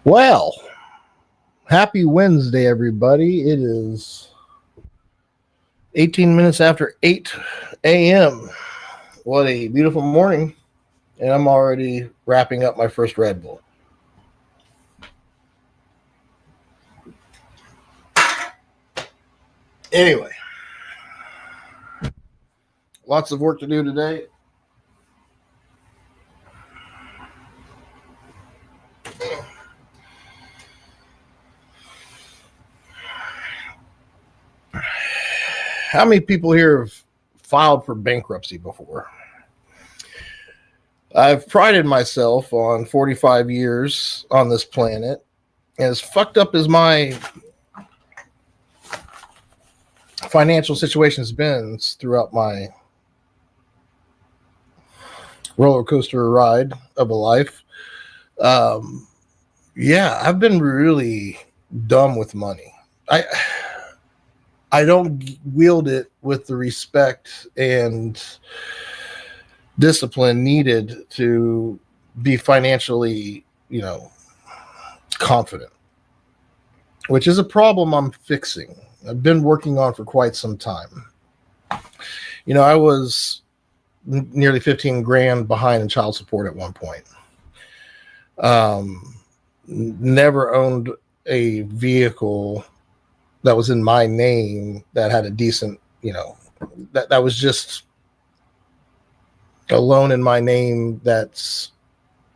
Well, happy Wednesday, everybody. It is 18 minutes after 8 a.m. What a beautiful morning. And I'm already wrapping up my first Red Bull. Anyway, lots of work to do today. How many people here have filed for bankruptcy before? I've prided myself on 45 years on this planet, and as fucked up as my financial situation has been throughout my roller coaster ride of a life. I've been really dumb with money. I don't wield it with the respect and discipline needed to be financially, confident, which is a problem I'm fixing. I've been working on for quite some time. I was nearly 15 grand behind in child support at one point. Never owned a vehicle that was in my name that had a decent, that was just a loan in my name that's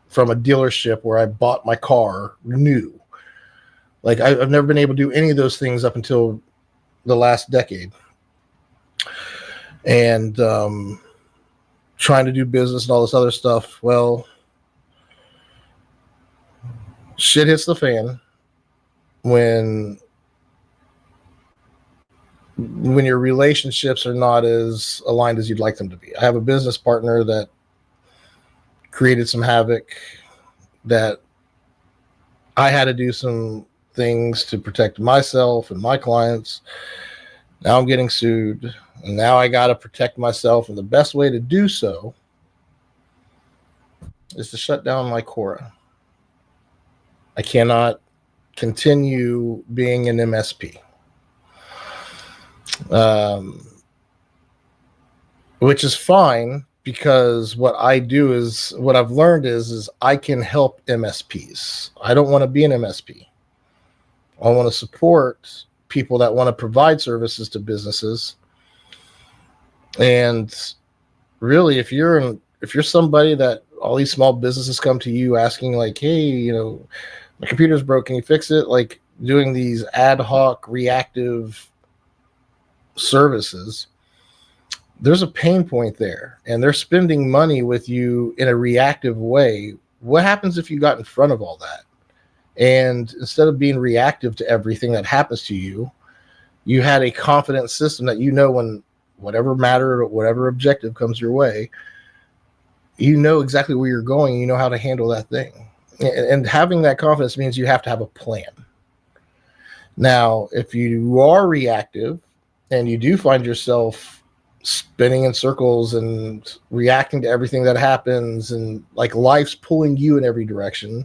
from a dealership where I bought my car new. Like I've never been able to do any of those things up until the last decade. And trying to do business and all this other stuff. Well, shit hits the fan when your relationships are not as aligned as you'd like them to be. I have a business partner that created some havoc, that I had to do some things to protect myself and my clients. Now I'm getting sued, and now I got to protect myself. And the best way to do so is to shut down my Cora. I cannot continue being an MSP. Which is fine, because what I've learned is I can help MSPs. I don't want to be an MSP. I want to support people that want to provide services to businesses. And really, if you're somebody that all these small businesses come to you asking like, hey, my computer's broke, can you fix it? Like doing these ad hoc reactive services, there's a pain point there, and they're spending money with you in a reactive way. What happens if you got in front of all that, and instead of being reactive to everything that happens to you, you had a confident system that when whatever matter or whatever objective comes your way, exactly where you're going, how to handle that thing. And having that confidence means you have to have a plan. Now, if you are reactive and you do find yourself spinning in circles and reacting to everything that happens, and like life's pulling you in every direction,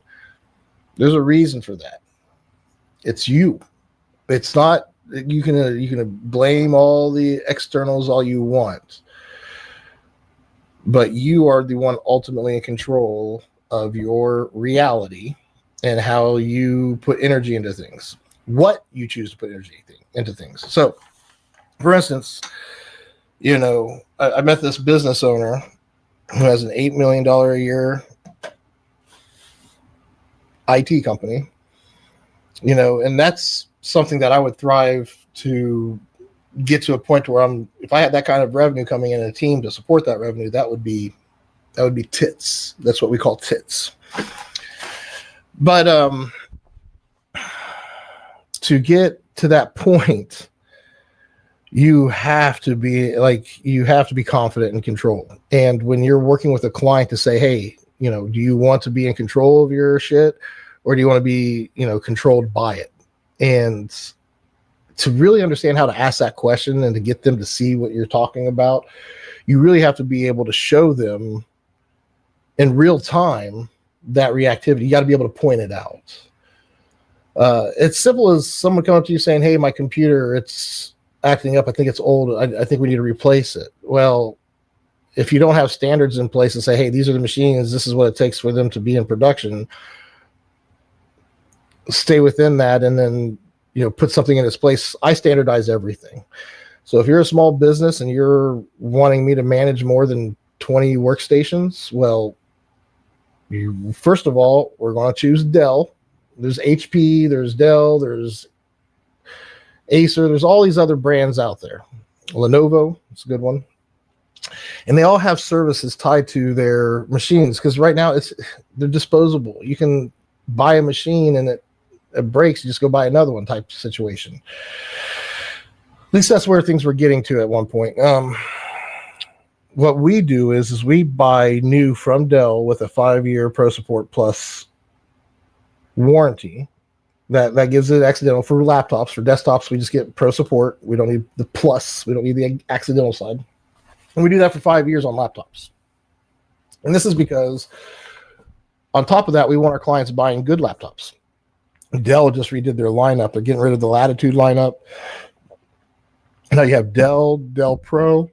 there's a reason for that. It's you. It's not, you can blame all the externals all you want, but you are the one ultimately in control of your reality and how you put energy into things, what you choose to put energy into things. So, for instance, I met this business owner who has an $8 million a year IT company, and that's something that I would thrive to get to a point where if I had that kind of revenue coming in, a team to support that revenue, that would be tits. That's what we call tits. But to get to that point, you have to be confident and control. And when you're working with a client to say, hey, do you want to be in control of your shit, or do you want to be, controlled by it? And to really understand how to ask that question and to get them to see what you're talking about, you really have to be able to show them in real time that reactivity. You got to be able to point it out. It's simple as someone coming up to you saying, "Hey, my computer, it's acting up. I think it's old. I think we need to replace it." Well, if you don't have standards in place and say, "Hey, these are the machines. This is what it takes for them to be in production," stay within that, and then put something in its place. I standardize everything. So if you're a small business and you're wanting me to manage more than 20 workstations, well, first of all, we're going to choose Dell. There's HP, there's Dell, there's Acer, there's all these other brands out there. Lenovo, it's a good one. And they all have services tied to their machines, because right now they're disposable. You can buy a machine and it breaks, you just go buy another one type situation. At least that's where things were getting to at one point. What we do is we buy new from Dell with a 5-year Pro Support Plus warranty. That gives it accidental for laptops. For desktops, we just get Pro Support. We don't need the Plus. We don't need the accidental side. And we do that for 5 years on laptops. And this is because on top of that, we want our clients buying good laptops. Dell just redid their lineup. They're getting rid of the Latitude lineup. Now you have Dell, Dell Pro,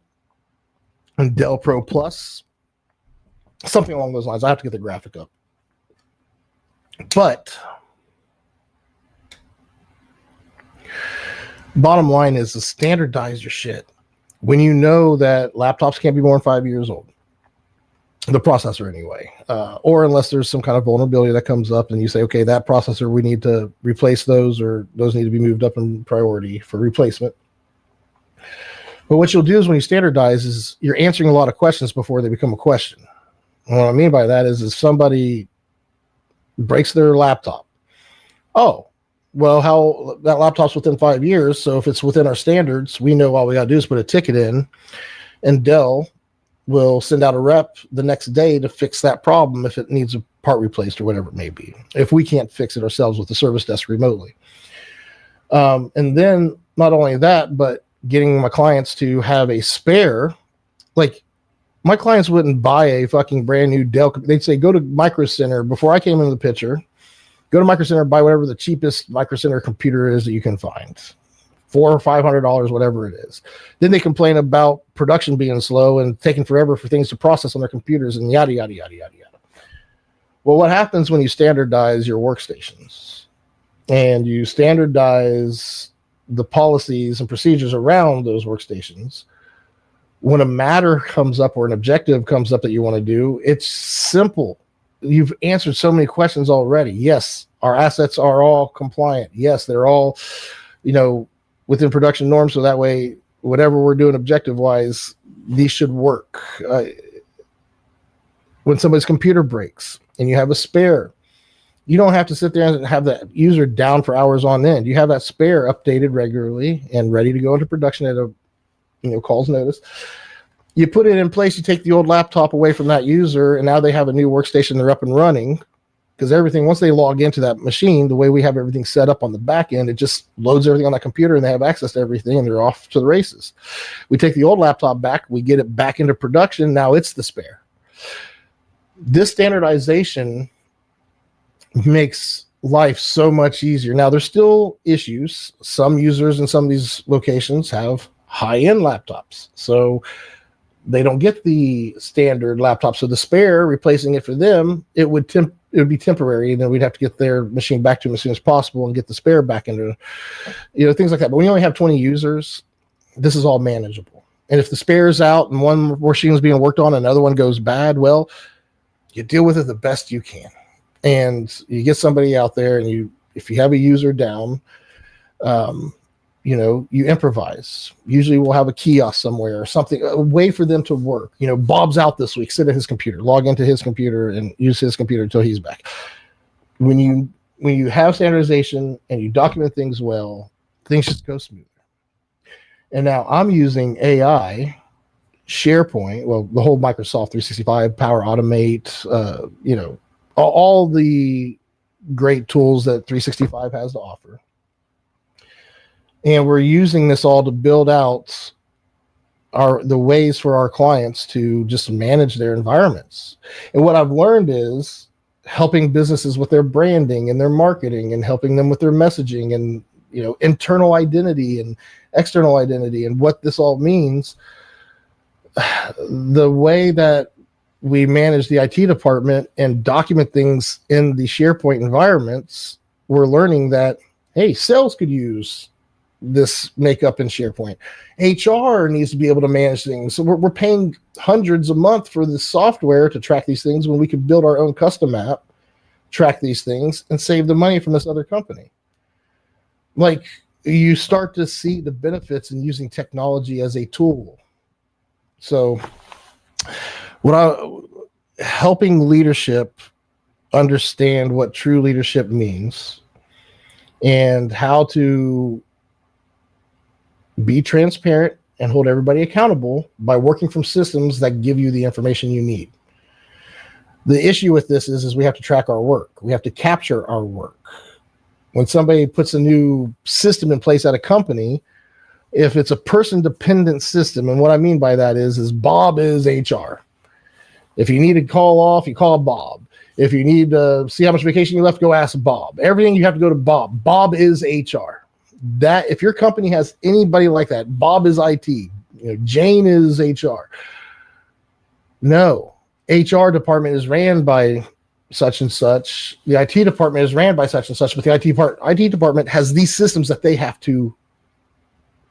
and Dell Pro Plus. Something along those lines. I have to get the graphic up. But bottom line is to standardize your shit. When you know that laptops can't be more than 5 years old, the processor anyway, or unless there's some kind of vulnerability that comes up and you say, okay, that processor, we need to replace those, or those need to be moved up in priority for replacement. But what you'll do is when you standardize is you're answering a lot of questions before they become a question. And what I mean by that is if somebody breaks their laptop, oh, well, how that laptop's within 5 years. So if it's within our standards, we know all we got to do is put a ticket in, and Dell will send out a rep the next day to fix that problem if it needs a part replaced or whatever it may be, if we can't fix it ourselves with the service desk remotely. And then not only that, but getting my clients to have a spare. Like, my clients wouldn't buy a fucking brand new Dell. They'd say, go to Micro Center. Before I came into the picture, go to Micro Center, buy whatever the cheapest Micro Center computer is that you can find. $400 or $500, whatever it is. Then they complain about production being slow and taking forever for things to process on their computers and yada, yada, yada, yada, yada. Well, what happens when you standardize your workstations and you standardize the policies and procedures around those workstations? When a matter comes up or an objective comes up that you want to do, it's simple. You've answered so many questions already. Yes, our assets are all compliant. Yes, they're all, within production norms. So that way, whatever we're doing objective wise, these should work. When somebody's computer breaks and you have a spare, you don't have to sit there and have that user down for hours on end. You have that spare updated regularly and ready to go into production at a call's notice. You put it in place, you take the old laptop away from that user, and now they have a new workstation, they're up and running. Because everything, once they log into that machine, the way we have everything set up on the back end, it just loads everything on that computer and they have access to everything and they're off to the races. We take the old laptop back, we get it back into production, now it's the spare. This standardization makes life so much easier. Now, there's still issues. Some users in some of these locations have high-end laptops, so they don't get the standard laptop. So the spare, replacing it for them, it would be temporary, and then we'd have to get their machine back to them as soon as possible and get the spare back into, things like that. But when you only have 20 users, this is all manageable. And if the spare is out and one machine is being worked on, another one goes bad, well, you deal with it the best you can. And you get somebody out there, and if you have a user down, you improvise. Usually we'll have a kiosk somewhere or something, a way for them to work. Bob's out this week, sit at his computer, log into his computer and use his computer until he's back. When you have standardization and you document things well, things just go smoother. And now I'm using AI, SharePoint, well, the whole Microsoft 365, Power Automate, all the great tools that 365 has to offer. And we're using this all to build out the ways for our clients to just manage their environments. And what I've learned is helping businesses with their branding and their marketing and helping them with their messaging and, internal identity and external identity and what this all means. The way that we manage the IT department and document things in the SharePoint environments, we're learning that, hey, sales could use this makeup in SharePoint. HR needs to be able to manage things. So we're paying hundreds a month for this software to track these things when we could build our own custom app, track these things, and save the money from this other company. Like, you start to see the benefits in using technology as a tool. So helping leadership understand what true leadership means and how to be transparent and hold everybody accountable by working from systems that give you the information you need. The issue with this is we have to track our work. We have to capture our work. When somebody puts a new system in place at a company, if it's a person-dependent system, and what I mean by that is Bob is HR. If you need to call off, you call Bob. If you need to see how much vacation you left, go ask Bob. Everything you have to go to Bob. Bob is HR. That if your company has anybody like that, Bob is IT. Jane is HR. No, HR department is ran by such and such. The IT department is ran by such and such, but the IT department has these systems that they have to,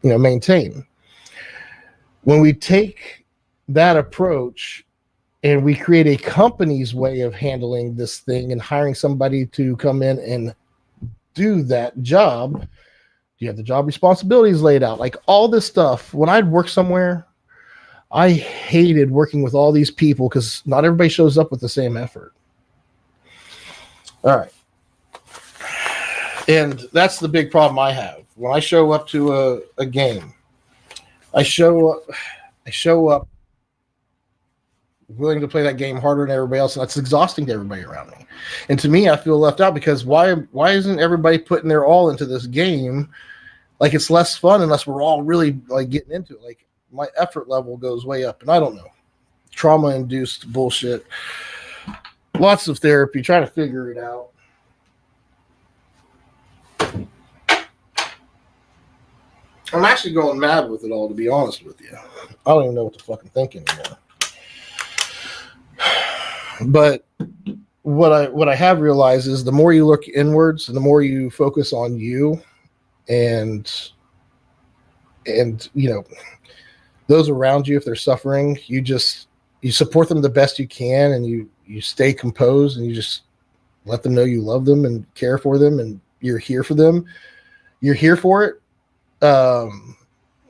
maintain. When we take that approach and we create a company's way of handling this thing and hiring somebody to come in and do that job, you have the job responsibilities laid out, like all this stuff. When I'd work somewhere, I hated working with all these people because not everybody shows up with the same effort. All right. And that's the big problem I have. When I show up to a game, I show up willing to play that game harder than everybody else, and that's exhausting to everybody around me. And to me, I feel left out because why isn't everybody putting their all into this game? Like, it's less fun unless we're all really like getting into it. Like, my effort level goes way up, and I don't know, trauma-induced bullshit. Lots of therapy, trying to figure it out. I'm actually going mad with it all, to be honest with you. I don't even know what to fucking think anymore. But what I have realized is the more you look inwards and the more you focus on you and those around you, if they're suffering, you support them the best you can, and you stay composed, and you just let them know you love them and care for them and you're here for them. You're here for it.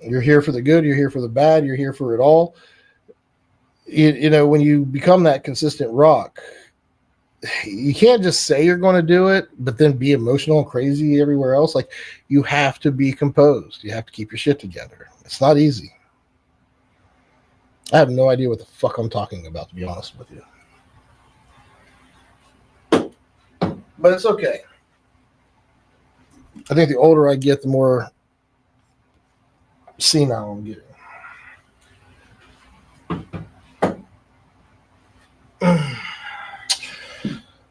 You're here for the good, you're here for the bad, you're here for it all. When you become that consistent rock, you can't just say you're going to do it, but then be emotional and crazy everywhere else. Like, you have to be composed. You have to keep your shit together. It's not easy. I have no idea what the fuck I'm talking about, to be honest with you. But it's okay. I think the older I get, the more senile I'm getting.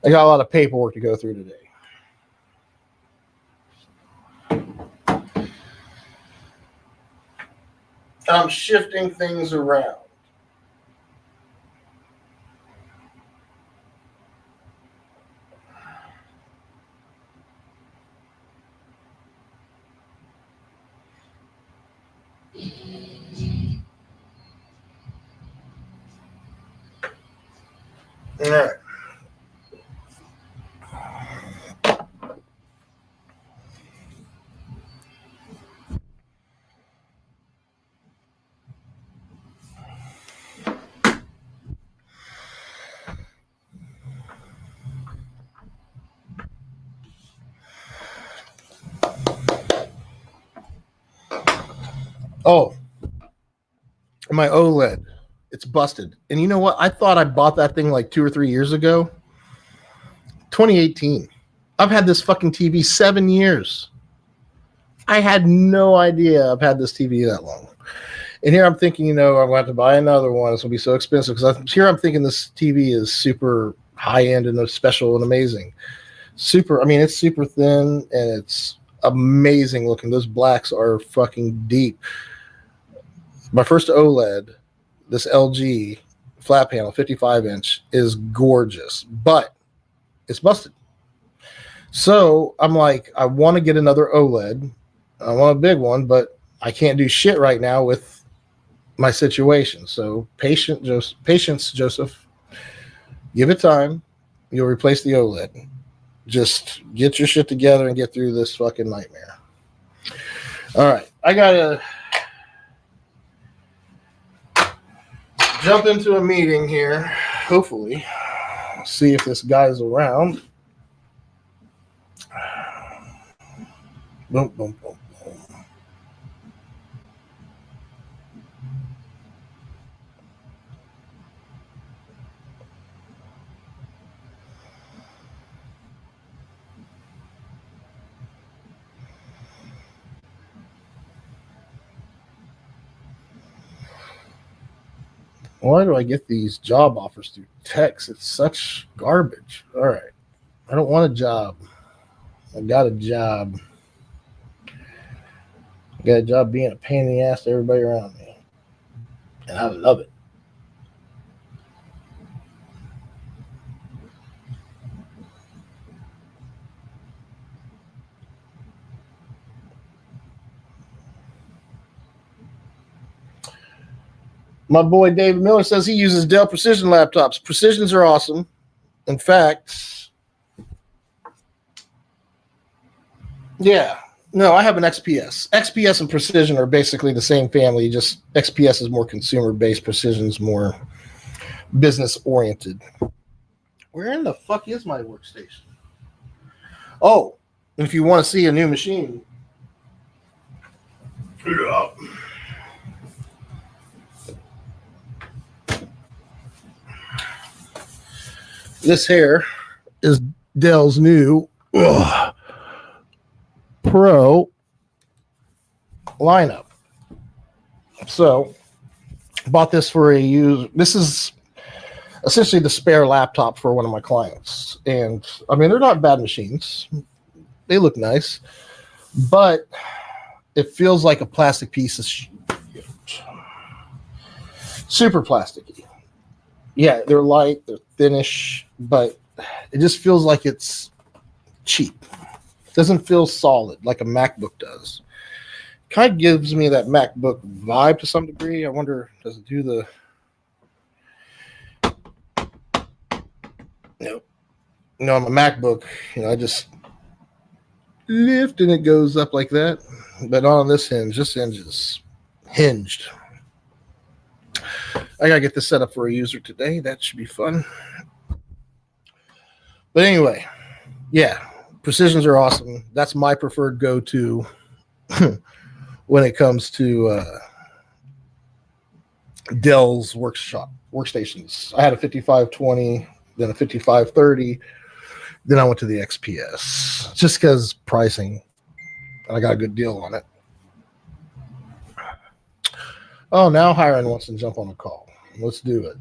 I got a lot of paperwork to go through today. I'm shifting things around. All right. Oh, my OLED. It's busted. And you know what? I thought I bought that thing like 2 or 3 years ago. 2018. I've had this fucking TV 7 years. I had no idea I've had this TV that long. And here I'm thinking, I'm going to have to buy another one. It's going to be so expensive. Because here I'm thinking this TV is super high end and special and amazing. Super. I mean, it's super thin and it's amazing looking. Those blacks are fucking deep. My first OLED, this LG flat panel, 55-inch, is gorgeous, but it's busted. So I'm like, I want to get another OLED. I want a big one, but I can't do shit right now with my situation. So patience, Joseph. Give it time. You'll replace the OLED. Just get your shit together and get through this fucking nightmare. All right, I gotta jump into a meeting here. Hopefully, see if this guy's around. Boom, boom, boom, boom. Why do I get these job offers through text? It's such garbage. All right, I don't want a job. I got a job. I got a job being a pain in the ass to everybody around me, and I love it. My boy David Miller says he uses Dell Precision laptops. Precisions are awesome. In fact, yeah. No, I have an XPS. XPS and Precision are basically the same family. Just XPS is more consumer based. Precision's more business oriented. Where in the fuck is my workstation? Oh, and if you want to see a new machine, this here is Dell's new Pro lineup. So, bought this for a use. This is essentially the spare laptop for one of my clients. And I mean, they're not bad machines. They look nice, but it feels like a plastic piece of shit. Super plasticky. Yeah, they're light, they're thinnish, but it just feels like it's cheap. It doesn't feel solid like a MacBook does. Kind of gives me that MacBook vibe to some degree. I wonder, does it do the... Nope. No, on my MacBook, I just lift and it goes up like that. But on this hinge is hinged. I gotta get this set up for a user today. That should be fun. But anyway, yeah, Precisions are awesome. That's my preferred go-to when it comes to Dell's workstations. I had a 5520, then a 5530, then I went to the XPS just because pricing, and I got a good deal on it. Oh, now Hiron wants to jump on a call. Let's do it.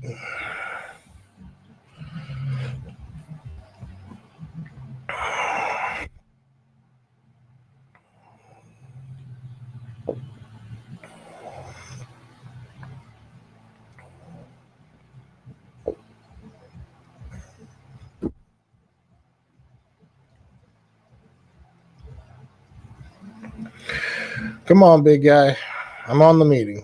Come on, big guy. I'm on the meeting.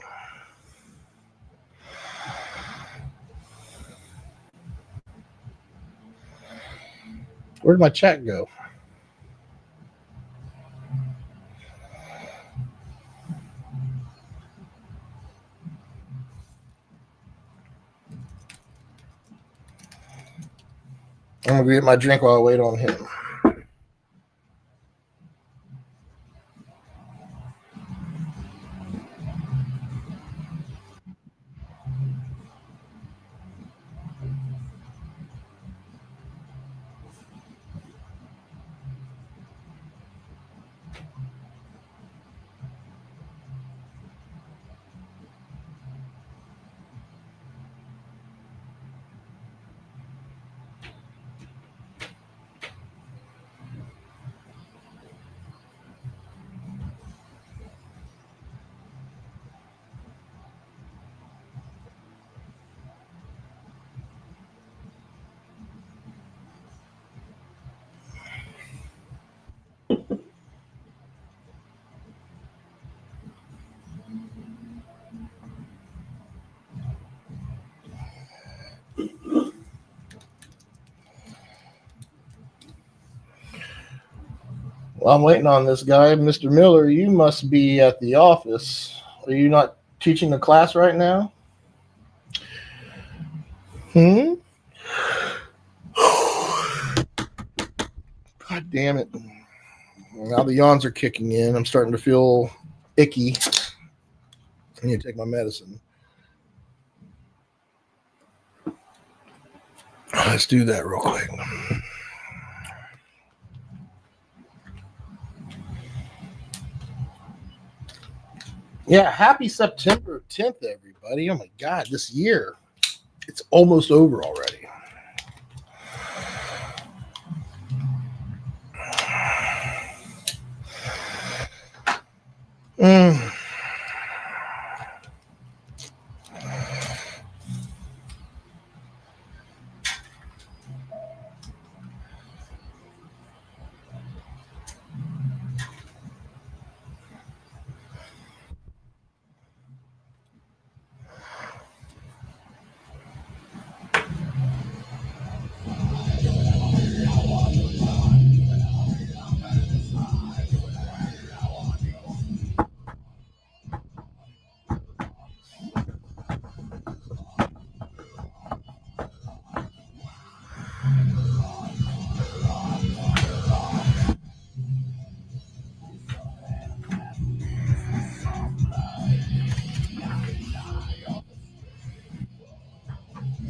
Where'd my chat go? I'm going to get my drink while I wait on him. Well, I'm waiting on this guy, Mr. Miller. You must be at the office. Are you not teaching the class right now? Hmm? God damn it. Now the yawns are kicking in. I'm starting to feel icky. I need to take my medicine. Let's do that real quick. Yeah, happy September 10th, everybody. Oh my God, this year. It's almost over already. Mm.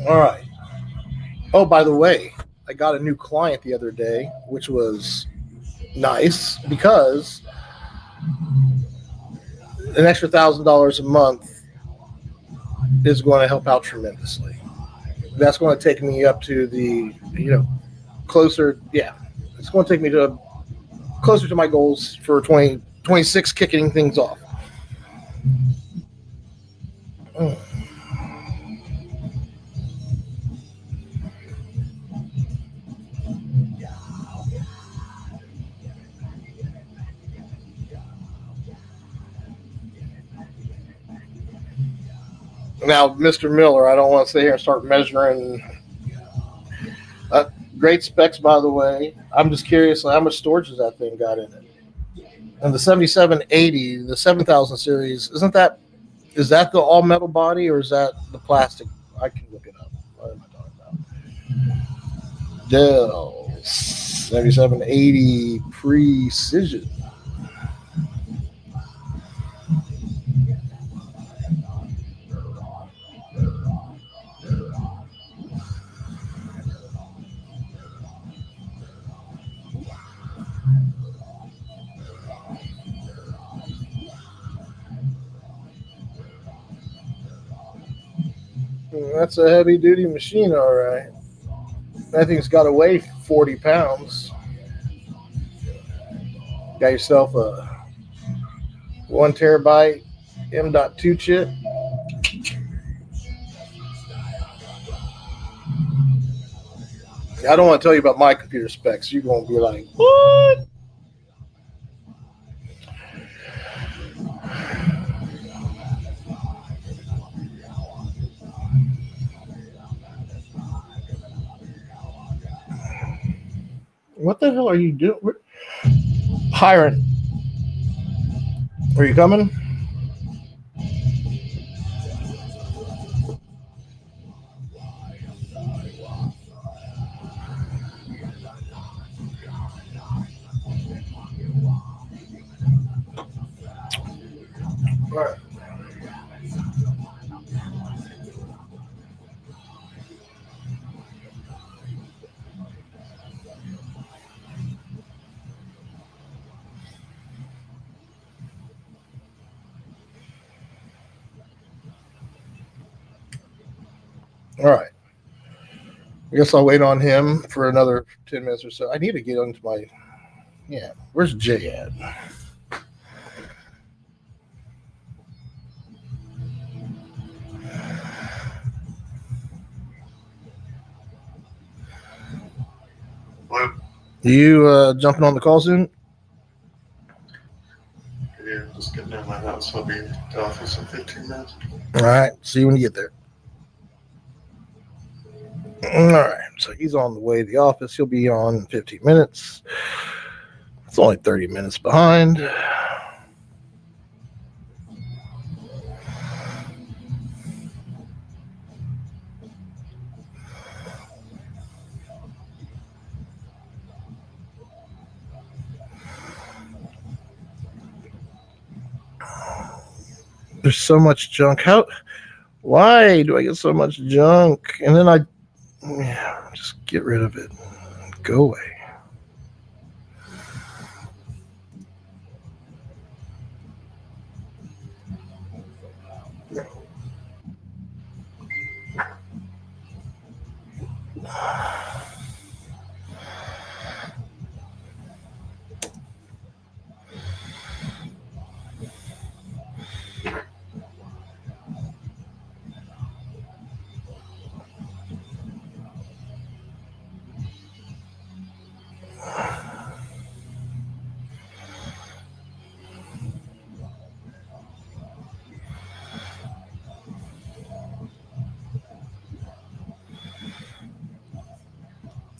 All right. Oh, by the way, I got a new client the other day, which was nice because an extra $1,000 a month is going to help out tremendously. That's going to take me up to the, closer. Yeah, it's going to take me to closer to my goals for 2026, kicking things off. Mm. Now, Mr. Miller, I don't want to sit here and start measuring. Great specs, by the way. I'm just curious, how much storage does that thing got in it? And the 7780, the 7000 series, is that the all metal body or is that the plastic? I can look it up. What am I talking about? Dell 7780 Precision. That's a heavy duty machine, all right. That thing's got to weigh 40 pounds. Got yourself a 1 terabyte M.2 chip. I don't want to tell you about my computer specs. You're going to be like, what? What the hell are you doing? Hiram, are you coming? All right. All right. I guess I'll wait on him for another 10 minutes or so. I need to get into my. Yeah. Where's Jay at? What? You jumping on the call soon? Yeah, just getting out of my house. I'll be at the office in 15 minutes. All right. See you when you get there. All right. So he's on the way to the office. He'll be on in 15 minutes. It's only 30 minutes behind. There's so much junk. Why do I get so much junk? And then I just get rid of it. Go away.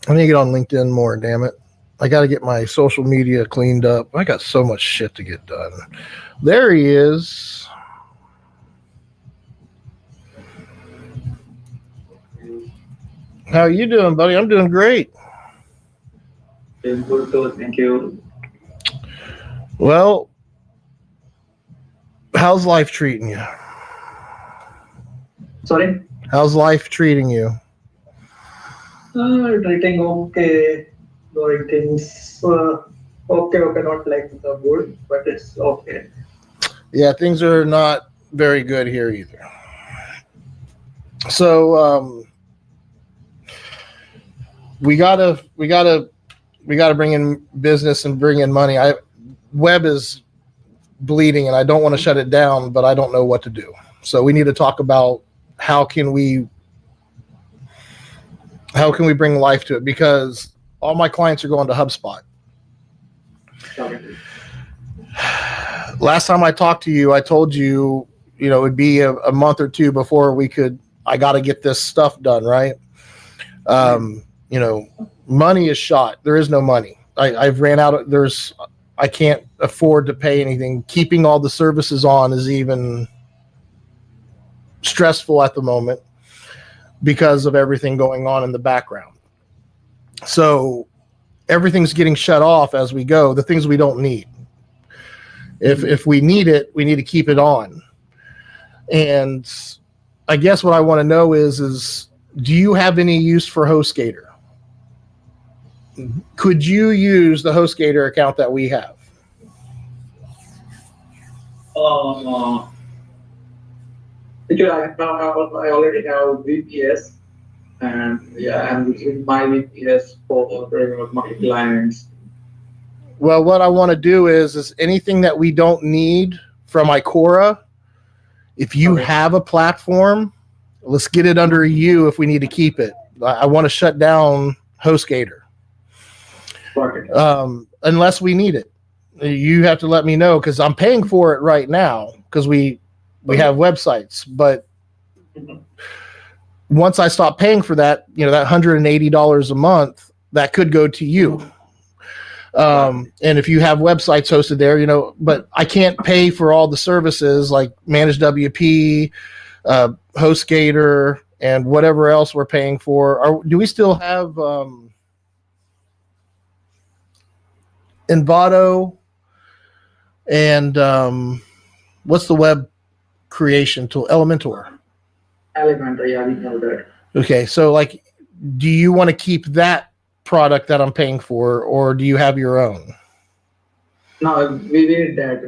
I need to get on LinkedIn more, damn it. I got to get my social media cleaned up. I got so much shit to get done. There he is. How are you doing, buddy? I'm doing great. Doing good too, thank you. Well, how's life treating you? Sorry? How's life treating you? Treating okay. Doing things okay, not like the good, but it's okay. Yeah, things are not very good here either. So we gotta bring in business and bring in money. Web is bleeding, and I don't want to shut it down, but I don't know what to do. So we need to talk about how can we bring life to it, because all my clients are going to HubSpot. Okay. Last time I talked to you, I told you, it would be a month or two before I got to get this stuff done, right? Money is shot. There is no money. I've ran out of, I can't afford to pay anything. Keeping all the services on is even stressful at the moment because of everything going on in the background. So everything's getting shut off as we go, the things we don't need. If we need it, we need to keep it on. And I guess what I want to know is do you have any use for HostGator? Could you use the HostGator account that we have? Because I already have VPS, and I'm using my VPS for my clients. Well, what I want to do is anything that we don't need from Icora, if you have a platform, let's get it under you if we need to keep it. I want to shut down HostGator. Unless we need it. You have to let me know, because I'm paying for it right now because we have websites. But once I stop paying for that, that $180 a month, that could go to you. And if you have websites hosted there, but I can't pay for all the services like Managed WP, HostGator, and whatever else we're paying for. Do we still have Envato and what's the web creation tool? Elementor. Elementor, yeah, we know that. Okay, so do you want to keep that product that I'm paying for, or do you have your own? No, we need that.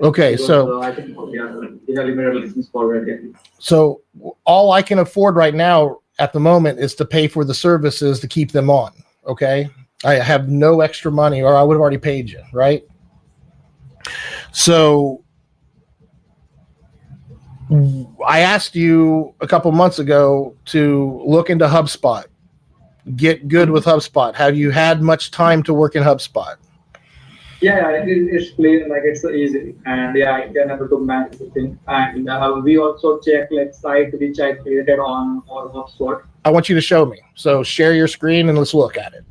Okay, because, so I think we have limited license for it. So all I can afford right now at the moment is to pay for the services to keep them on. Okay, I have no extra money, or I would have already paid you, right? So I asked you a couple months ago to look into HubSpot, get good with HubSpot. Have you had much time to work in HubSpot? Yeah, it's plain, it's easy, and I can able to manage the thing. And we also check site which I created on HubSpot. I want you to show me. So share your screen and let's look at it.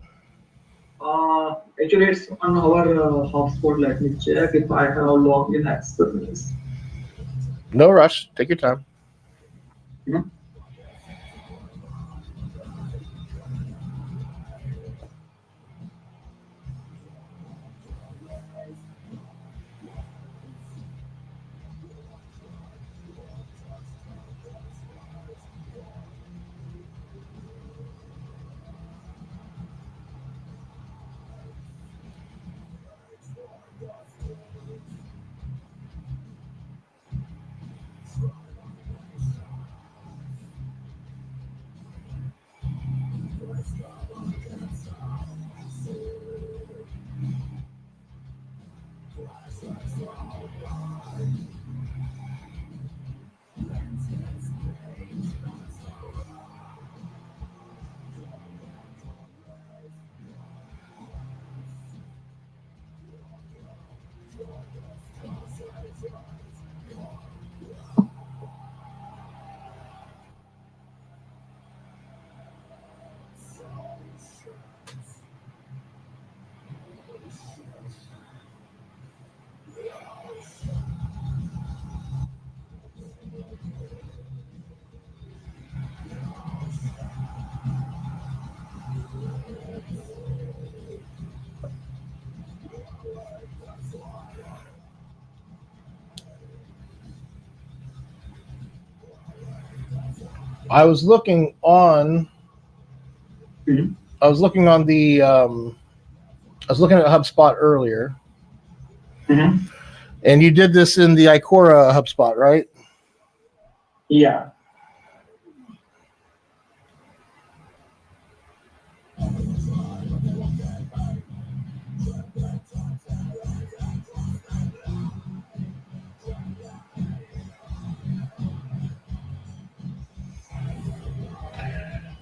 Actually, it's on our hotspot. Let me check if I have login access. No rush. Take your time. Mhm. I was looking on. Mhm. I was looking on the. I was looking at HubSpot earlier, Mhm. and you did this in the Icora HubSpot, right? Yeah.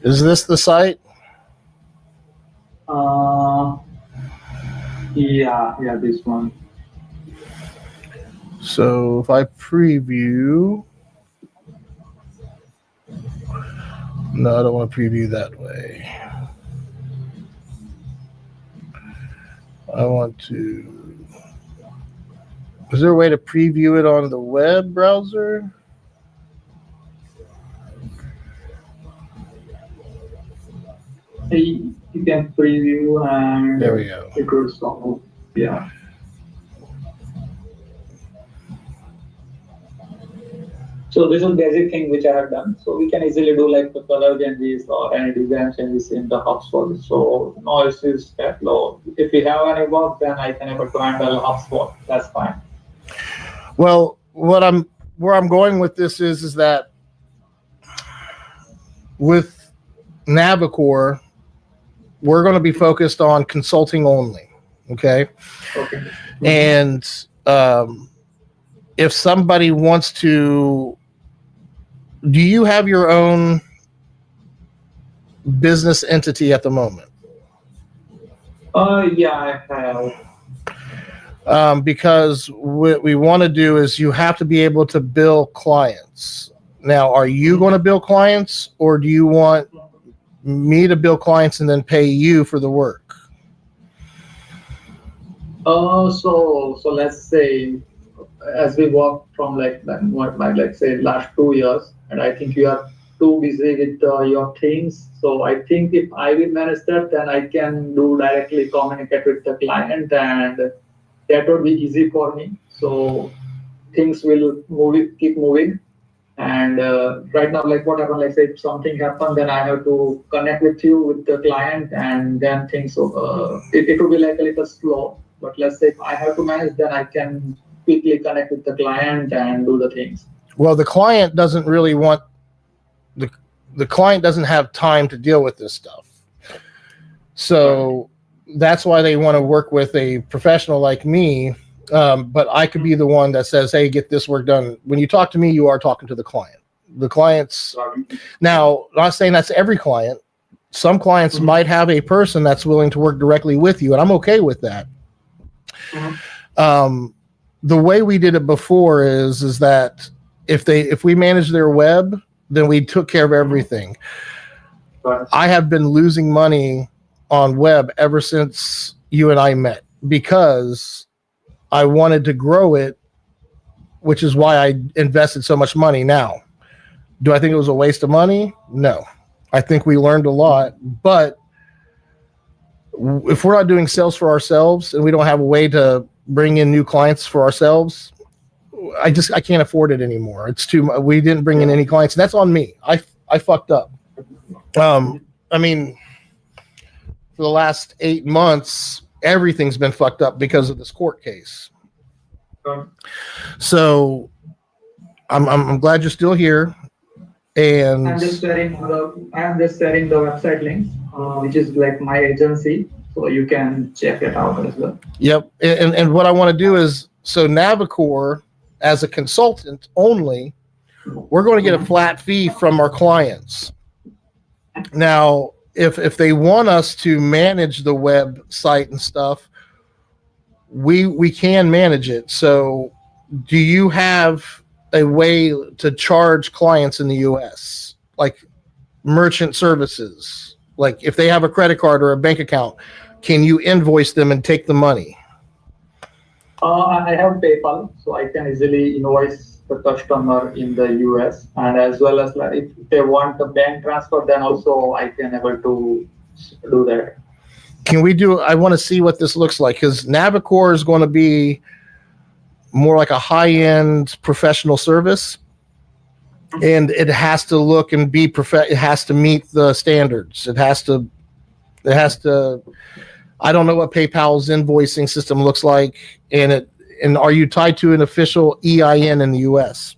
Is this the site? Uh, yeah, this one. So if I preview, no, I don't want to preview that way. I want to. Is there a way to preview it on the web browser? You can preview and There we go. it will solve. Yeah. So this is basic thing which I have done. So we can easily do like the color changes or any design changes in the HubSpot. So noise is that low. If we have any work, then I can able to handle HubSpot. That's fine. Well, where I'm going with this is that with Navicore, we're going to be focused on consulting only. Okay. Okay. And if somebody wants to, do you have your own business entity at the moment? Yeah, I have. Because what we want to do is you have to be able to bill clients. Now, are you going to bill clients, or do you want me to bill clients and then pay you for the work? So let's say as we work from like let's say last 2 years, and I think you are too busy with your things. So I think if I will manage that, then I can do directly communicate with the client, and that would be easy for me. So things will keep moving. And right now, like what happened, like say if something happened, then I have to connect with you with the client, and then things. It will be like a little slow. But let's say if I have to manage, then I can quickly connect with the client and do the things. Well, the client doesn't really want the client doesn't have time to deal with this stuff. So that's why they want to work with a professional like me. But I could be the one that says, hey, get this work done. When you talk to me, you are talking to the client. The clients, now, I'm not saying that's every client. Some clients might have a person that's willing to work directly with you, and I'm okay with that. The way we did it before is that if we manage their web, then we took care of everything. I have been losing money on web ever since you and I met, because I wanted to grow it, which is why I invested so much money. Now, do I think it was a waste of money? No. I think we learned a lot, but if we're not doing sales for ourselves and we don't have a way to bring in new clients for ourselves, I can't afford it anymore. It's too much. We didn't bring in any clients. And that's on me. I fucked up. I mean, for the last 8 months, everything's been fucked up because of this court case. So I'm glad you're still here. And I'm just sharing the website link, which is like my agency, so you can check it out as well. Yep. And what I want to do is, so Navicore, as a consultant only, we're going to get a flat fee from our clients. Now, if they want us to manage the website and stuff, we can manage it. So do you have a way to charge clients in the US, like merchant services? Like if they have a credit card or a bank account, can you invoice them and take the money? I have PayPal, so I can easily invoice the customer in the US, and as well as like if they want a bank transfer, then also I can able to do that. Can we do? I want to see what this looks like, because Navicore is going to be more like a high-end professional service, and it has to look and be it has to meet the standards. It has to. I don't know what PayPal's invoicing system looks like, and are you tied to an official EIN in the US?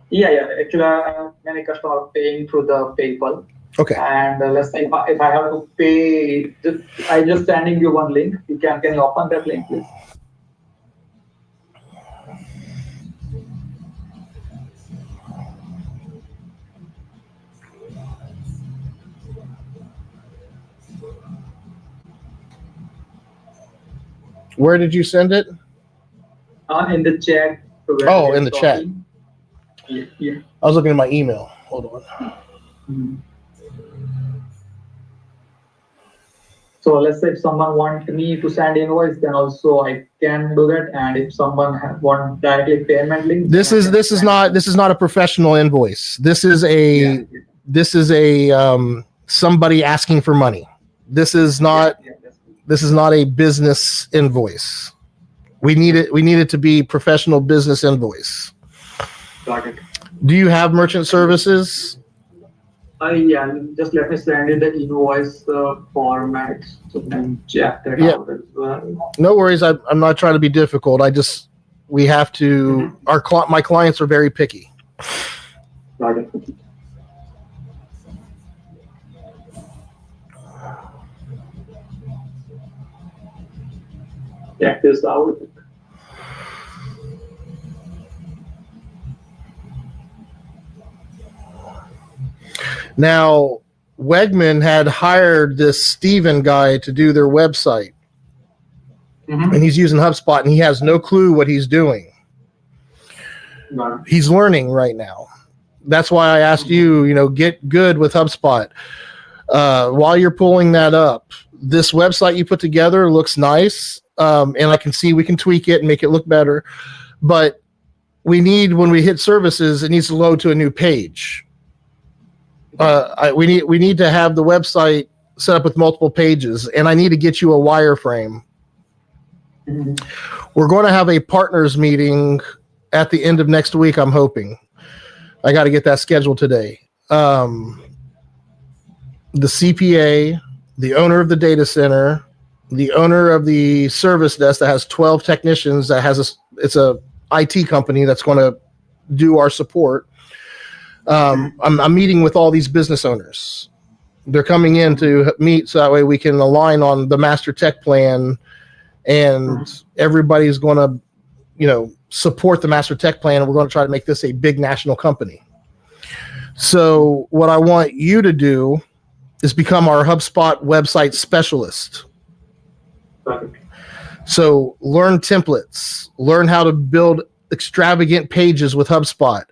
Yeah. Actually, many customers paying through the PayPal. Okay. And let's say if I have to pay, I just sending you one link. Can you open that link, please? Where did you send it? In the chat. Oh, in the chat. Yeah. I was looking at my email. Hold on. Mm-hmm. So let's say if someone wants me to send invoice, then also I can do that. And if someone want directly payment link, this is not a professional invoice. This is a somebody asking for money. This is not a business invoice. We need it to be professional business invoice. Got it. Do you have merchant services? Yeah, just let me send you the invoice format so you can check that out as well. No worries. I'm not trying to be difficult. We have to. My clients are very picky. Got it. Check this out. Now, Wegman had hired this Steven guy to do their website, and he's using HubSpot, and he has no clue what he's doing. He's learning right now. That's why I asked you, get good with HubSpot. While you're pulling that up, this website you put together looks nice, and I can see we can tweak it and make it look better. But when we hit services, it needs to load to a new page. We need to have the website set up with multiple pages, and I need to get you a wireframe. We're going to have a partners meeting at the end of next week, I'm hoping. I got to get that scheduled today. The CPA, the owner of the data center, the owner of the service desk that has 12 technicians, it's a IT company that's going to do our support. I'm meeting with all these business owners. They're coming in to meet so that way we can align on the master tech plan, and everybody's going to, support the master tech plan. And we're going to try to make this a big national company. So what I want you to do is become our HubSpot website specialist. So learn templates, learn how to build extravagant pages with HubSpot.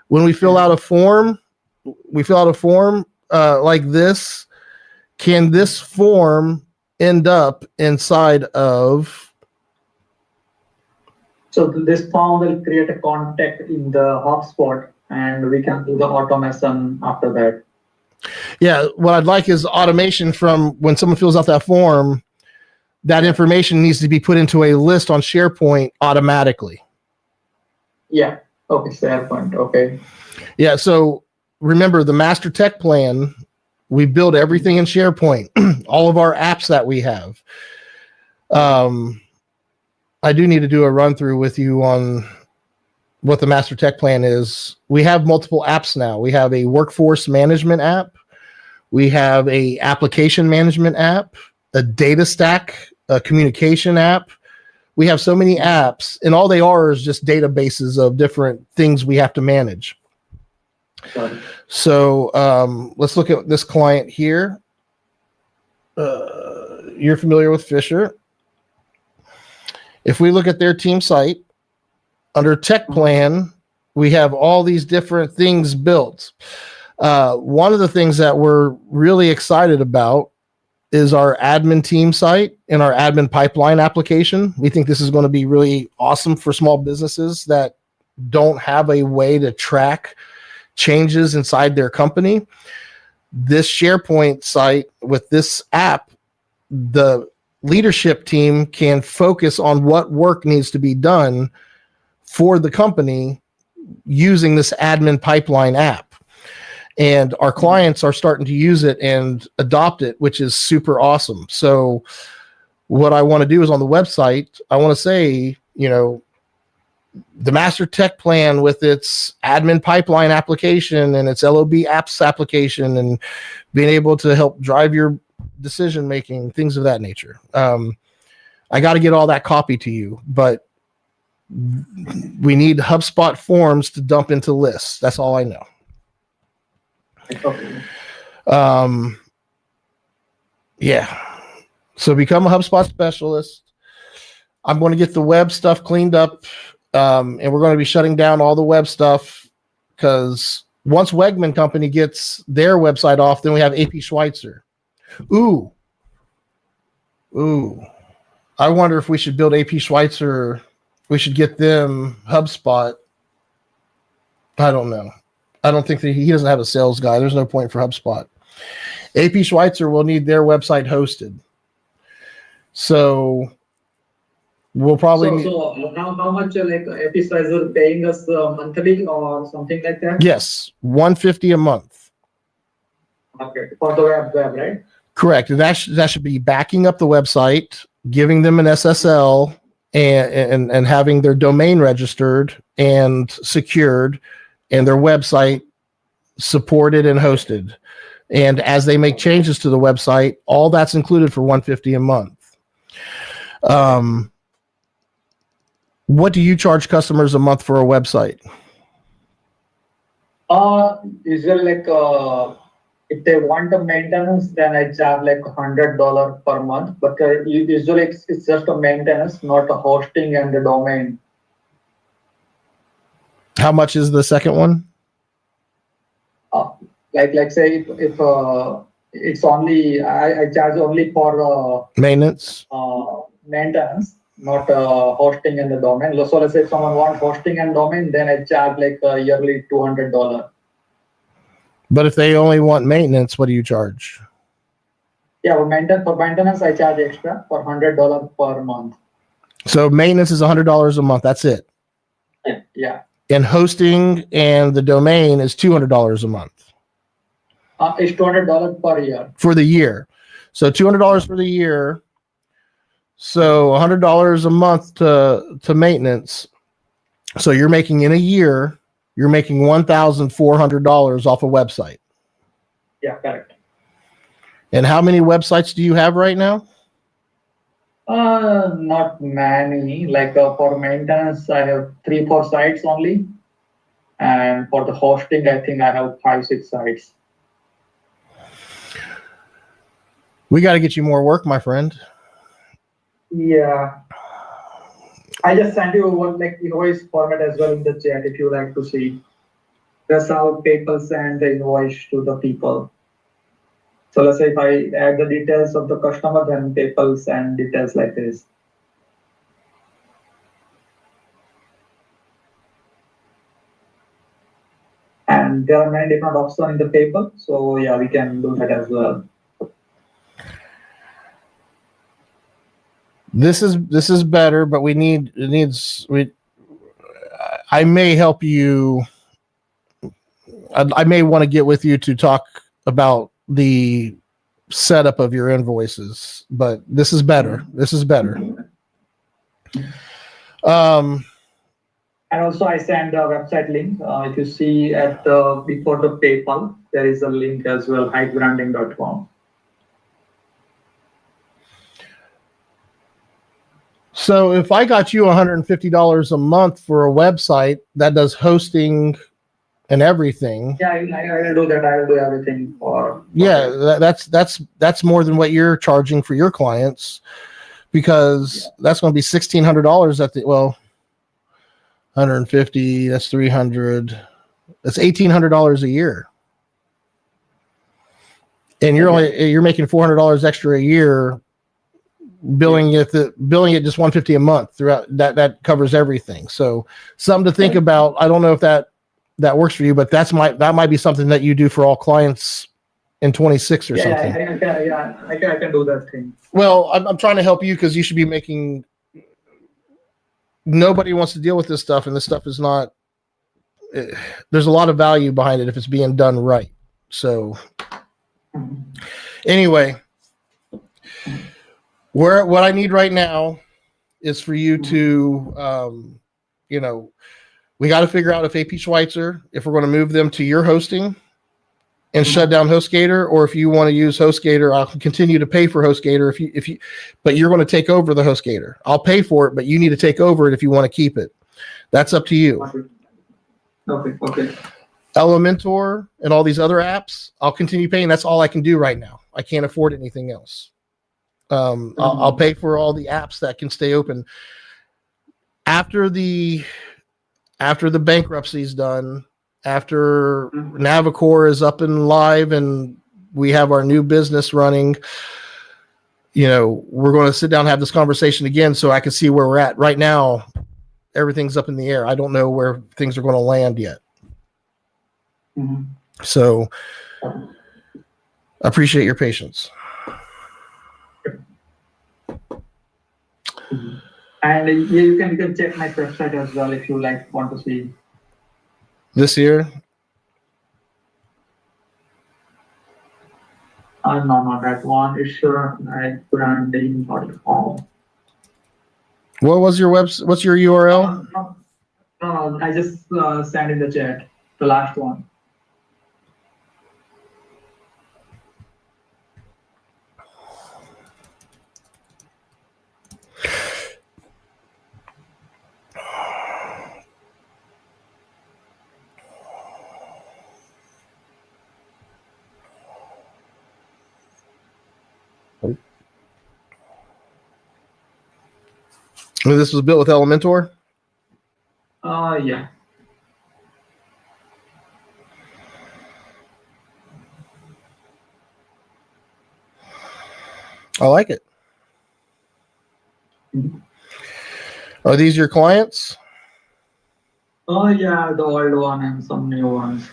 When we fill out a form like this. Can this form end up inside of. So this form will create a contact in the hotspot, and we can do the automation after that. Yeah, what I'd like is automation from when someone fills out that form. That information needs to be put into a list on SharePoint automatically. Yeah. Okay. SharePoint. Okay. Yeah. So remember the master tech plan. We build everything in SharePoint, all of our apps that we have. I do need to do a run through with you on what the master tech plan is. We have multiple apps now. We have a workforce management app. We have a application management app, a data stack, a communication app. We have so many apps, and all they are is just databases of different things we have to manage. So let's look at this client here. You're familiar with Fisher. If we look at their team site, under tech plan, we have all these different things built. One of the things that we're really excited about is our admin team site and our admin pipeline application. We think this is going to be really awesome for small businesses that don't have a way to track changes inside their company. This SharePoint site with this app, the leadership team can focus on what work needs to be done for the company using this admin pipeline app. And our clients are starting to use it and adopt it, which is super awesome. So what I want to do is on the website, I want to say, the master tech plan with its admin pipeline application and its LOB apps application and being able to help drive your decision making, things of that nature. I got to get all that copy to you, but we need HubSpot forms to dump into lists. That's all I know. Yeah. So become a HubSpot specialist. I'm going to get the web stuff cleaned up, and we're going to be shutting down all the web stuff because once Wegman Company gets their website off, then we have AP Schweitzer. Ooh. I wonder if we should build AP Schweitzer. We should get them HubSpot. I don't know. I don't think that he doesn't have a sales guy. There's no point for HubSpot. AP Schweitzer will need their website hosted. So we'll probably So how much AP Schweitzer paying us monthly or something like that? Yes, $150 a month. Okay, for the web, right? Correct. And that should be backing up the website, giving them an SSL, and having their domain registered and secured, and their website supported and hosted. And as they make changes to the website, all that's included for $150 a month. What do you charge customers a month for a website? Usually if they want the maintenance, then I charge $100 per month. But usually it's just a maintenance, not a hosting and the domain. How much is the second one? Say if it's only I charge only for maintenance, not hosting and the domain. So let's say if someone wants hosting and domain, then I charge yearly $200. But if they only want maintenance, what do you charge? Yeah, for maintenance I charge extra for $100 per month. So maintenance is $100 a month. That's it. Yeah. And hosting and the domain is $200 a month. It's $200 per year. For the year. So $200 for the year. So $100 a month to maintenance. So you're making in a year, you're making $1,400 off a website. Yeah, correct. And how many websites do you have right now? Not many. For maintenance, I have 3-4 sites only. And for the hosting, I think I have 5-6 sites. We got to get you more work, my friend. Yeah. I just sent you one invoice format as well in the chat if you like to see. That's how people send the invoice to the people. So let's say if I add the details of the customer, then PayPal send details like this. And there are many different options in the PayPal. So yeah, we can do that as well. This is better, but I may help you. I may want to get with you to talk about the setup of your invoices, but this is better. This is better. And also I send a website link. If you see at the before the PayPal, there is a link as well, hypebranding.com. So if I got you $150 a month for a website that does hosting and everything. Yeah, I will do that. I will do everything for. Yeah, that's more than what you're charging for your clients, because that's going to be $1,600 at the 150. That's 300. That's $1,800 a year, and you're making $400 extra a year, billing it just $150 a month throughout. That covers everything. So something to think about. I don't know if that works for you, but that might be something that you do for all clients in 26 or something. I can do that thing. Well, I'm trying to help you because you should be making. Nobody wants to deal with this stuff, and this stuff is not. There's a lot of value behind it if it's being done right. So, anyway, what I need right now is for you to, we got to figure out if AP Schweitzer, if we're going to move them to your hosting and shut down HostGator, or if you want to use HostGator, I'll continue to pay for HostGator but you're going to take over the HostGator. I'll pay for it, but you need to take over it if you want to keep it. That's up to you. Okay. Elementor and all these other apps, I'll continue paying. That's all I can do right now. I can't afford anything else. I'll pay for all the apps that can stay open after the bankruptcy is done. After Navicore is up and live and we have our new business running, we're going to sit down and have this conversation again so I can see where we're at. Right now, everything's up in the air. I don't know where things are going to land yet. So I appreciate your patience. And you can check my website as well if you want to see. This year? No, not that one. It's branding.com. What was your website? What's your URL? No, I just sent in the chat, the last one. This was built with Elementor? Yeah. I like it. Are these your clients? Oh, yeah, the old one and some new ones.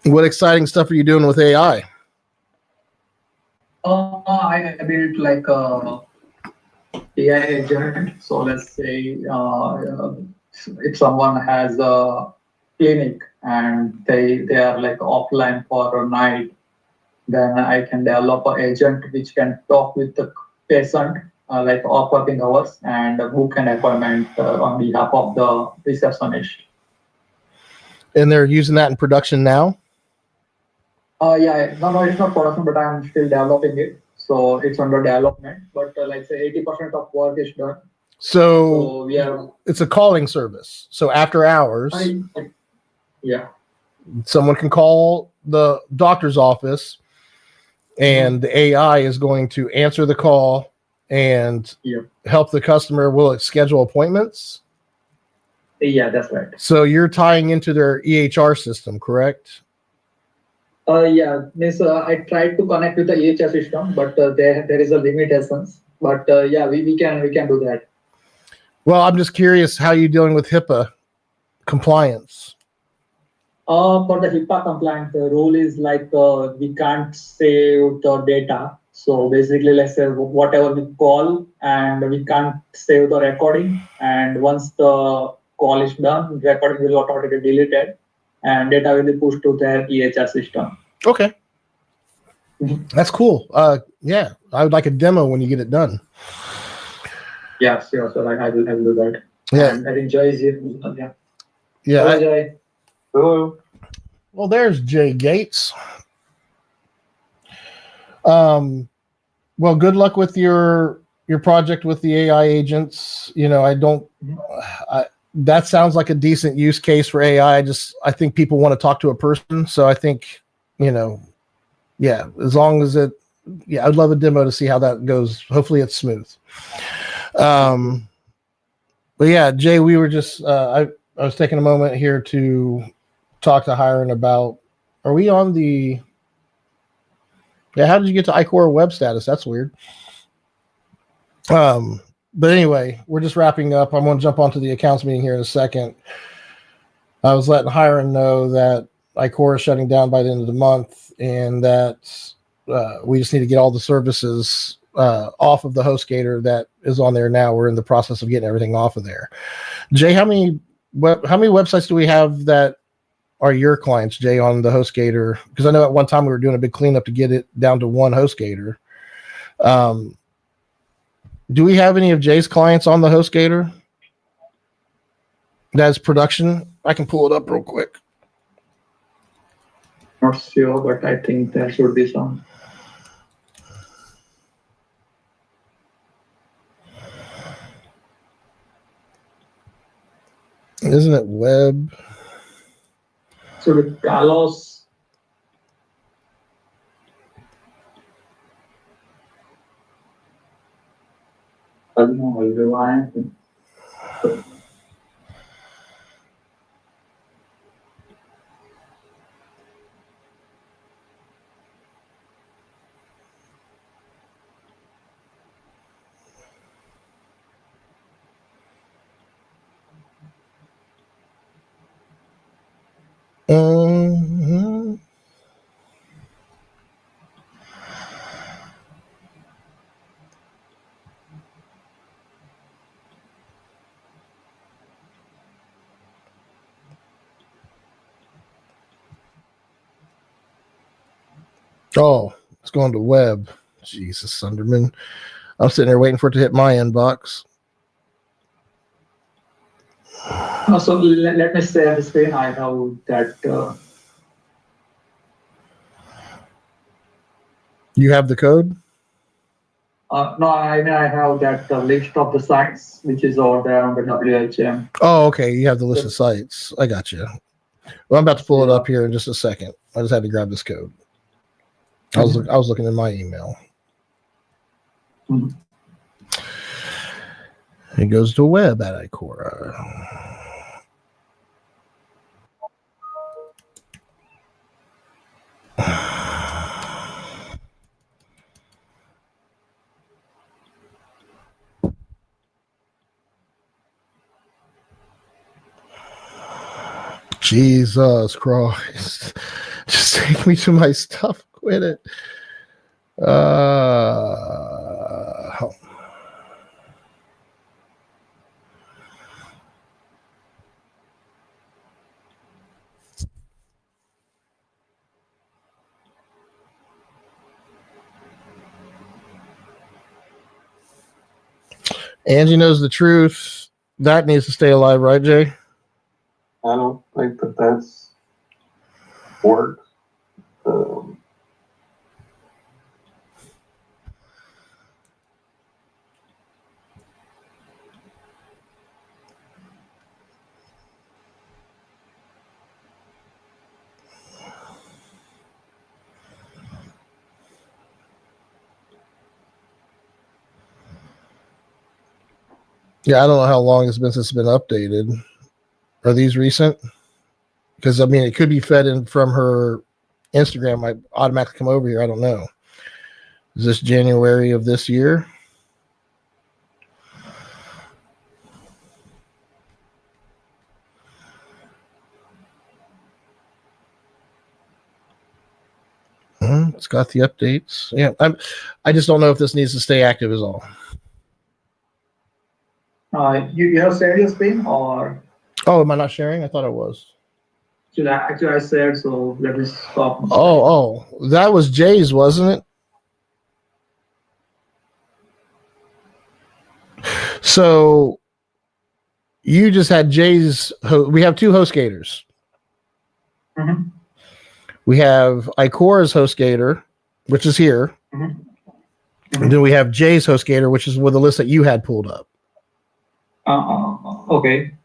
What exciting stuff are you doing with AI? I built like a AI agent. So let's say if someone has a clinic and they are like offline for a night, then I can develop an agent which can talk with the patient like off working hours and book an appointment on behalf of the receptionist. And they're using that in production now? Yeah, no, it's not production, but I'm still developing it. So it's under development, but like say 80% of work is done. So it's a calling service. So after hours, yeah, someone can call the doctor's office and the AI is going to answer the call and help the customer. Will it schedule appointments? Yeah, that's right. So you're tying into their EHR system, correct? Yeah, means I tried to connect with the EHR system, but there is a limitations. But yeah, we can do that. Well, I'm just curious how you dealing with HIPAA compliance. For the HIPAA compliant, the rule is like we can't save the data. So basically, let's say whatever we call, and we can't save the recording. And once the call is done, recording will automatically deleted, and data will be pushed to their EHR system. Okay, Mhm. that's cool. Yeah, I would like a demo when you get it done. Yeah, sure. So I will do that. Yeah, And I think Joy is here. Yeah. yeah. Hello, Joy. Hello. Well, there's Jay Gates. Well, good luck with your project with the AI agents. You know, that sounds like a decent use case for AI. I think people want to talk to a person, so I think, you know, yeah, as long as yeah, I'd love a demo to see how that goes. Hopefully, it's smooth. But yeah, Jay, we were just I was taking a moment here to talk to Hiron about. Are we on the? Yeah, how did you get to iCore web status? That's weird. But anyway, we're just wrapping up. I'm going to jump onto the accounts meeting here in a second. I was letting Hiron know that iCore is shutting down by the end of the month, and that we just need to get all the services off of the HostGator that is on there now. We're in the process of getting everything off of there. Jay, how many websites do we have that are your clients, Jay, on the HostGator? Because I know at one time we were doing a big cleanup to get it down to one HostGator. Do we have any of Jay's clients on the HostGator? That's production. I can pull it up real quick. Not sure, but I think there should be some. Isn't it web? So with Carlos, I don't know, why. Mm-hmm. Oh, it's going to web. Jesus, Sunderman. I'm sitting there waiting for it to hit my inbox. So let me share the screen. I have that. You have the code? No, I mean I have that list of the sites which is over there on the WHM. Oh, okay. You have the list of sites. I got you. Well, I'm about to pull it up here in just a second. I just had to grab this code. I was looking in my email. Mm-hmm. It goes to web at iCora. Jesus Christ. Just take me to my stuff. Quit it. Angie knows the truth. That needs to stay alive, right, Jay? I don't think that's work. Yeah, I don't know how long it's been since it's been updated. Are these recent? Because I mean, it could be fed in from her Instagram. Might automatically come over here. I don't know. Is this January of this year? It's got the updates. Yeah, I just don't know if this needs to stay active is all. You have shared your screen or Oh, am I not sharing? I thought I was. actually I shared, so let me stop. Oh, that was Jay's, wasn't it? So you just had Jay's. We have two HostGators. Mhm. We have Ikora's HostGator, which is here. Mhm. And then we have Jay's HostGator, which is with the list that you had pulled up. Okay.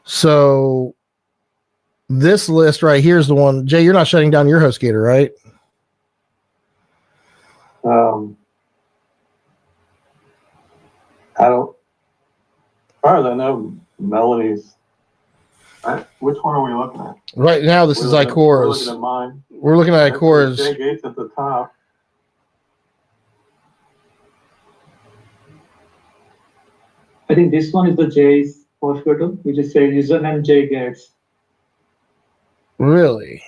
So this list right here is the one. Jay, you're not shutting down your HostGator, right? I don't. As far as I know, Melanie's. Which one are we looking at? Right now, this is Ikora's. We're looking at mine. We're looking at Ikora's. Jay Gates at the top. I think this one is the J's photo, which is say username J Gates. Really?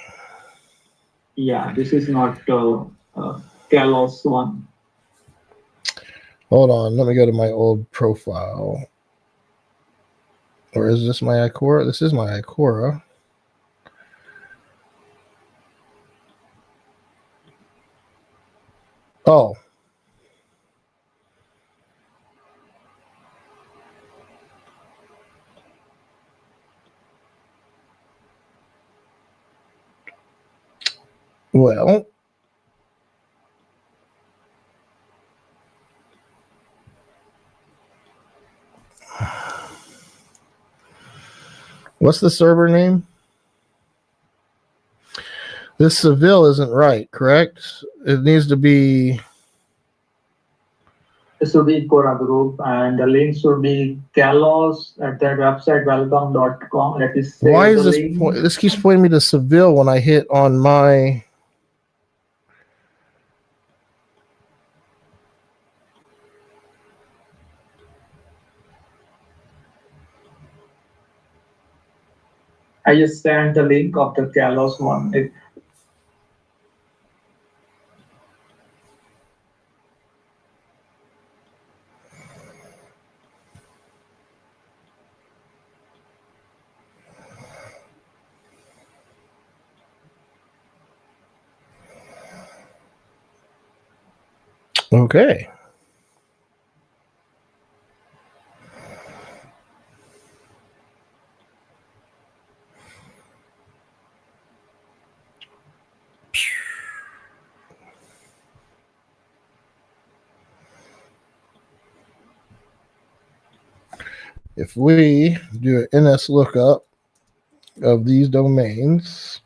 Yeah, this is not Kalos one. Hold on. Let me go to my old profile. Or is this my Ikora? This is my Ikora. Oh. Well. What's the server name? This Seville isn't right, correct? It needs to be. This should be Ikora group, and the link should be Kalos at that website welcome.com. Let me say Why is the this link. this keeps pointing me to Seville when I hit on my. I just sent the link of the Kalos one. Okay. If we do an NS lookup of these domains,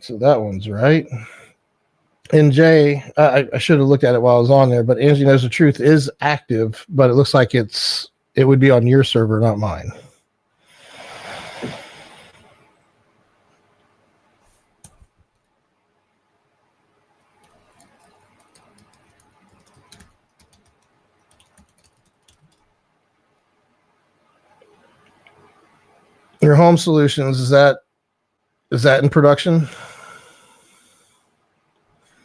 so that one's right. And Jay, I should have looked at it while I was on there, but Angie Knows the Truth is active, but it looks like it would be on your server, not mine. Your home solutions, is that in production?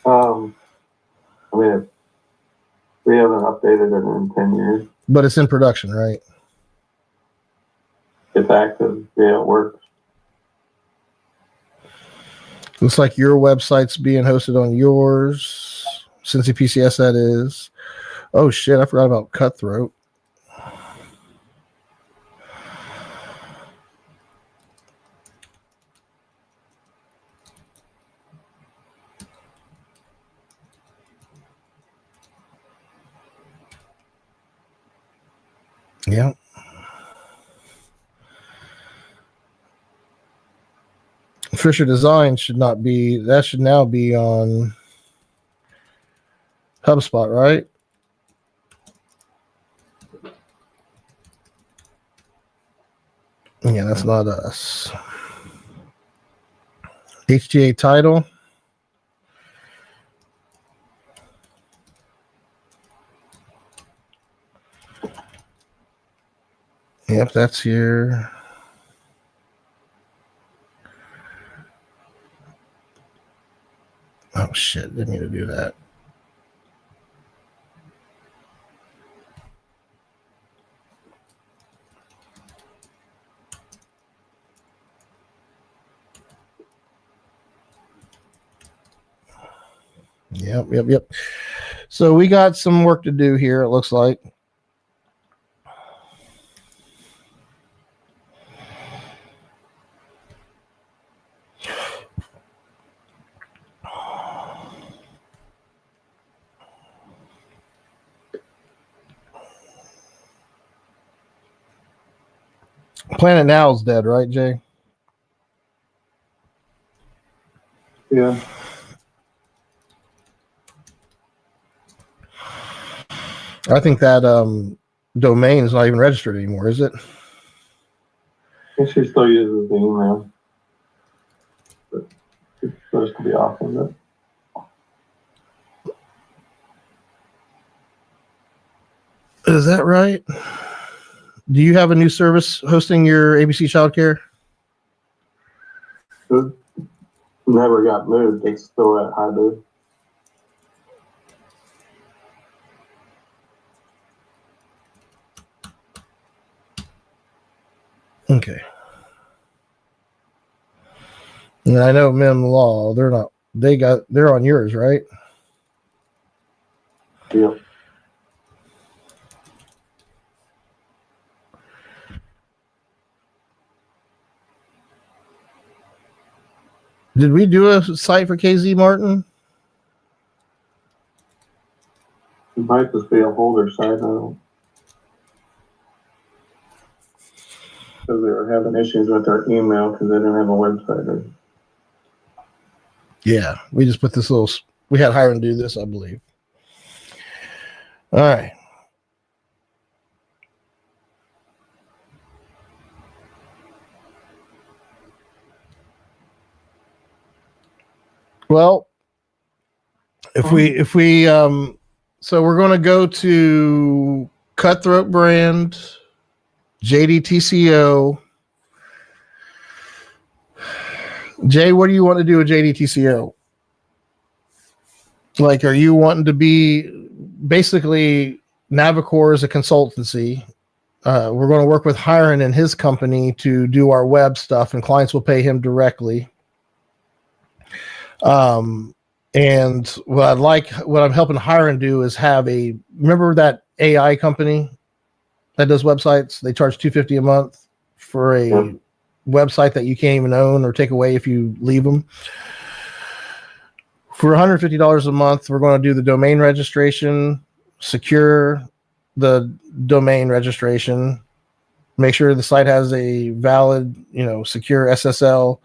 I mean, we haven't updated it in 10 years. But it's in production, right? It's active. Yeah, it works. Looks like your website's being hosted on yours. Cincy PCS, that is. Oh, shit. I forgot about Cutthroat. Yeah. Fisher Design should now be on HubSpot, right? Yeah, that's not us. HTA title. Yep, that's here. Oh shit, didn't mean to do that. Yep. So we got some work to do here, it looks like. Planet Now is dead, right, Jay? Yeah. I think that domain is not even registered anymore, is it? I think she still uses the email. But it's supposed to be off of it. Is that right? Do you have a new service hosting your ABC childcare? It never got moved. It's still at Hybrid. Okay. And I know Mem Law, they're on yours, right? Yep. Did we do a site for KZ Martin? It might just be a holder site now. Because they were having issues with their email because they didn't have a website. Yeah, we just put this we had Hiram do this, I believe. All right. Well, if we so we're going to go to Cutthroat Brand, JDTCO. Jay, what do you want to do with JDTCO? Like, are you wanting to be basically Navicor is a consultancy? We're going to work with Hiram and his company to do our web stuff, and clients will pay him directly. And what I'm helping Hiram do is remember that AI company that does websites? They charge $250 a month for a website that you can't even own or take away if you leave them. For $150 a month, we're going to do the domain registration, secure the domain registration, make sure the site has a valid, secure SSL,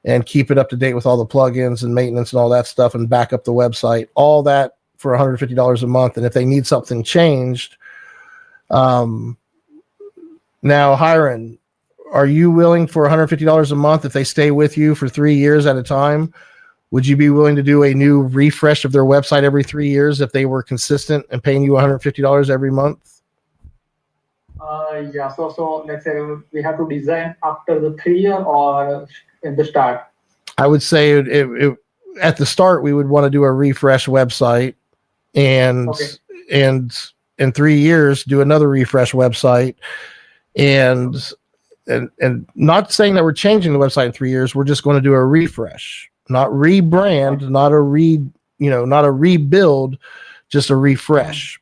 and keep it up to date with all the plugins and maintenance and all that stuff, and back up the website. All that for $150 a month. And if they need something changed, now, Hiram, are you willing for $150 a month if they stay with you for 3 years at a time? Would you be willing to do a new refresh of their website every 3 years if they were consistent and paying you $150 every month? Yeah. So let's say we have to design after the 3 year or in the start. I would say at the start we would want to do a refresh website, and in 3 years do another refresh website, and not saying that we're changing the website in 3 years. We're just going to do a refresh, not rebrand, not a rebuild, just a refresh.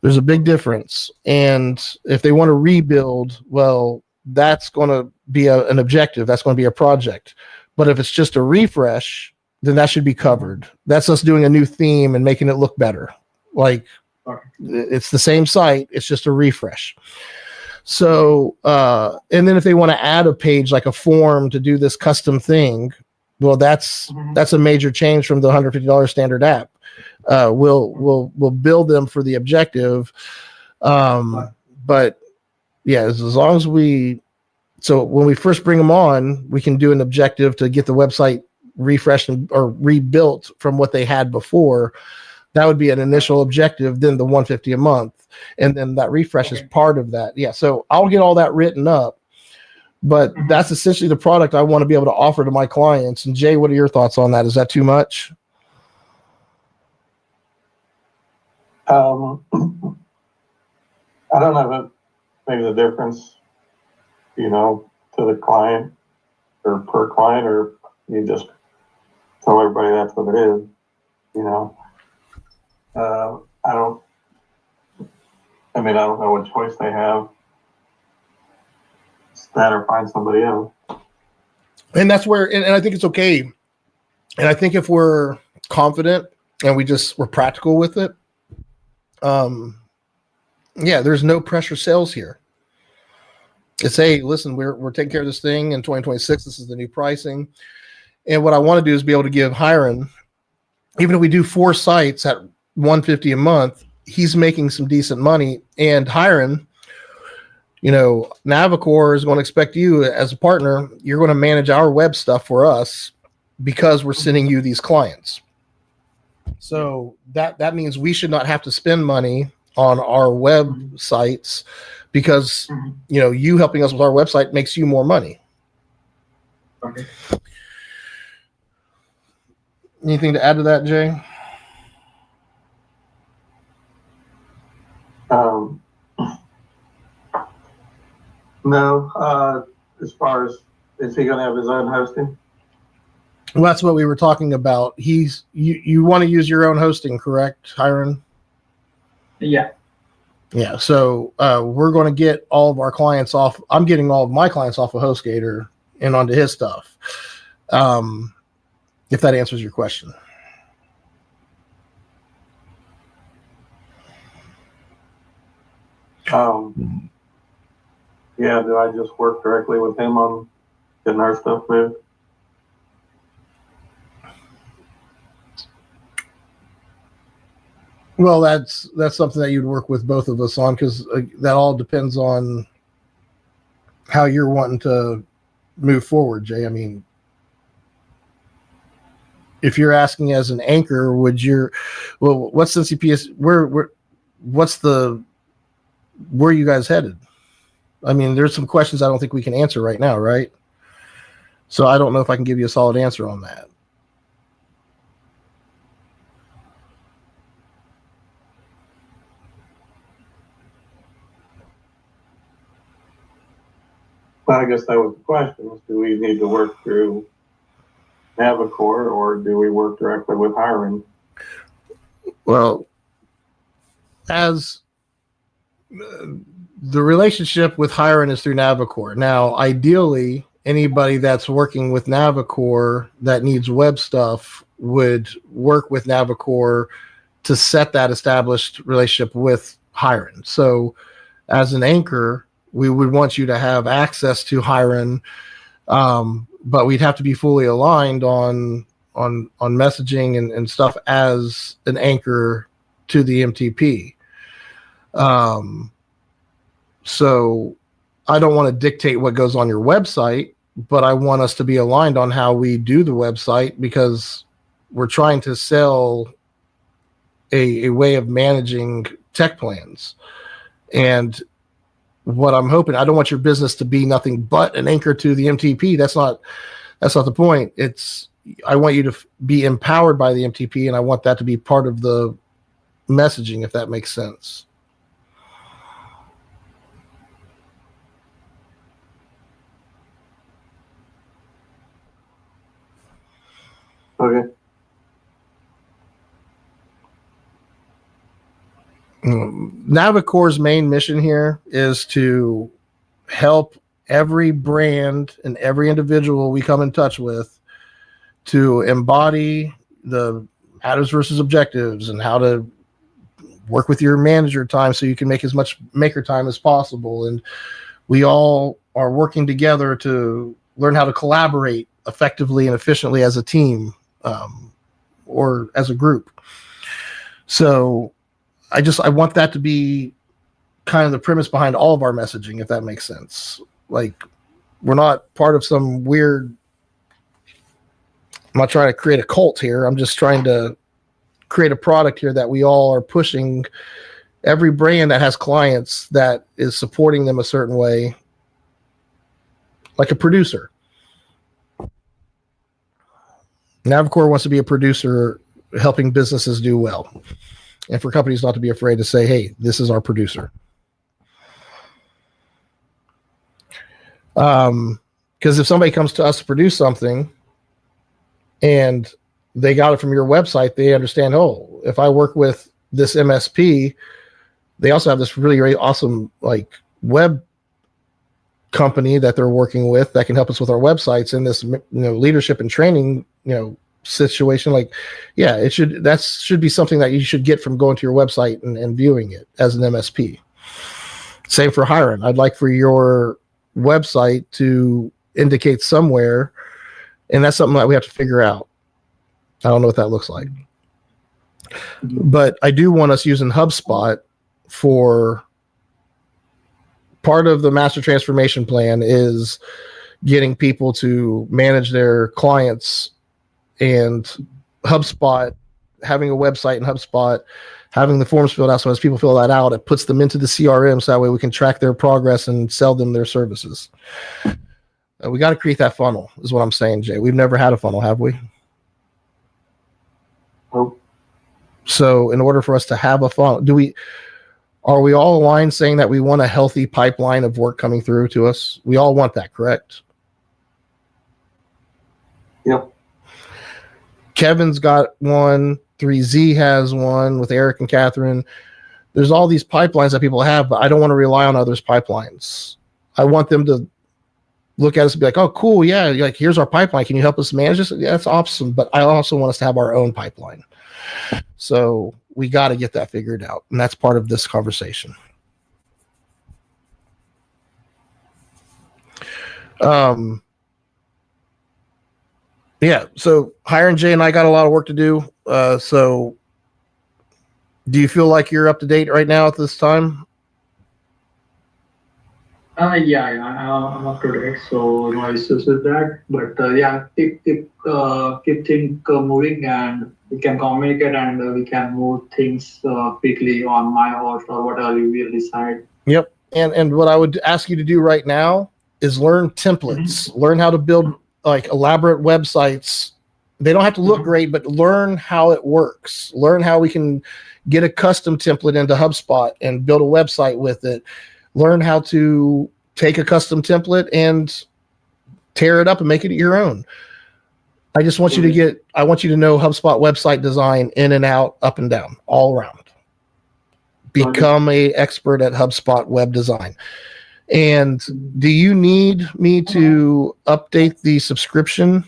There's a big difference. And if they want to rebuild, well, that's going to be an objective. That's going to be a project. But if it's just a refresh, then that should be covered. That's us doing a new theme and making it look better. Like, Okay. It's the same site. It's just a refresh. So, and then if they want to add a page like a form to do this custom thing, well, that's a major change from the $150 standard app. We'll build them for the objective, but yeah, as long as so when we first bring them on, we can do an objective to get the website refreshed or rebuilt from what they had before. That would be an initial objective, then the $150 a month, and then that refresh is part of that. Yeah, so I'll get all that written up, but that's essentially the product I want to be able to offer to my clients. And Jay, what are your thoughts on that? Is that too much? I don't know if it makes a difference, to the client or per client, or you just tell everybody that's what it is, I don't know what choice they have. It's that or find somebody else. And that's where, and I think it's okay. And I think if we're confident and we're practical with it, there's no pressure sales here. It's, hey, listen, we're taking care of this thing in 2026. This is the new pricing. And what I want to do is be able to give Hiram, even if we do 4 sites at $150 a month, he's making some decent money. And Hiram, Navicore is going to expect you as a partner. You're going to manage our web stuff for us because we're sending you these clients. So that means we should not have to spend money on our websites because, you helping us with our website makes you more money. Okay. Anything to add to that, Jay? No. As far as, is he going to have his own hosting? Well, that's what we were talking about. You want to use your own hosting, correct, Hiram? Yeah. Yeah. So we're going to get all of our clients off. I'm getting all of my clients off of HostGator and onto his stuff. If that answers your question. Yeah, do I just work directly with him on getting our stuff moved? Well, that's something that you'd work with both of us on, because that all depends on how you're wanting to move forward, Jay. I mean, if you're asking as an anchor, what's CCPS? Where are you guys headed? I mean, there's some questions I don't think we can answer right now, right? So I don't know if I can give you a solid answer on that. Well, I guess that was the question: do we need to work through Navicore, or do we work directly with Hiram? Well, as the relationship with Hiram is through Navicore. Now, ideally, anybody that's working with Navicore that needs web stuff would work with Navicore to set that established relationship with Hiram. So, as an anchor, we would want you to have access to Hiram, but we'd have to be fully aligned on messaging and stuff as an anchor to the MTP. So I don't want to dictate what goes on your website, but I want us to be aligned on how we do the website, because we're trying to sell a way of managing tech plans. And what I'm hoping, I don't want your business to be nothing but an anchor to the MTP. That's not the point. I want you to be empowered by the MTP, and I want that to be part of the messaging, if that makes sense. Okay. Navicore's main mission here is to help every brand and every individual we come in touch with to embody the matters versus objectives and how to work with your manager time so you can make as much maker time as possible. And we all are working together to learn how to collaborate effectively and efficiently as a team, or as a group. So I want that to be kind of the premise behind all of our messaging, if that makes sense. Like, we're not part of some weird, I'm not trying to create a cult here. I'm just trying to create a product here that we all are pushing. Every brand that has clients that is supporting them a certain way, like a producer. Navicore wants to be a producer helping businesses do well. And for companies not to be afraid to say, hey, this is our producer. Because if somebody comes to us to produce something and they got it from your website, they understand, oh, if I work with this MSP, they also have this really, really awesome like web company that they're working with that can help us with our websites in this, leadership and training, situation. Like, yeah, that should be something that you should get from going to your website and viewing it as an MSP. Same for hiring. I'd like for your website to indicate somewhere, and that's something that we have to figure out. I don't know what that looks like, but I do want us using HubSpot for part of the master transformation plan is getting people to manage their clients, and HubSpot, having a website in HubSpot, having the forms filled out. So as people fill that out, it puts them into the CRM. So that way we can track their progress and sell them their services. We got to create that funnel is what I'm saying, Jay. We've never had a funnel, have we? Nope. So in order for us to have a funnel, are we all aligned saying that we want a healthy pipeline of work coming through to us? We all want that, correct? Yep. Kevin's got one. 3Z has one with Eric and Catherine. There's all these pipelines that people have, but I don't want to rely on others' pipelines. I want them to look at us and be like, oh, cool. Yeah. Like, here's our pipeline. Can you help us manage this? Yeah, that's awesome. But I also want us to have our own pipeline. So we got to get that figured out. And that's part of this conversation. Yeah. So hiring Jay and I got a lot of work to do. So do you feel like you're up to date right now at this time? Yeah, I'm up to date, so no issues with that. But yeah, keep things moving, and we can communicate, and we can move things quickly on my host or whatever you will decide. Yep. And what I would ask you to do right now is learn templates, learn how to build like elaborate websites. They don't have to look great, but learn how it works. Learn how we can get a custom template into HubSpot and build a website with it. Learn how to take a custom template and tear it up and make it your own. I just want you to I want you to know HubSpot website design in and out, up and down, all around. Become an expert at HubSpot web design. And do you need me to update the subscription?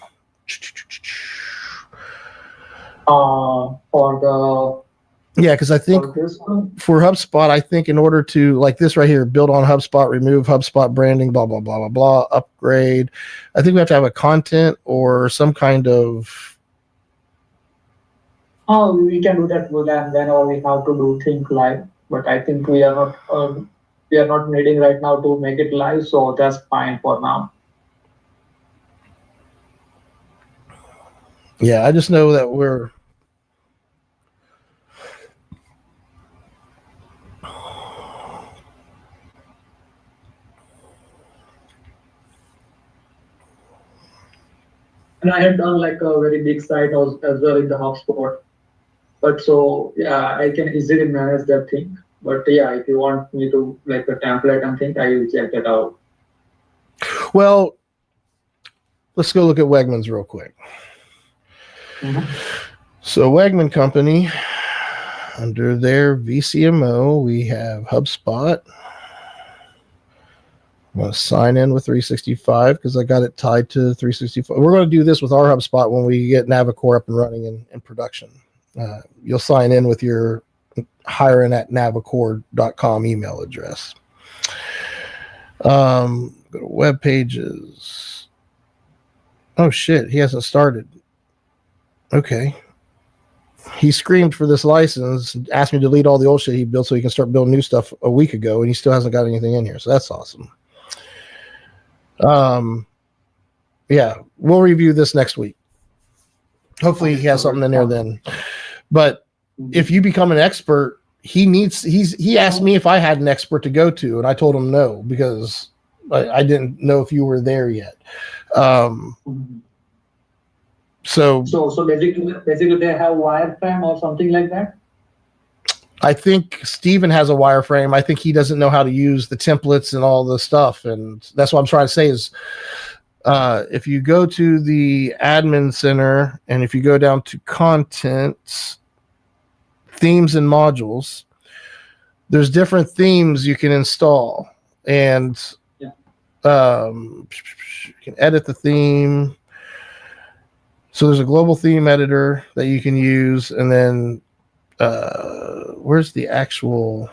Yeah, because I think for HubSpot, I think in order to, like this right here, build on HubSpot, remove HubSpot branding, blah, blah, blah, blah, blah, upgrade. I think we have to have a content or some kind of. Oh, we can do that good, and then all we have to do things live. But I think we are not needing right now to make it live, so that's fine for now. Yeah, I just know that we're. And I had done like a very big site as well in the HubSpot. But so, yeah, I can easily manage that thing. But yeah, if you want me to like a template and thing, I will check that out. Well, let's go look at Wegmans real quick. So Wegman Company, under their VCMO, we have HubSpot. I'm going to sign in with 365 because I got it tied to 365. We're going to do this with our HubSpot when we get Navicore up and running in production. You'll sign in with your hiron@navicore.com email address. Go to web pages. Oh shit, he hasn't started. Okay. He screamed for this license, asked me to delete all the old shit he built so he can start building new stuff a week ago, and he still hasn't got anything in here. So that's awesome. Yeah, we'll review this next week. Hopefully he has something in there then. But if you become an expert, he asked me if I had an expert to go to, and I told him no, because I didn't know if you were there yet. So basically they have wireframe or something like that. I think Steven has a wireframe. I think he doesn't know how to use the templates and all the stuff, and that's what I'm trying to say is if you go to the admin center and if you go down to content, themes and modules, there's different themes you can install, and you can edit the theme. So there's a global theme editor that you can use, and then where's the actual?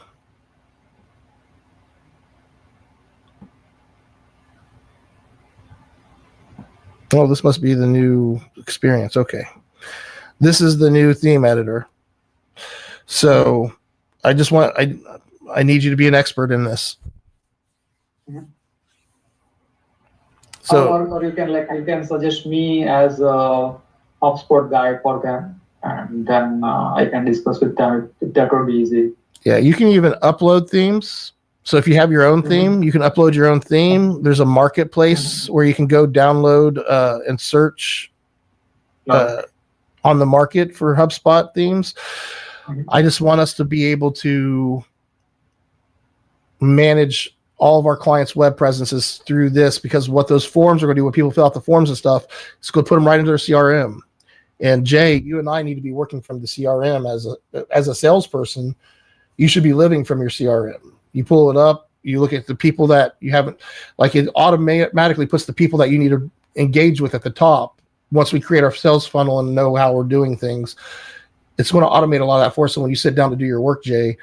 Oh, this must be the new experience. Okay. This is the new theme editor. So I just want, I need you to be an expert in this. So, or you can suggest me as a HubSpot guy for them, and then I can discuss with them. That would be easy. Yeah, you can even upload themes. So if you have your own theme, you can upload your own theme. There's a marketplace where you can go download and search on the market for HubSpot themes. I just want us to be able to manage all of our clients' web presences through this, because what those forms are going to do when people fill out the forms and stuff, it's going to put them right into their CRM. And Jay, you and I need to be working from the CRM as a salesperson. You should be living from your CRM. You pull it up, you look at the people that you haven't, like it automatically puts the people that you need to engage with at the top. Once we create our sales funnel and know how we're doing things, it's going to automate a lot of that for us. So when you sit down to do your work, Jay,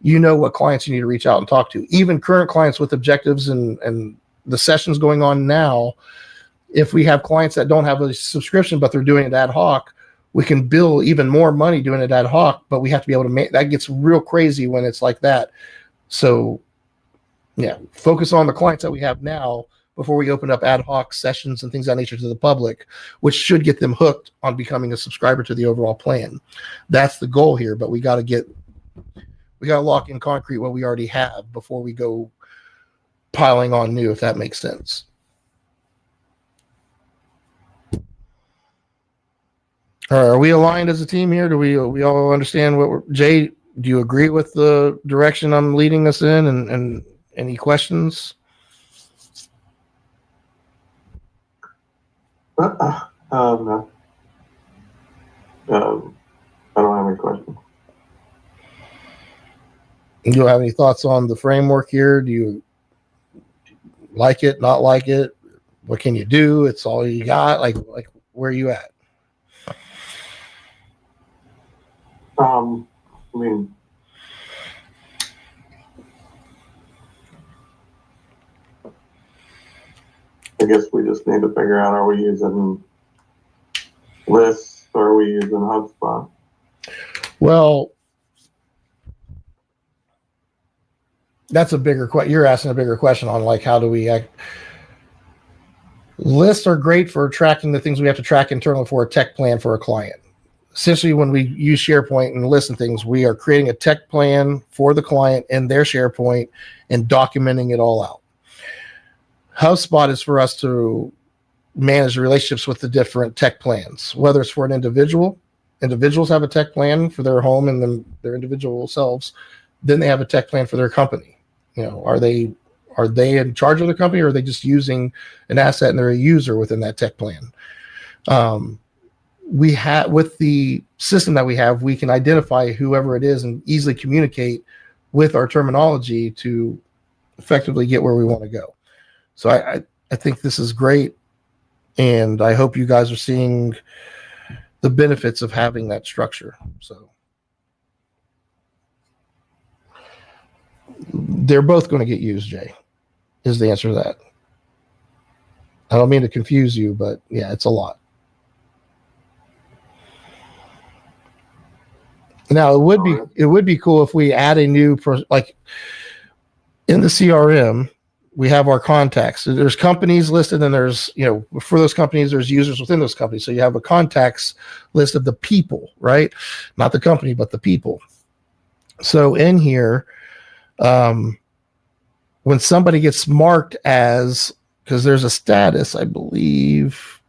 you know what clients you need to reach out and talk to. Even current clients with objectives and the sessions going on now, if we have clients that don't have a subscription, but they're doing it ad hoc, we can bill even more money doing it ad hoc, but we have to be able to make that. Gets real crazy when it's like that. So yeah, focus on the clients that we have now before we open up ad hoc sessions and things of that nature to the public, which should get them hooked on becoming a subscriber to the overall plan. That's the goal here, but we got to lock in concrete what we already have before we go piling on new, if that makes sense. All right, are we aligned as a team here? Do we all understand what Jay, do you agree with the direction I'm leading us in, and any questions? No. I don't have any questions. You don't have any thoughts on the framework here? Do you like it, not like it? What can you do? It's all you got. Like where are you at? I mean, I guess we just need to figure out, are we using lists or are we using HubSpot? Well, that's a bigger question. You're asking a bigger question on like, how do we act? Lists are great for tracking the things we have to track internally for a tech plan for a client. Essentially, when we use SharePoint and list and things, we are creating a tech plan for the client in their SharePoint and documenting it all out. HubSpot is for us to manage the relationships with the different tech plans, whether it's for an individual. Individuals have a tech plan for their home and their individual selves. Then they have a tech plan for their company. You know, are they in charge of the company, or are they just using an asset and they're a user within that tech plan? We have, with the system that we have, we can identify whoever it is and easily communicate with our terminology to effectively get where we want to go. So I think this is great, and I hope you guys are seeing the benefits of having that structure. So They're both going to get used, Jay, is the answer to that. I don't mean to confuse you, but yeah, it's a lot. Now it would be cool if we add a new like in the CRM, we have our contacts. So there's companies listed, and there's, for those companies, there's users within those companies. So you have a contacts list of the people, right? Not the company, but the people. So in here, when somebody gets marked as, because there's a status, I believe,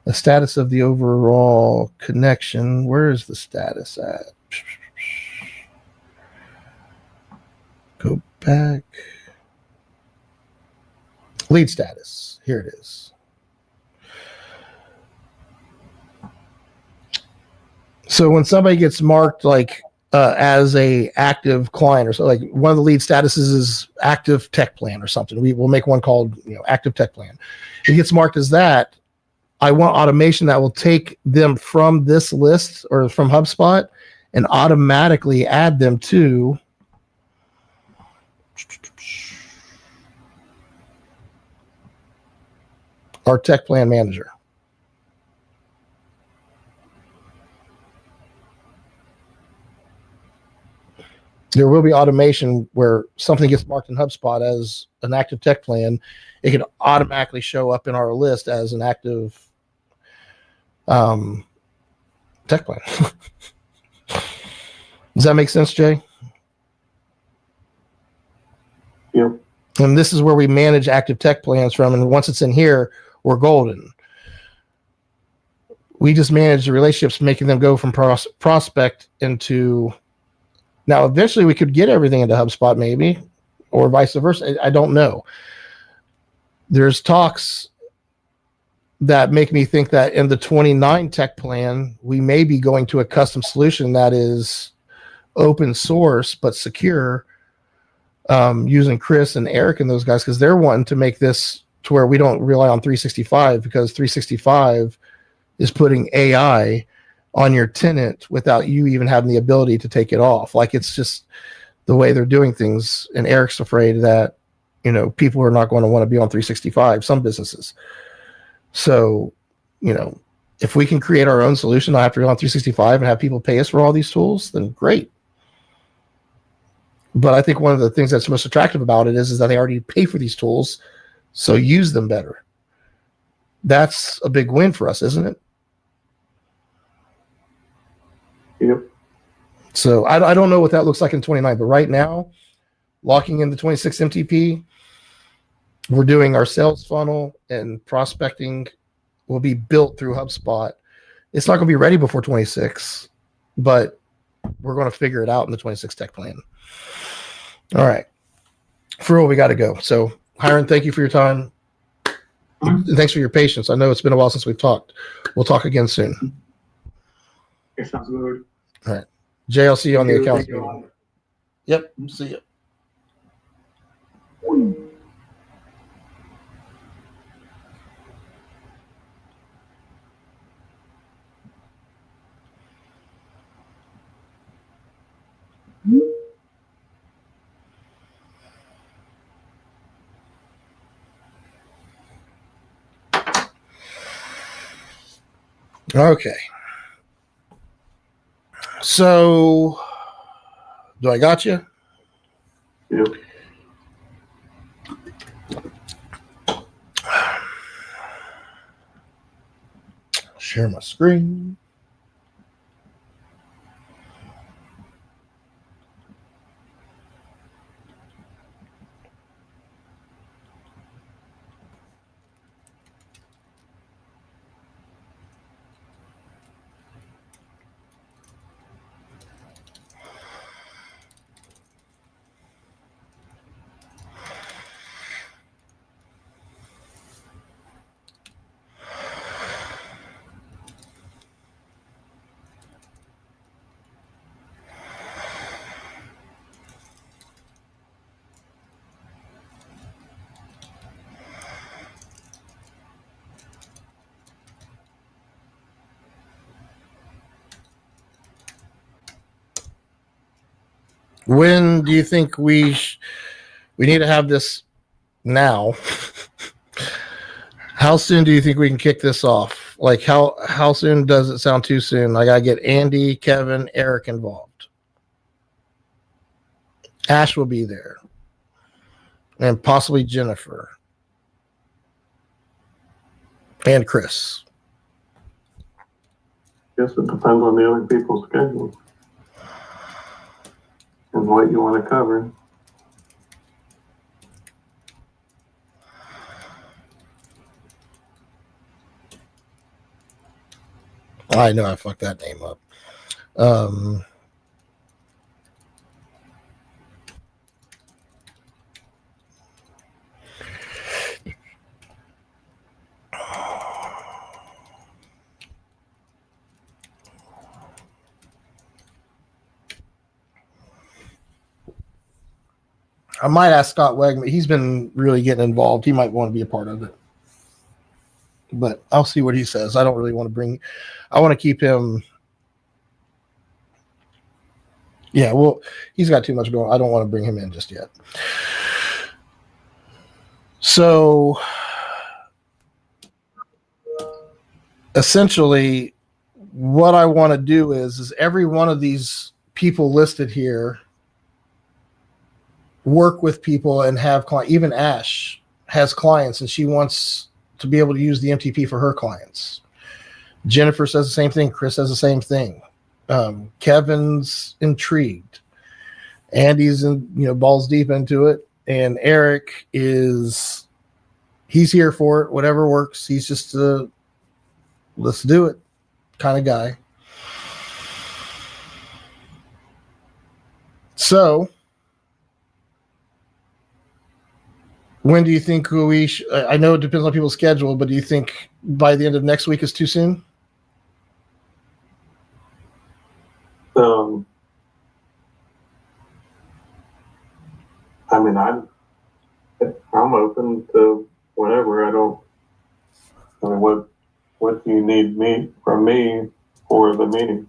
a status of the overall connection. Where is the status at? Go back. Lead status. Here it is. So when somebody gets marked like as a active client, or so, like one of the lead statuses is active tech plan or something. We will make one called active tech plan. It gets marked as that. I want automation that will take them from this list or from HubSpot and automatically add them to our tech plan manager. There will be automation where something gets marked in HubSpot as an active tech plan. It can automatically show up in our list as an active tech plan. Does that make sense, Jay? Yep. And this is where we manage active tech plans from. And once it's in here, we're golden. We just manage the relationships, making them go from prospect into. Now, eventually we could get everything into HubSpot, maybe, or vice versa. I don't know. There's talks that make me think that in the 29 tech plan, we may be going to a custom solution that is open source but secure, using Chris and Eric and those guys, because they're wanting to make this to where we don't rely on 365, because 365 is putting AI on your tenant without you even having the ability to take it off. Like, it's just the way they're doing things. And Eric's afraid that, people are not going to want to be on 365, some businesses. So, if we can create our own solution, not have to be on 365 and have people pay us for all these tools, then great. But I think one of the things that's most attractive about it is that they already pay for these tools, so use them better. That's a big win for us, isn't it? Yep. So I don't know what that looks like in 29, but right now, locking in the 26 MTP, we're doing our sales funnel, and prospecting will be built through HubSpot. It's not going to be ready before 26, but we're going to figure it out in the 26 tech plan. All right. Furl, we got to go. So, Hiram, thank you for your time. Thanks for your patience. I know it's been a while since we've talked. We'll talk again soon. It sounds good. All right. Jay, I'll see you on the accounts meeting. Yep. See you. Okay. So, do I got you? Yep. Share my screen. When do you think we need to have this now? How soon do you think we can kick this off? Like how soon does it sound too soon? I gotta get Andy, Kevin, Eric involved. Ash will be there. And possibly Jennifer. And Chris. Guess it depends on the other people's schedules and what you want to cover. I know I fucked that name up. I might ask Scott Wegman. He's been really getting involved. He might want to be a part of it. But I'll see what he says. I don't really want to bring... I want to keep him... Yeah, well, he's got too much going on. I don't want to bring him in just yet. So, essentially, what I want to do is every one of these people listed here work with people and have clients. Even Ash has clients and she wants to be able to use the MTP for her clients. Jennifer says the same thing. Chris says the same thing. Kevin's intrigued. Andy's balls deep into it. And Eric he's here for it. Whatever works. He's just let's do it kind of guy. So, when do you think I know it depends on people's schedule, but do you think by the end of next week is too soon? I mean, I'm open to whatever. What do you need from me for the meeting?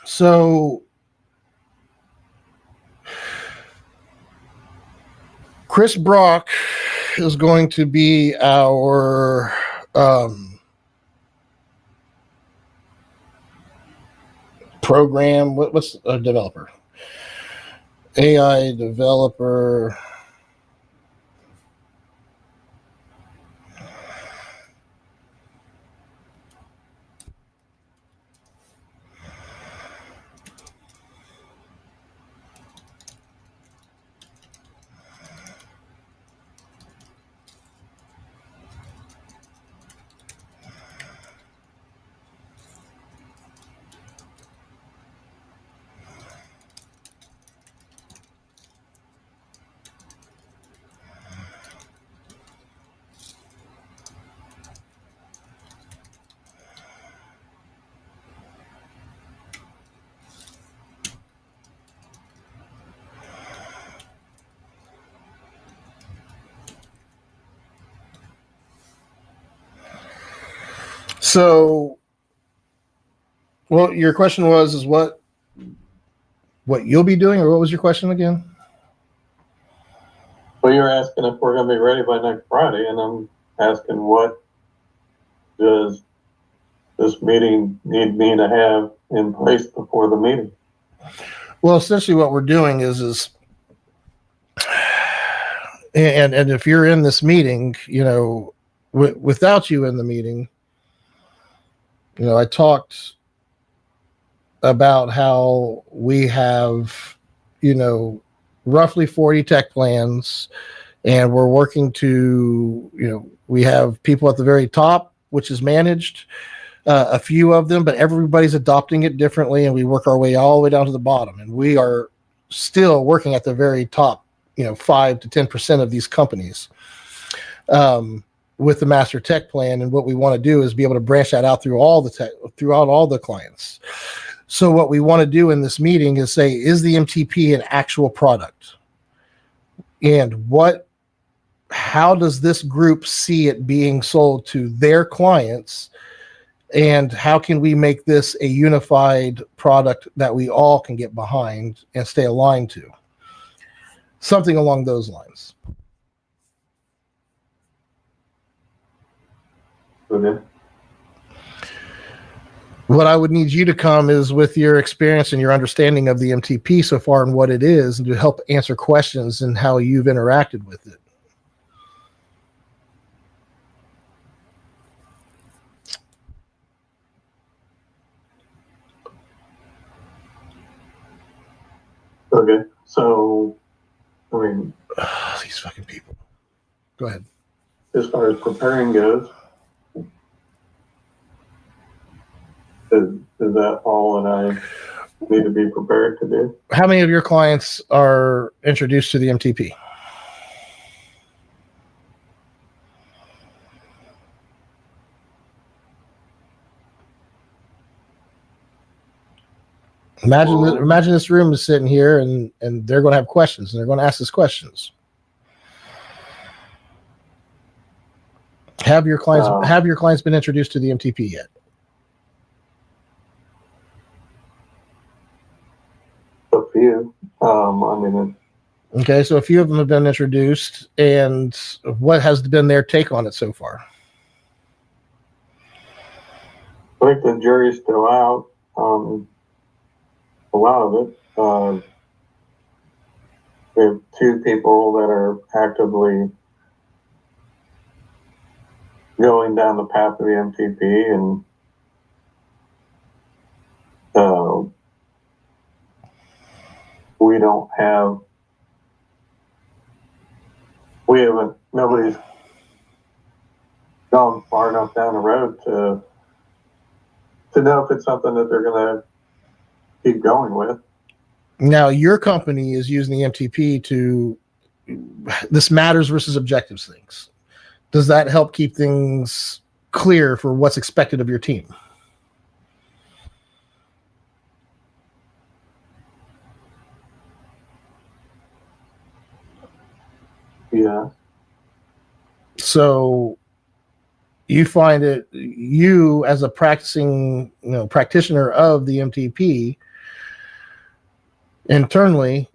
So, Chris Brock is going to be our program. What's a developer? AI developer. So, well, your question is what you'll be doing, or what was your question again? Well, you're asking if we're going to be ready by next Friday, and I'm asking what does this meeting need me to have in place before the meeting? Well, essentially what we're doing is and if you're in this meeting, without you in the meeting, I talked about how we have, roughly 40 tech plans, and we're working to, we have people at the very top, which is managed, a few of them, but everybody's adopting it differently, and we work our way all the way down to the bottom. And we are still working at the very top, 5 to 10% of these companies. With the master tech plan, and what we want to do is be able to branch that out throughout all the clients. So what we want to do in this meeting is say, is the MTP an actual product? And how does this group see it being sold to their clients? And how can we make this a unified product that we all can get behind and stay aligned to? Something along those lines. Okay. What I would need you to come is with your experience and your understanding of the MTP so far and what it is, and to help answer questions and how you've interacted with it. Okay. So, I mean, These fucking people. Go ahead. as far as preparing goes, is that all that I need to be prepared to do? How many of your clients are introduced to the MTP? Imagine this room is sitting here, and they're going to have questions, and they're going to ask us questions. Have your clients been introduced to the MTP yet? A few. I mean, Okay, so a few of them have been introduced, and what has been their take on it so far? I think the jury's still out on a lot of it. We have two people that are actively going down the path of the MTP, and we don't have, nobody's gone far enough down the road to know if it's something that they're going to keep going with. Now, your company is using the MTP to this matters versus objectives things. Does that help keep things clear for what's expected of your team? Yeah. So you find it, you as a practicing, practitioner of the MTP internally,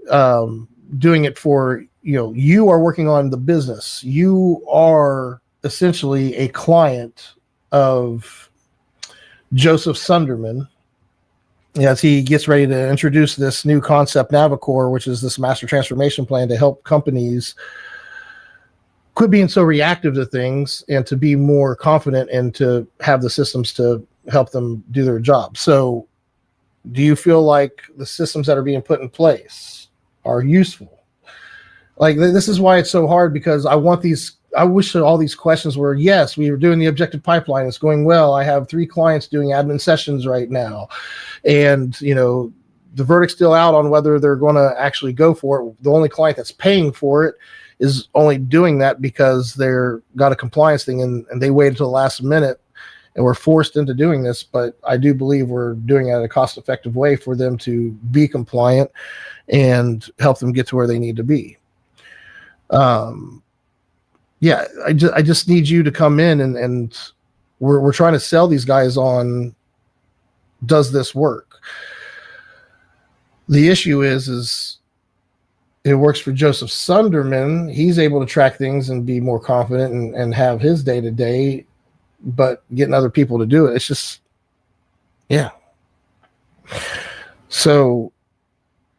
doing it for, you are working on the business. You are essentially a client of Joseph Sunderman as he gets ready to introduce this new concept, Navicore, which is this master transformation plan to help companies quit being so reactive to things and to be more confident and to have the systems to help them do their job. So do you feel like the systems that are being put in place are useful? Like, this is why it's so hard, because I wish that all these questions were, yes, we were doing the objective pipeline. It's going well. I have 3 clients doing admin sessions right now. And, the verdict's still out on whether they're going to actually go for it. The only client that's paying for it is only doing that because they're got a compliance thing and they waited till the last minute and were forced into doing this. But I do believe we're doing it in a cost-effective way for them to be compliant and help them get to where they need to be. Yeah, I just need you to come in and we're trying to sell these guys on, does this work? The issue is it works for Joseph Sunderman. He's able to track things and be more confident and have his day-to-day, but getting other people to do it, it's just, yeah. So,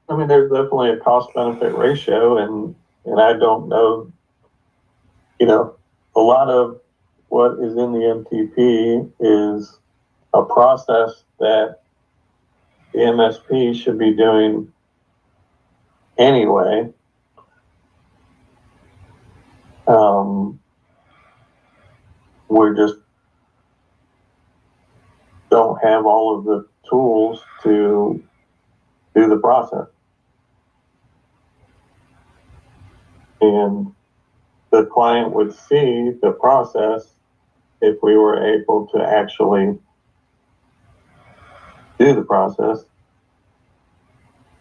I mean, there's definitely a cost-benefit ratio, and I don't know, a lot of what is in the MTP is a process that the MSP should be doing anyway. We just don't have all of the tools to do the process. And the client would see the process if we were able to actually do the process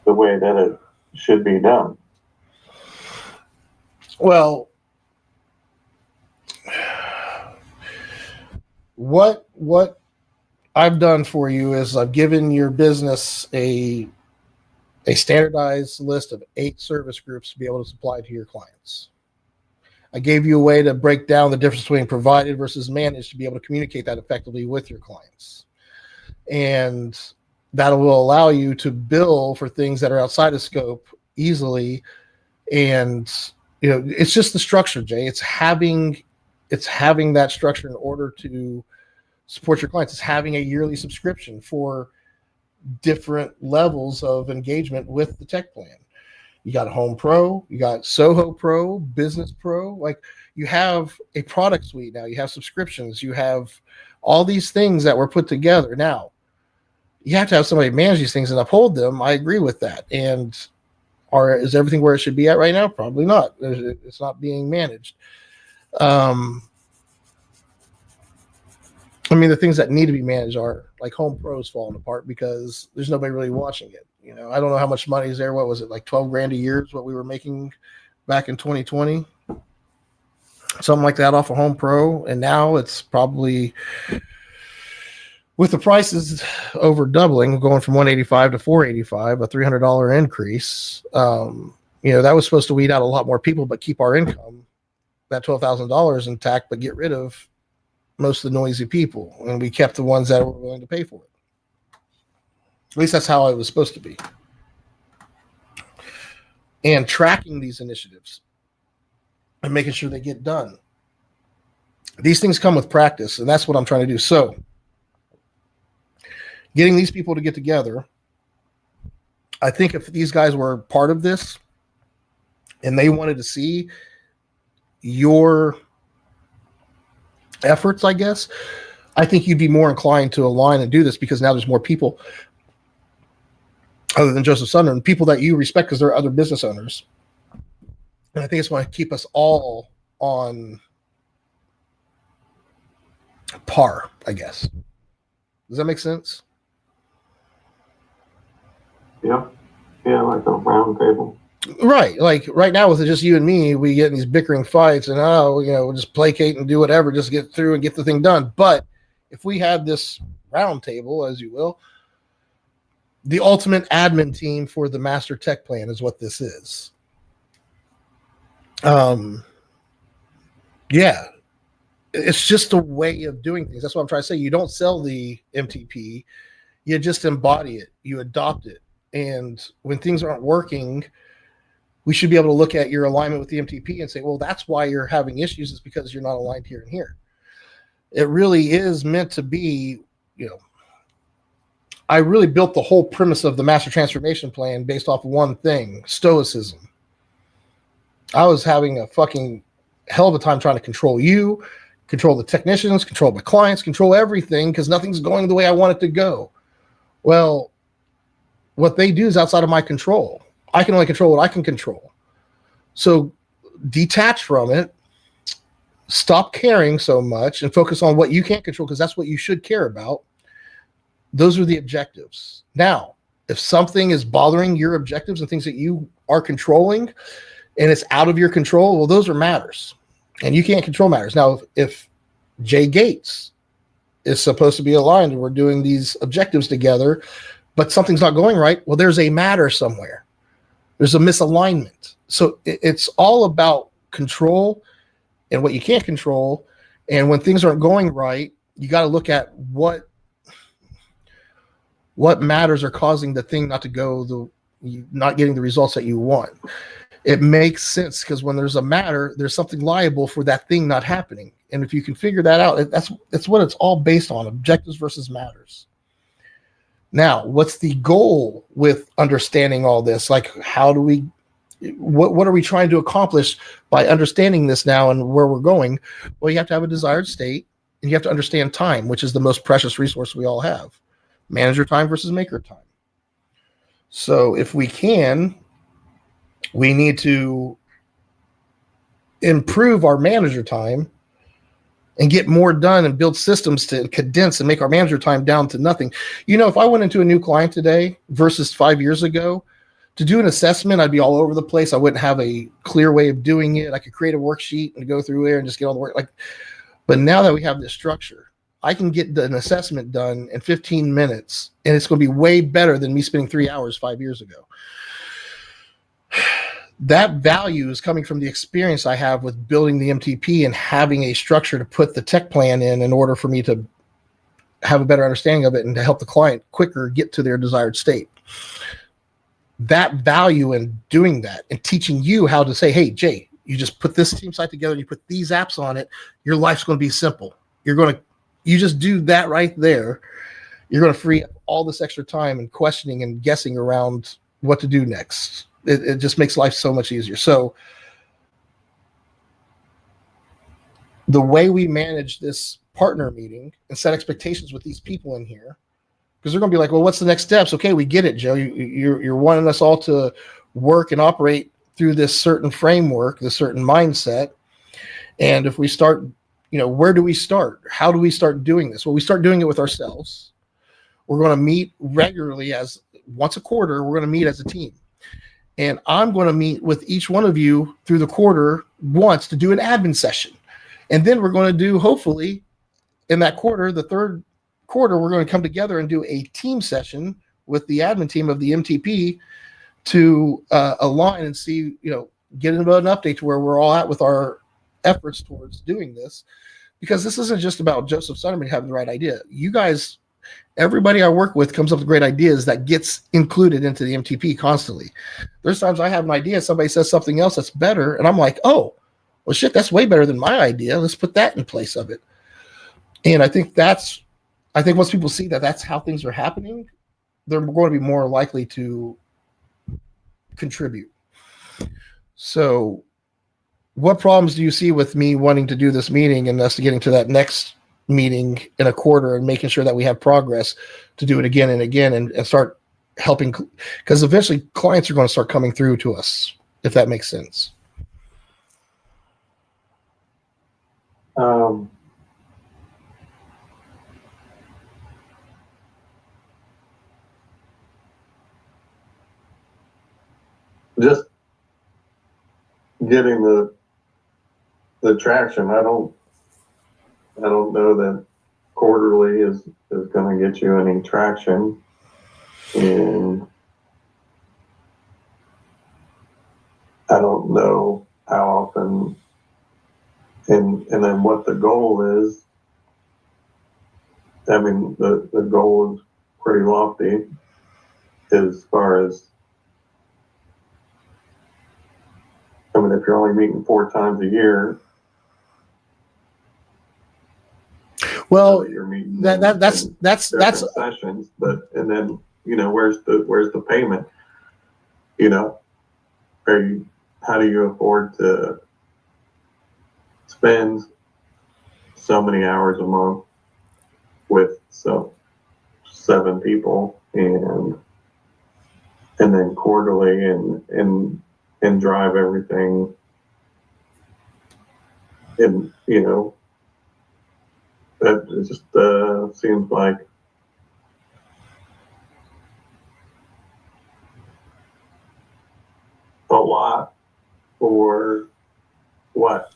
the way that it should be done. well, what I've done for you is I've given your business a standardized list of 8 service groups to be able to supply to your clients. I gave you a way to break down the difference between provided versus managed to be able to communicate that effectively with your clients. And that will allow you to bill for things that are outside of scope easily. And it's just the structure, Jay. It's having that structure in order to support your clients. It's having a yearly subscription for different levels of engagement with the tech plan. You got Home Pro, you got Soho Pro, Business Pro. Like, you have a product suite now. You have subscriptions. You have all these things that were put together. Now, you have to have somebody manage these things and uphold them. I agree with that. And is everything where it should be at right now? Probably not. It's not being managed. I mean, the things that need to be managed are like Home Pro's falling apart because there's nobody really watching it. I don't know how much money is there. What was it, like 12 grand a year is what we were making back in 2020? Something like that off of Home Pro. And now it's probably, with the prices over doubling, going from 185 to 485, a $300 increase. That was supposed to weed out a lot more people, but keep our income, that $12,000 intact, but get rid of most of the noisy people, and we kept the ones that were willing to pay for it. At least that's how it was supposed to be. And tracking these initiatives and making sure they get done. These things come with practice, and that's what I'm trying to do. So, getting these people to get together, I think if these guys were part of this and they wanted to see your efforts, I guess, I think you'd be more inclined to align and do this, because now there's more people other than Joseph Sunderland, people that you respect because they're other business owners. And I think it's going to keep us all on par, I guess. Does that make sense? Yeah, like a round table. Right. Like right now with just you and me, we get in these bickering fights and we'll just placate and do whatever, just get through and get the thing done. But if we had this round table, as you will, the ultimate admin team for the master tech plan is what this is. Yeah, it's just a way of doing things. That's what I'm trying to say. You don't sell the MTP, you just embody it, you adopt it. And when things aren't working, we should be able to look at your alignment with the MTP and say, well, that's why you're having issues, is because you're not aligned here and here. It really is meant to be, I really built the whole premise of the master transformation plan based off of one thing: stoicism. I was having a fucking hell of a time trying to control you, control the technicians, control my clients, control everything, because nothing's going the way I want it to go. Well, what they do is outside of my control. I can only control what I can control. So detach from it, stop caring so much, and focus on what you can't control, because that's what you should care about. Those are the objectives. Now, if something is bothering your objectives and things that you are controlling and it's out of your control, well, those are matters, and you can't control matters. Now, if Jay Gates is supposed to be aligned and we're doing these objectives together, but something's not going right, well, there's a matter somewhere. There's a misalignment. So it's all about control and what you can't control. And when things aren't going right, you got to look at what matters are causing the thing not to go, not getting the results that you want. It makes sense, because when there's a matter, there's something liable for that thing not happening. And if you can figure that out, that's what it's all based on: objectives versus matters. Now, what's the goal with understanding all this? Like, what are we trying to accomplish by understanding this now and where we're going? Well, you have to have a desired state, and you have to understand time, which is the most precious resource we all have. Manager time versus maker time. So if we need to improve our manager time and get more done and build systems to condense and make our manager time down to nothing. If I went into a new client today versus 5 years ago, to do an assessment, I'd be all over the place. I wouldn't have a clear way of doing it. I could create a worksheet and go through there and just get all the work. But now that we have this structure, I can get an assessment done in 15 minutes, and it's going to be way better than me spending 3 hours 5 years ago. That value is coming from the experience I have with building the MTP and having a structure to put the tech plan in order for me to have a better understanding of it and to help the client quicker get to their desired state. That value in doing that and teaching you how to say, hey, Jay, you just put this team site together and you put these apps on it, your life's going to be simple. You just do that right there. You're going to free up all this extra time and questioning and guessing around what to do next. It just makes life so much easier. So the way we manage this partner meeting and set expectations with these people in here, because they're going to be like, well, what's the next steps? Okay, we get it, Joe. You're wanting us all to work and operate through this certain framework, this certain mindset. And if we start, where do we start? How do we start doing this? Well, we start doing it with ourselves. We're going to meet regularly as once a quarter. We're going to meet as a team. And I'm going to meet with each one of you through the quarter once to do an admin session. And then we're going to do, hopefully, in that quarter, the third quarter, we're going to come together and do a team session with the admin team of the MTP to align and see, get an update to where we're all at with our efforts towards doing this. Because this isn't just about Joseph Sonderman having the right idea. You guys, everybody I work with comes up with great ideas that gets included into the MTP constantly. There's times I have an idea, somebody says something else that's better, and I'm like, oh, well, shit, that's way better than my idea. Let's put that in place of it. And I think once people see that that's how things are happening, they're going to be more likely to contribute. So what problems do you see with me wanting to do this meeting and us getting to that next meeting in a quarter and making sure that we have progress to do it again and again and start helping? Because eventually clients are going to start coming through to us, if that makes sense. Just getting the traction. I don't know that quarterly is going to get you any traction, and I don't know how often, and then what the goal is. I mean, the goal is pretty lofty as far as, I mean, if you're only meeting 4 times a year, well, you're meeting that's sessions, but and then where's the payment? How do you afford to spend so many hours a month with 7 people and then quarterly and drive everything, and that just seems like a lot. For what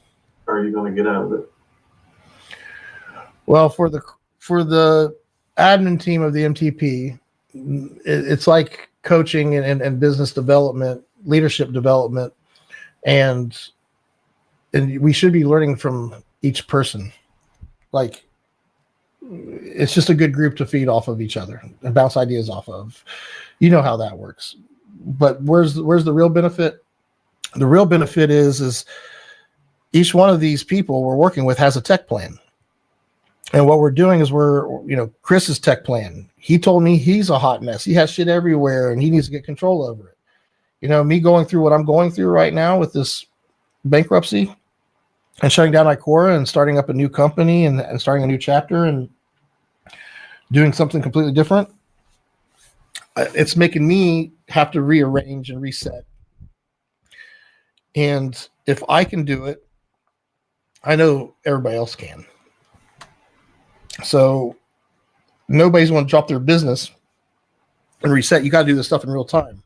are you going to get out of it? Well, for the admin team of the MTP, it's like coaching and business development, leadership development, and we should be learning from each person. Like, it's just a good group to feed off of each other and bounce ideas off of. You know how that works. But where's the real benefit? The real benefit is each one of these people we're working with has a tech plan. And what we're doing is Chris's tech plan. He told me he's a hot mess. He has shit everywhere and he needs to get control over it. Me going through what I'm going through right now with this bankruptcy and shutting down Icora and starting up a new company and starting a new chapter and doing something completely different. It's making me have to rearrange and reset. And if I can do it, I know everybody else can. So nobody's going to drop their business and reset. You got to do this stuff in real time.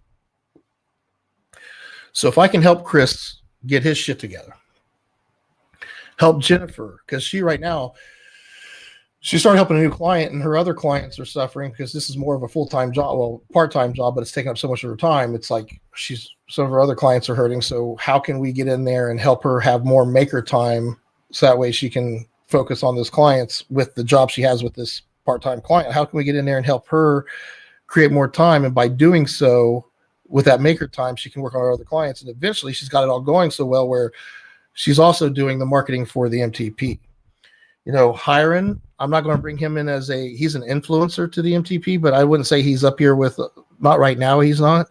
So if I can help Chris get his shit together, help Jennifer, because she right now, she started helping a new client, and her other clients are suffering because this is more of a full-time job, well, part-time job, but it's taking up so much of her time. It's like some of her other clients are hurting. So how can we get in there and help her have more maker time so that way she can focus on those clients with the job she has with this part-time client? How can we get in there and help her create more time? And by doing so, with that maker time, she can work on her other clients. And eventually she's got it all going so well where she's also doing the marketing for the MTP. Hiron, I'm not going to bring him in as he's an influencer to the MTP, but I wouldn't say he's up here with, not right now, he's not.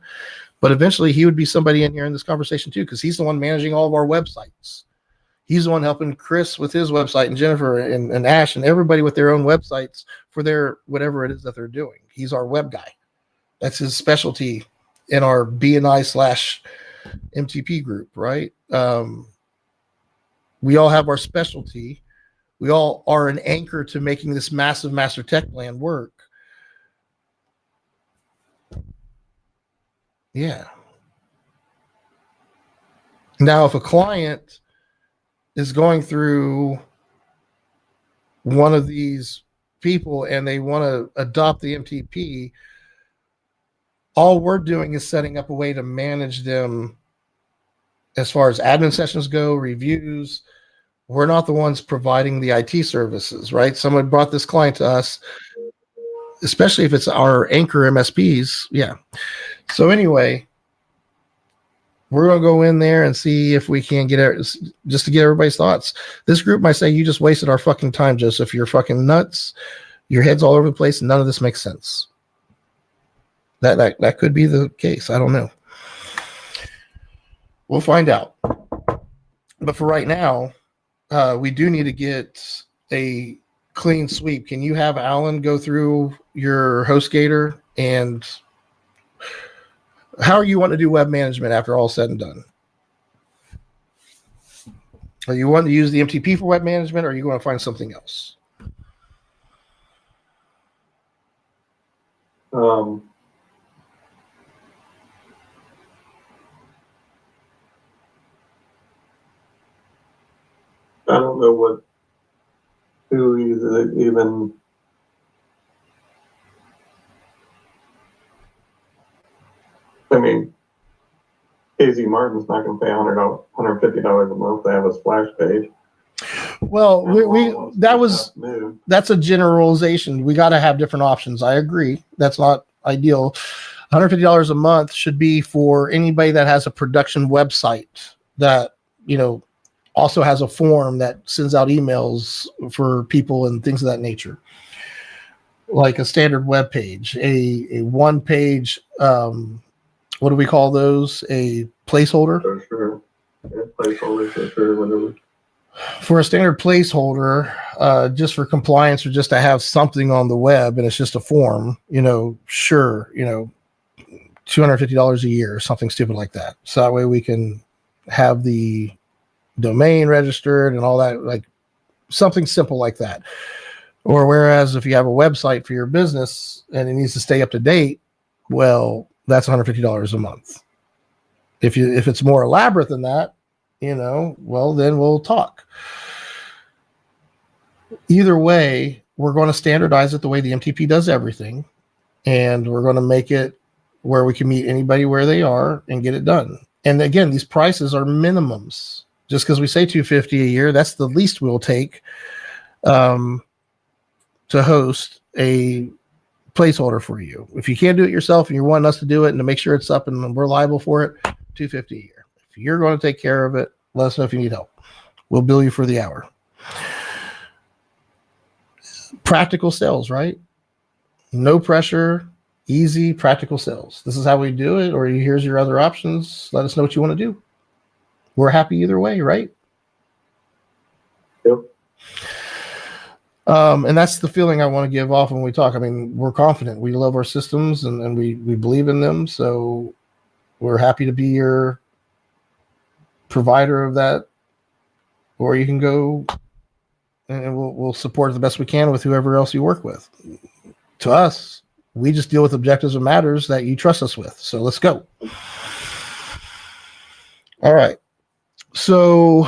But eventually he would be somebody in here in this conversation too, because he's the one managing all of our websites. He's the one helping Chris with his website, and Jennifer and Ash and everybody with their own websites for their whatever it is that they're doing. He's our web guy. That's his specialty in our BNI/MTP group, right? We all have our specialty. We all are an anchor to making this massive master tech plan work. Yeah. Now, if a client is going through one of these people and they want to adopt the MTP, all we're doing is setting up a way to manage them as far as admin sessions go, reviews. We're not the ones providing the IT services, right? Someone brought this client to us, especially if it's our anchor MSPs. Yeah. So anyway, we're going to go in there and see if we can just to get everybody's thoughts. This group might say, you just wasted our fucking time, Joseph. You're fucking nuts. Your head's all over the place. None of this makes sense. That could be the case. I don't know. We'll find out. But for right now, we do need to get a clean sweep. Can you have Alan go through your HostGator, and how are you wanting to do web management after all said and done? Are you wanting to use the MTP for web management, or are you going to find something else? I don't know who even. I mean, KZ Martin's not going to pay $150 a month to have a splash page. Well, that's a generalization. We got to have different options. I agree. That's not ideal. $150 a month should be for anybody that has a production website that, also has a form that sends out emails for people and things of that nature. Like a standard web page, a one page, what do we call those? A placeholder? For sure. Yeah, placeholder, for sure, whatever. For a standard placeholder, just for compliance or just to have something on the web and it's just a form, sure, $250 a year or something stupid like that. So that way we can have the domain registered and all that, like something simple like that. Or whereas if you have a website for your business and it needs to stay up to date, well, that's $150 a month. If it's more elaborate than that, well, then we'll talk. Either way, we're going to standardize it the way the MTP does everything, and we're going to make it where we can meet anybody where they are and get it done. And again, these prices are minimums. Just because we say $250 a year, that's the least we'll take to host a placeholder for you. If you can't do it yourself and you're wanting us to do it and to make sure it's up and we're liable for it, $250 a year. If you're going to take care of it, let us know if you need help. We'll bill you for the hour. Practical sales, right? No pressure, easy, practical sales. This is how we do it, or here's your other options. Let us know what you want to do. We're happy either way, right? Yep. And that's the feeling I want to give off when we talk. I mean, we're confident. We love our systems and we believe in them. So we're happy to be your provider of that. Or you can go and we'll support the best we can with whoever else you work with. To us, we just deal with objectives and matters that you trust us with. So let's go. All right. So,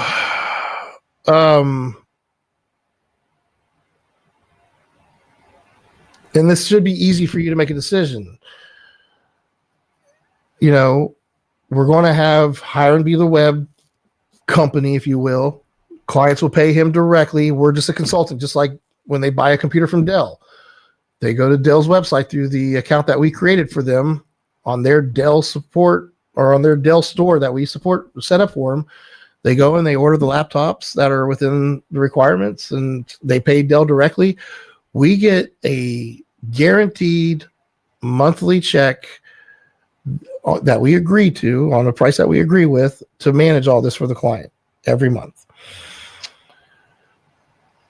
And this should be easy for you to make a decision. You know, we're going to have Hiram be the web company, if you will. Clients will pay him directly. We're just a consultant, just like when they buy a computer from Dell. They go to Dell's website through the account that we created for them on their Dell support or on their Dell store that we support set up for them. They go and they order the laptops that are within the requirements and they pay Dell directly. We get a guaranteed monthly check that we agree to on a price that we agree with to manage all this for the client every month.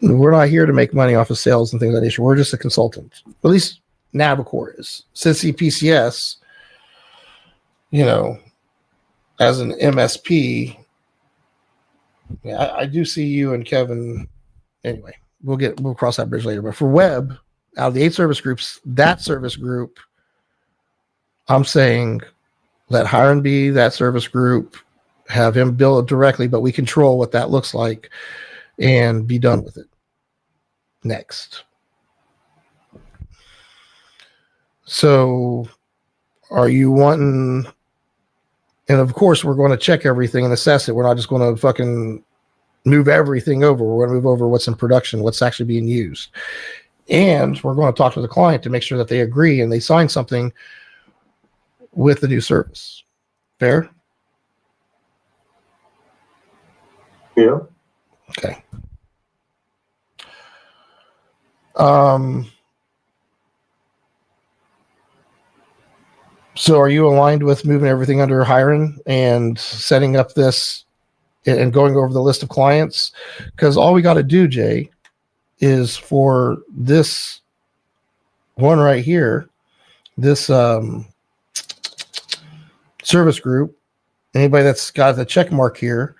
We're not here to make money off of sales and things like that. We're just a consultant. At least Navicor is. Cincy PCS, you know, as an MSP, yeah, I do see you and Kevin. Anyway, we'll cross that bridge later. But for web, out of the 8 service groups, that service group, I'm saying let Hiram be that service group, have him bill it directly, but we control what that looks like and be done with it. Next. So are you wanting, and of course we're going to check everything and assess it. We're not just going to fucking move everything over. We're going to move over what's in production, what's actually being used. And we're going to talk to the client to make sure that they agree and they sign something with the new service. Fair? Yeah. Okay. So are you aligned with moving everything under Hiram and setting up this and going over the list of clients? Because all we got to do, Jay, is for this one right here, this service group, anybody that's got the check mark here,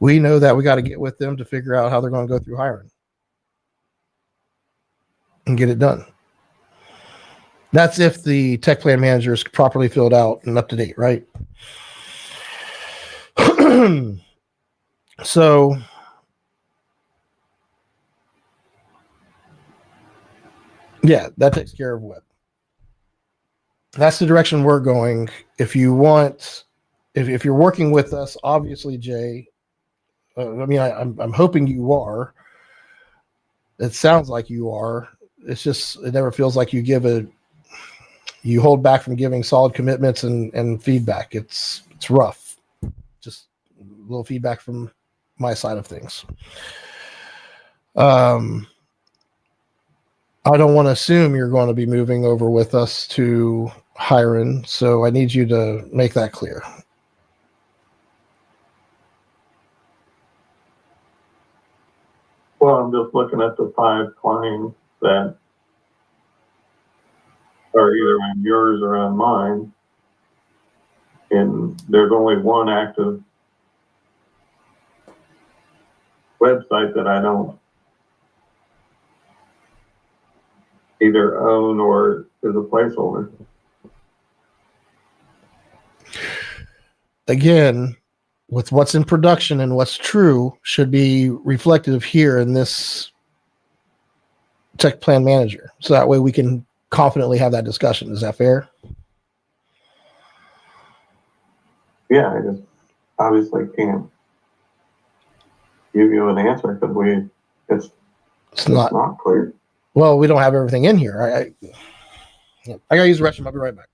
we know that we got to get with them to figure out how they're going to go through Hiram and get it done. That's if the tech plan manager is properly filled out and up to date, right? So yeah, that takes care of web. That's the direction we're going. If you want, if you're working with us, obviously, Jay, I'm hoping you are. It sounds like you are. It's just, it never feels like you hold back from giving solid commitments and feedback. It's rough. Just a little feedback from my side of things. I don't want to assume you're going to be moving over with us to Hiram, so I need you to make that clear. Well, I'm just looking at the 5 clients that are either on yours or on mine. And there's only one active website that I don't either own or is a placeholder. Again, with what's in production and what's true should be reflective here in this tech plan manager. So that way we can confidently have that discussion. Is that fair? Yeah, I just obviously can't give you an answer because it's not clear. Well, we don't have everything in here. I gotta use the restroom. I'll be right back.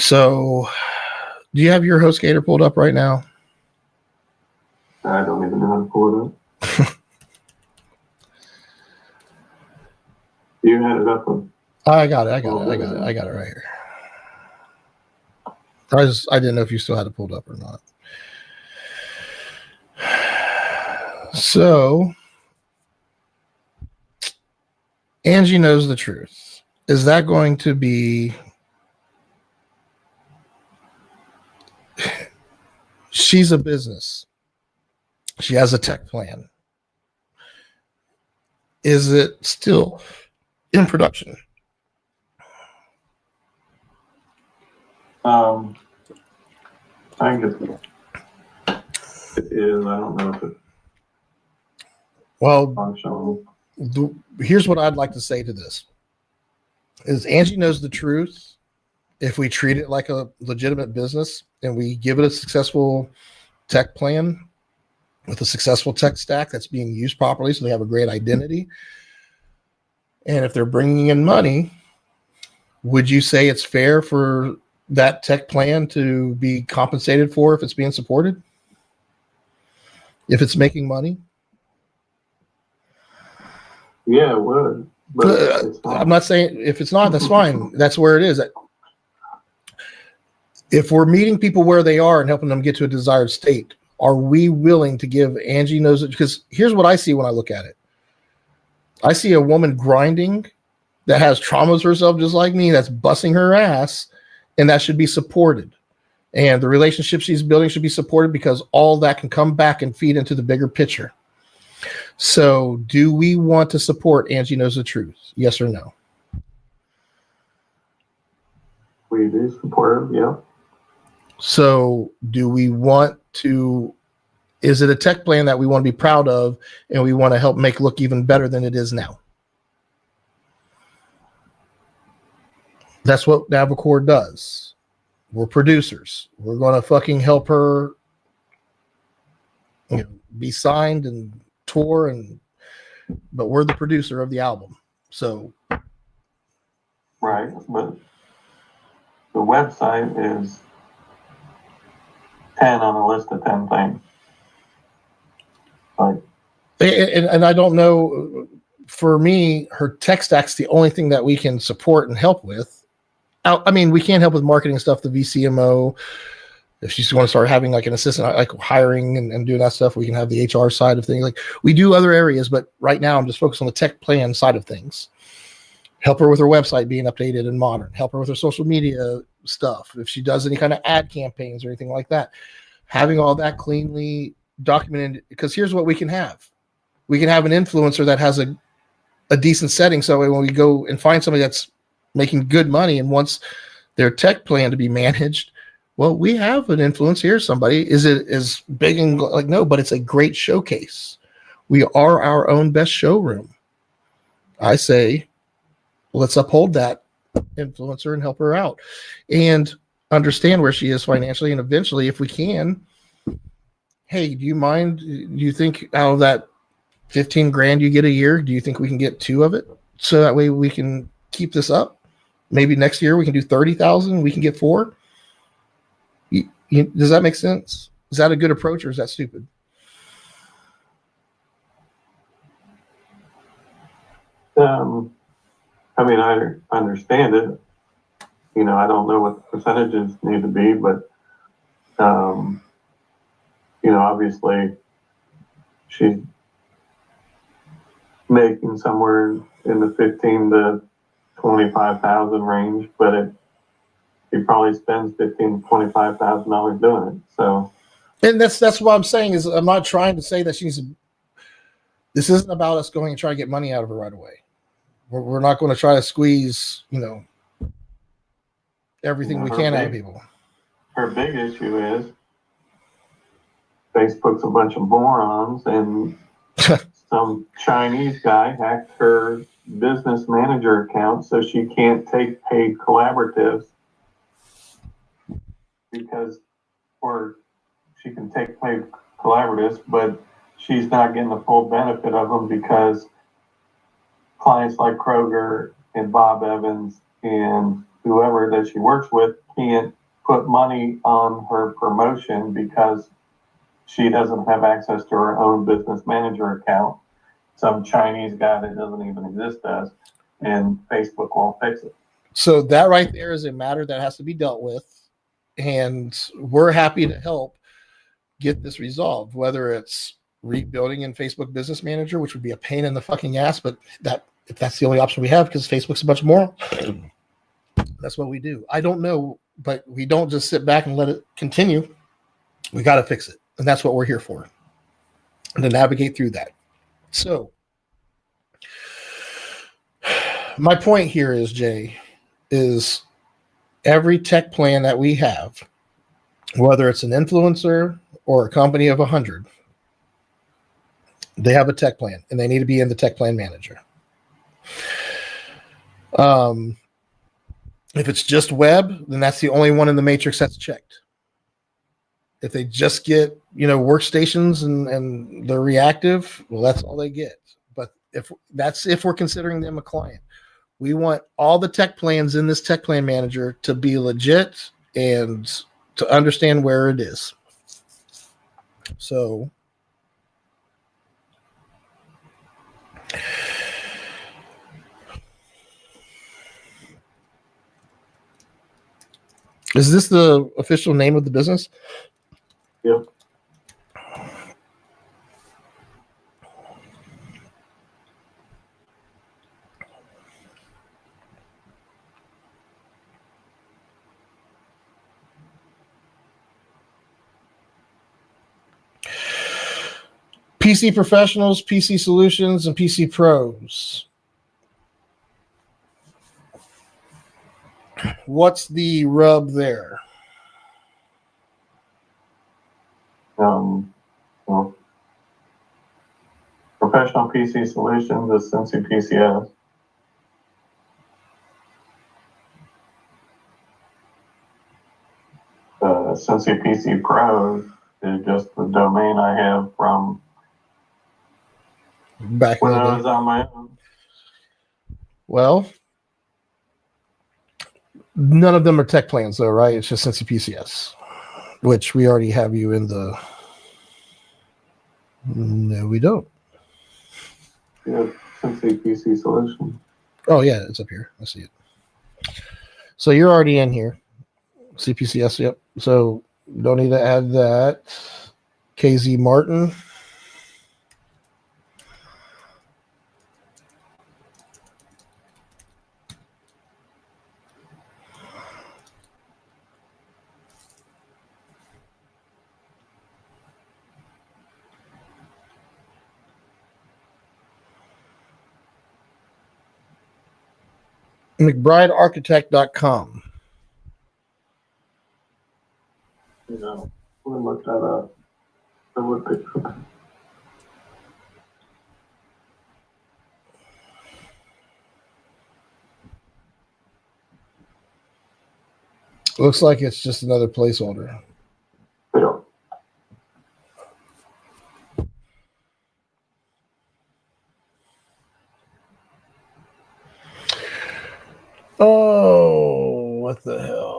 So, do you have your HostGator pulled up right now? I don't even know how to pull it up. You had it up on. I got it right here. I didn't know if you still had it pulled up or not. So, Angie knows the truth. Is that going to be... She's a business. She has a tech plan. Is it still in production? I think it is. I don't know if it's Well, functional. Here's what I'd like to say to this. Is Angie knows the truth. If we treat it like a legitimate business and we give it a successful tech plan with a successful tech stack that's being used properly so they have a great identity, and if they're bringing in money, would you say it's fair for that tech plan to be compensated for if it's being supported? If it's making money? Yeah, it would. But it's not. I'm not saying if it's not, that's fine. That's where it is. If we're meeting people where they are and helping them get to a desired state, are we willing to give Angie knows it? Because here's what I see when I look at it. I see a woman grinding that has traumas herself just like me, that's busting her ass, and that should be supported. And the relationship she's building should be supported because all that can come back and feed into the bigger picture. So do we want to support Angie Knows the Truth? Yes or no? We do support it, yeah. So do we want to, is it a tech plan that we want to be proud of and we want to help make look even better than it is now? That's what Navicore does. We're producers. We're going to fucking help her, be signed and tour, but we're the producer of the album. So, right, but the website is 10 on a list of 10 things. Like, and I don't know. For me, her tech stack's the only thing that we can support and help with. I mean, we can't help with marketing stuff, the VCMO. If she's going to start having like an assistant, like hiring and doing that stuff, we can have the HR side of things. Like we do other areas, but right now I'm just focused on the tech plan side of things. Help her with her website being updated and modern. Help her with her social media stuff. If she does any kind of ad campaigns or anything like that, having all that cleanly documented. Because here's what we can have. We can have an influencer that has a decent setting. So when we go and find somebody that's making good money and wants their tech plan to be managed, well, we have an influence here. Somebody, is it as big and like, no, but it's a great showcase. We are our own best showroom. I say, let's uphold that influencer and help her out and understand where she is financially. And eventually, if we can, hey, do you think out of that 15 grand you get a year, do you think we can get 2 of it? So that way we can keep this up. Maybe next year we can do 30,000. We can get 4. Does that make sense? Is that a good approach or is that stupid? I mean, I understand it. I don't know what the percentages need to be, but, obviously she's making somewhere in the 15 to 25,000 range, but he probably spends $15,000 to $25,000 doing it. So, and that's what I'm saying is I'm not trying to say that this isn't about us going and trying to get money out of her right away. We're not going to try to squeeze, everything we can out of people. Her big issue is Facebook's a bunch of morons and some Chinese guy hacked her business manager account so she can't take paid collaboratives or she can take paid collaboratives, but she's not getting the full benefit of them because clients like Kroger and Bob Evans and whoever that she works with can't put money on her promotion because she doesn't have access to her own business manager account. Some Chinese guy that doesn't even exist does, and Facebook won't fix it. So that right there is a matter that has to be dealt with, and we're happy to help get this resolved, whether it's rebuilding in Facebook Business Manager, which would be a pain in the fucking ass, but if that's the only option we have because Facebook's a bunch more, that's what we do. I don't know, but we don't just sit back and let it continue. We got to fix it, and that's what we're here for, and to navigate through that. So my point here is, Jay, is every tech plan that we have, whether it's an influencer or a company of 100, they have a tech plan, and they need to be in the tech plan manager. If it's just web, then that's the only one in the matrix that's checked. If they just get, workstations and they're reactive, well, that's all they get. But if we're considering them a client, we want all the tech plans in this tech plan manager to be legit and to understand where it is. So is this the official name of the business? Yep. PC Professionals, PC Solutions, and PC Pros. What's the rub there? Well, Professional PC Solutions is Cincy PCS. Cincy PC Pros is just the domain I have from Back when in the I day. was on my own. Well, none of them are tech plans, though, right? It's just Cincy PCS, which we already have you in the. No, we don't. Yeah, Cincy PC Solutions. Oh, yeah, it's up here. I see it. So you're already in here. CPCS, yep. So don't need to add that. KZ Martin. McBrideArchitect.com. You know, we'll look that up. I would think. Looks like it's just another placeholder. Yeah. Oh, what the hell?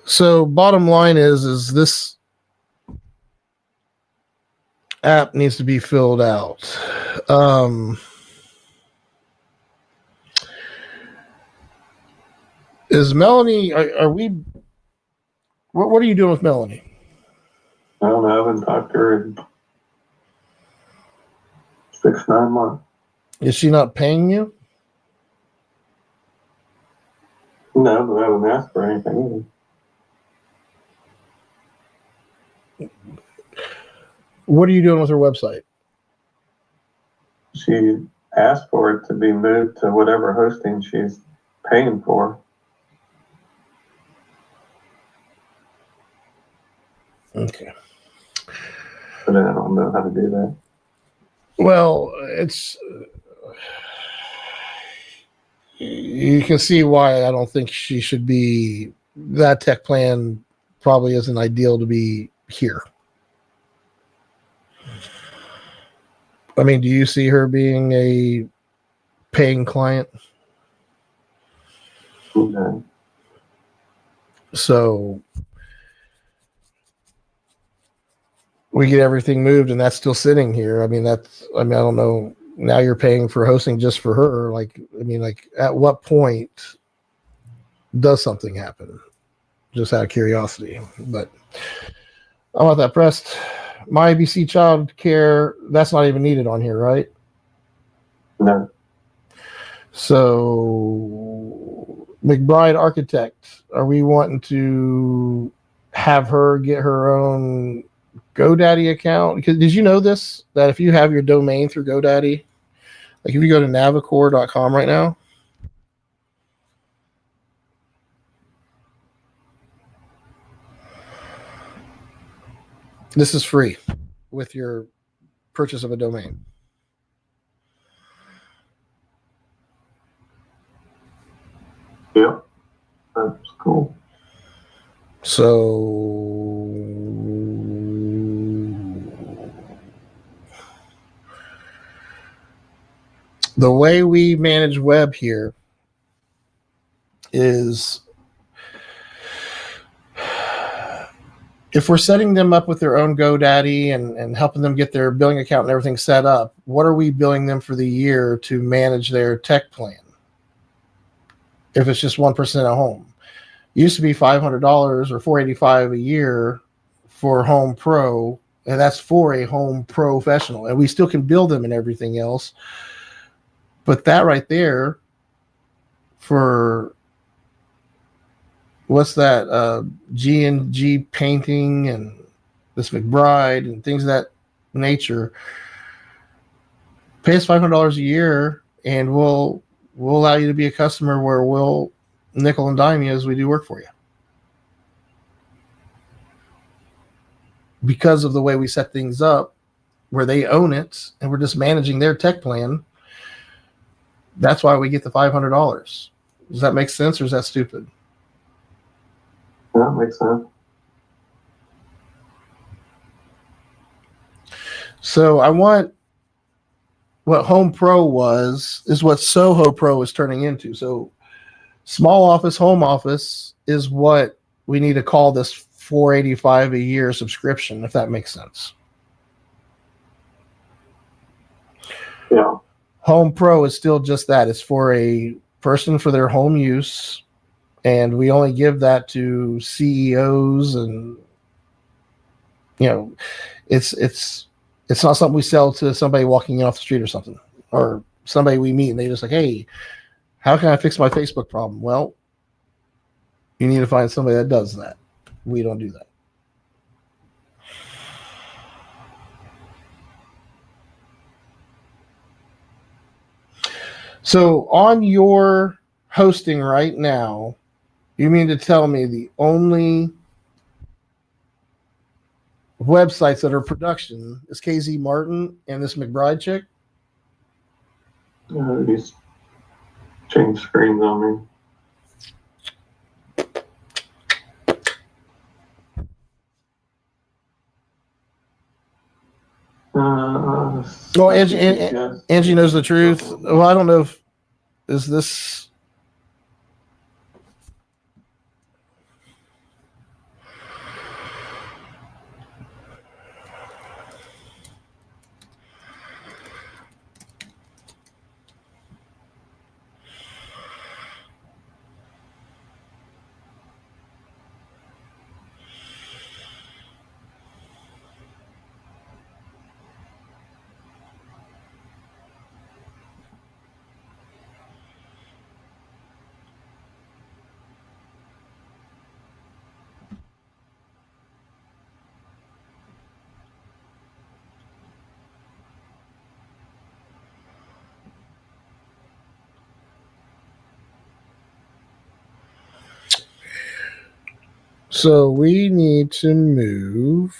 So bottom line is this app needs to be filled out. Is Melanie, are we, what are you doing with Melanie? I don't know, I haven't talked to her in 6-9 months. Is she not paying you? No, but I haven't asked for anything either. What are you doing with her website? She asked for it to be moved to whatever hosting she's paying for. Okay. but I don't know how to do that. Well, you can see why I don't think she should be. That tech plan probably isn't ideal to be here. I mean, do you see her being a paying client? Okay. So we get everything moved and that's still sitting here. I mean, I don't know. Now you're paying for hosting just for her. Like, I mean, like at what point does something happen? Just out of curiosity. But I'm not that pressed. My ABC child care, that's not even needed on here, right? No. So McBride Architect, are we wanting to have her get her own GoDaddy account? Because did you know this? That if you have your domain through GoDaddy, like if you go to navicore.com right now, this is free with your purchase of a domain. Yeah. That's cool. So the way we manage web here is if we're setting them up with their own GoDaddy and helping them get their billing account and everything set up, what are we billing them for the year to manage their tech plan? If it's just 1% at home, it used to be $500 or $485 a year for Home Pro, and that's for a home professional, and we still can bill them and everything else. But that right there, for what's that? G&G painting and this McBride and things of that nature. Pay us $500 a year, and we'll allow you to be a customer where we'll nickel and dime you as we do work for you. Because of the way we set things up, where they own it, and we're just managing their tech plan. That's why we get the $500. Does that make sense, or is that stupid? Yeah, that makes sense. So I want what Home Pro is what Soho Pro is turning into. So small office, home office is what we need to call this $485 a year subscription, if that makes sense. Yeah. Home Pro is still just that. It's for a person for their home use, and we only give that to CEOs, and it's not something we sell to somebody walking in off the street or something, or somebody we meet and they just like, hey, how can I fix my Facebook problem? Well, you need to find somebody that does that. We don't do that. So on your hosting right now, you mean to tell me the only websites that are production is KZ Martin and this McBride chick? He's changed screens on me. Well, Angie knows the truth. Well, I don't know if is this. So we need to move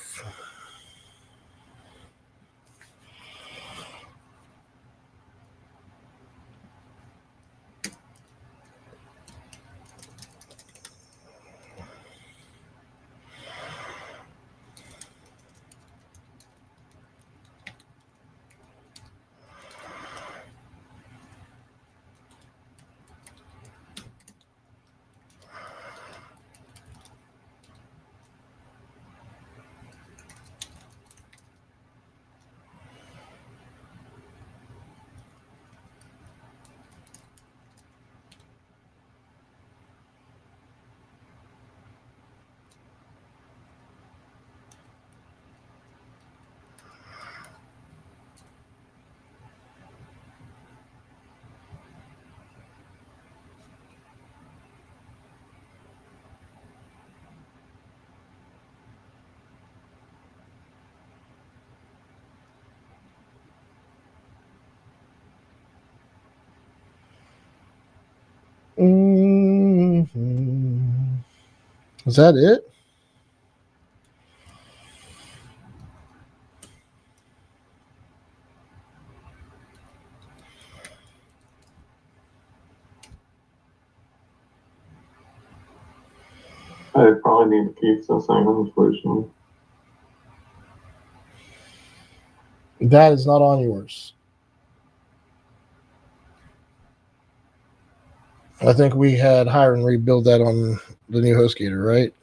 Is that it? I probably need to keep the same inflation. That is not on yours. I think we had Hiram rebuild that on the new HostGator, right?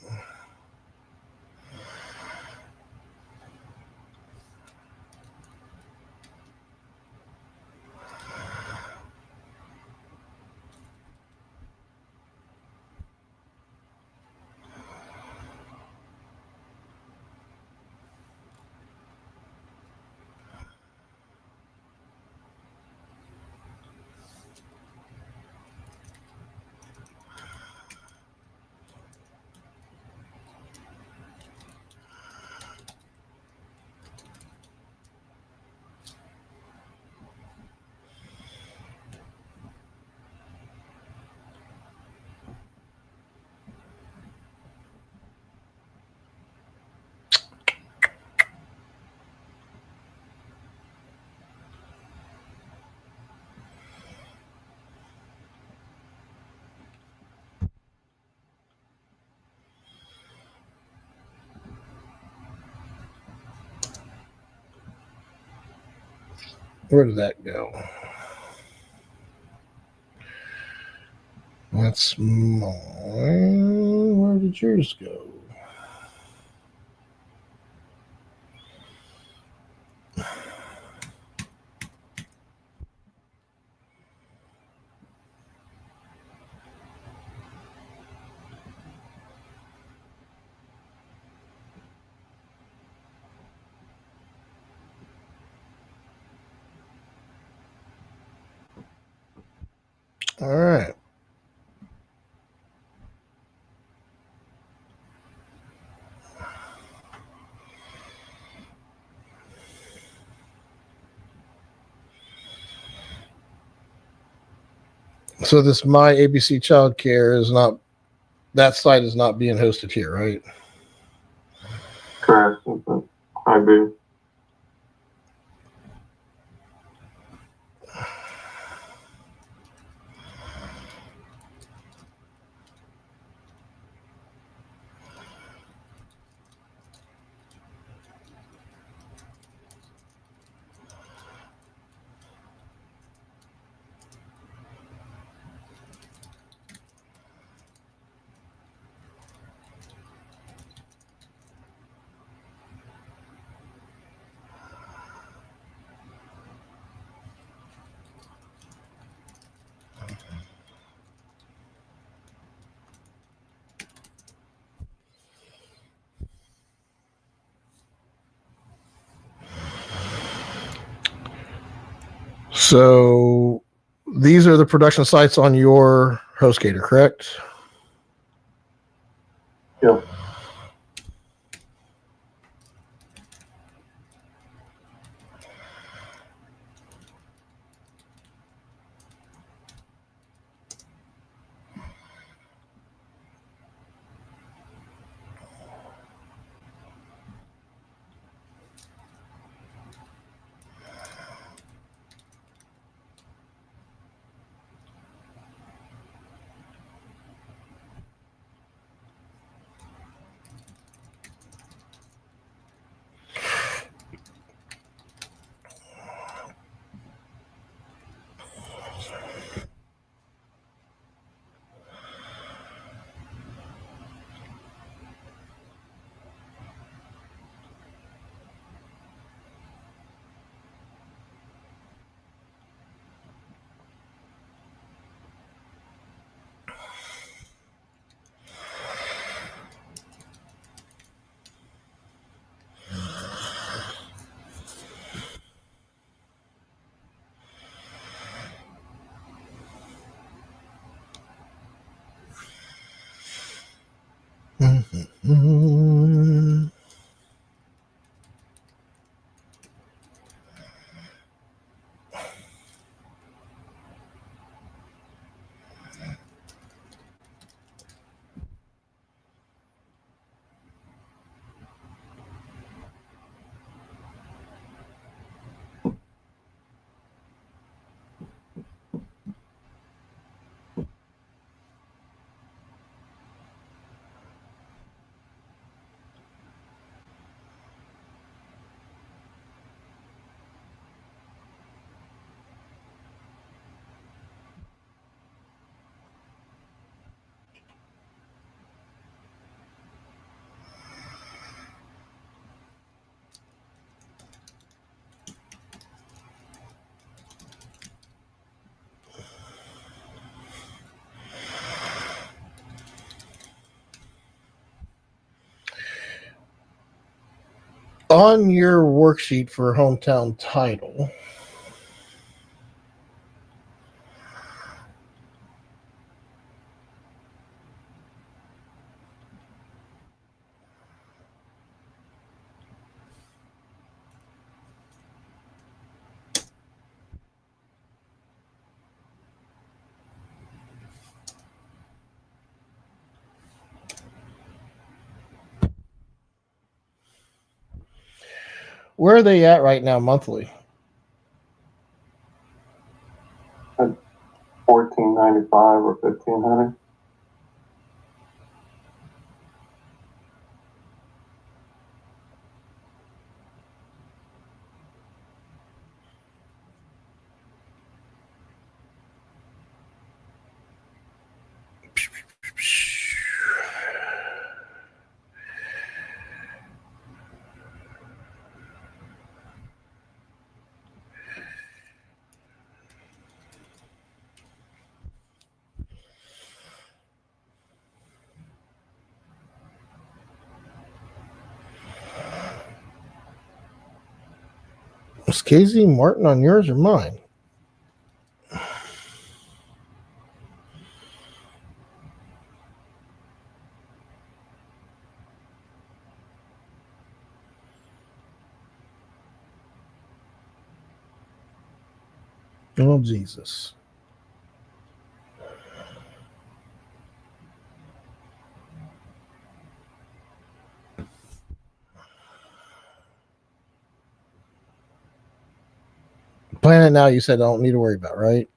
Where did that go? That's mine. Where did yours go? All right. So this My ABC Childcare is not, that site is not being hosted here, right? Correct. I do. So these are the production sites on your HostGator, correct? Yep. Mm-hmm. On your worksheet for hometown title, where are they at right now monthly? $14.95 or $1,500. Is Casey Martin on yours or mine? Oh, Jesus. Planet now, you said I don't need to worry about, right?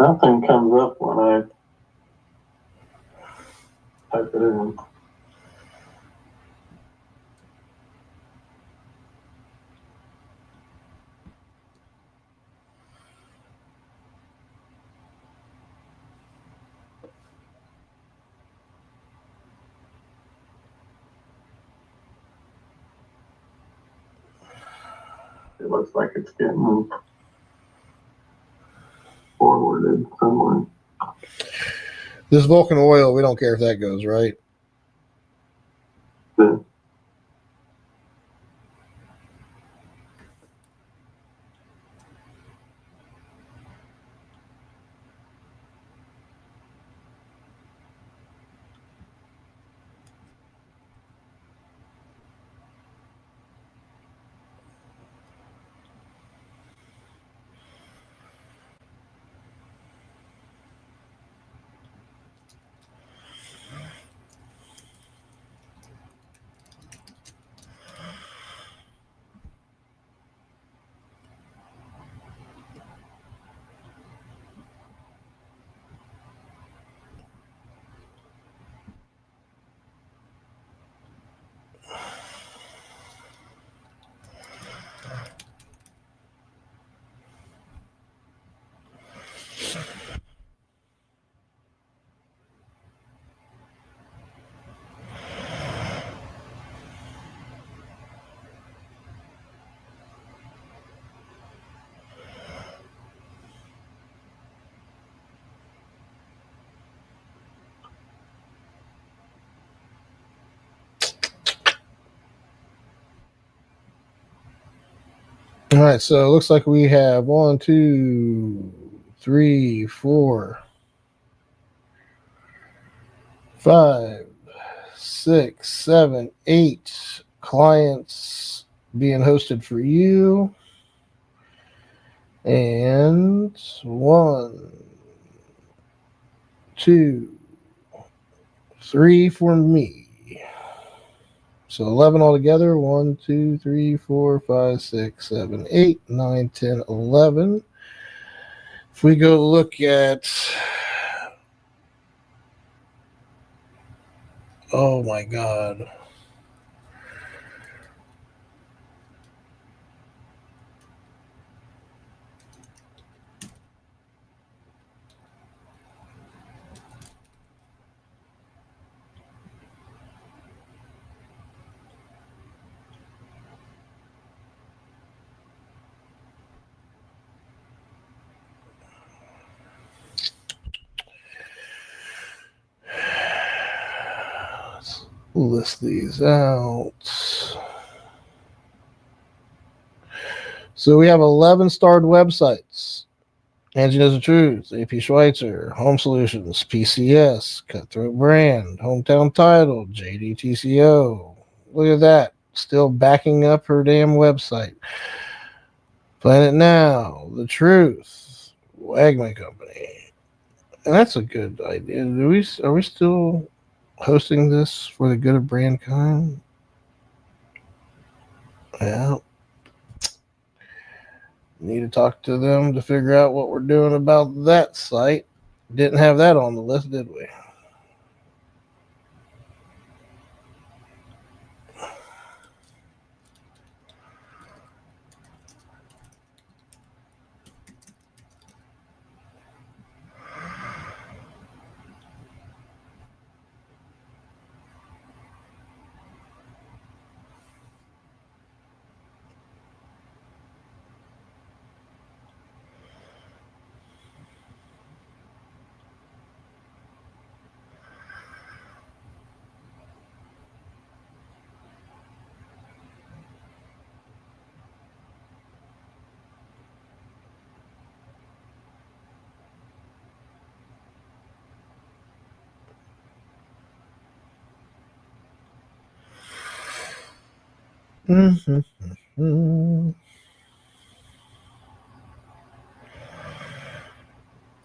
Nothing comes up when I type it in. It looks like it's getting forwarded somewhere. This Vulcan oil, we don't care if that goes, right? Yeah. All right, so it looks like we have 1, 2, 3, 4, 5, 6, 7, 8 clients being hosted for you. And 1, 2, 3 for me. So 11 altogether. 1, 2, 3, 4, 5, 6, 7, 8, 9, 10, 11. If we go look at, oh my God. We'll list these out. So we have 11 starred websites. Angie Knows the Truth, AP Schweitzer, Home Solutions, PCS, Cutthroat Brand, Hometown Title, JDTCO. Look at that. Still backing up her damn website. Planet Now, The Truth, Wagman Company. And that's a good idea. Are we still hosting this for the good of brandkind? Yeah. Need to talk to them to figure out what we're doing about that site. Didn't have that on the list, did we? Mm-hmm.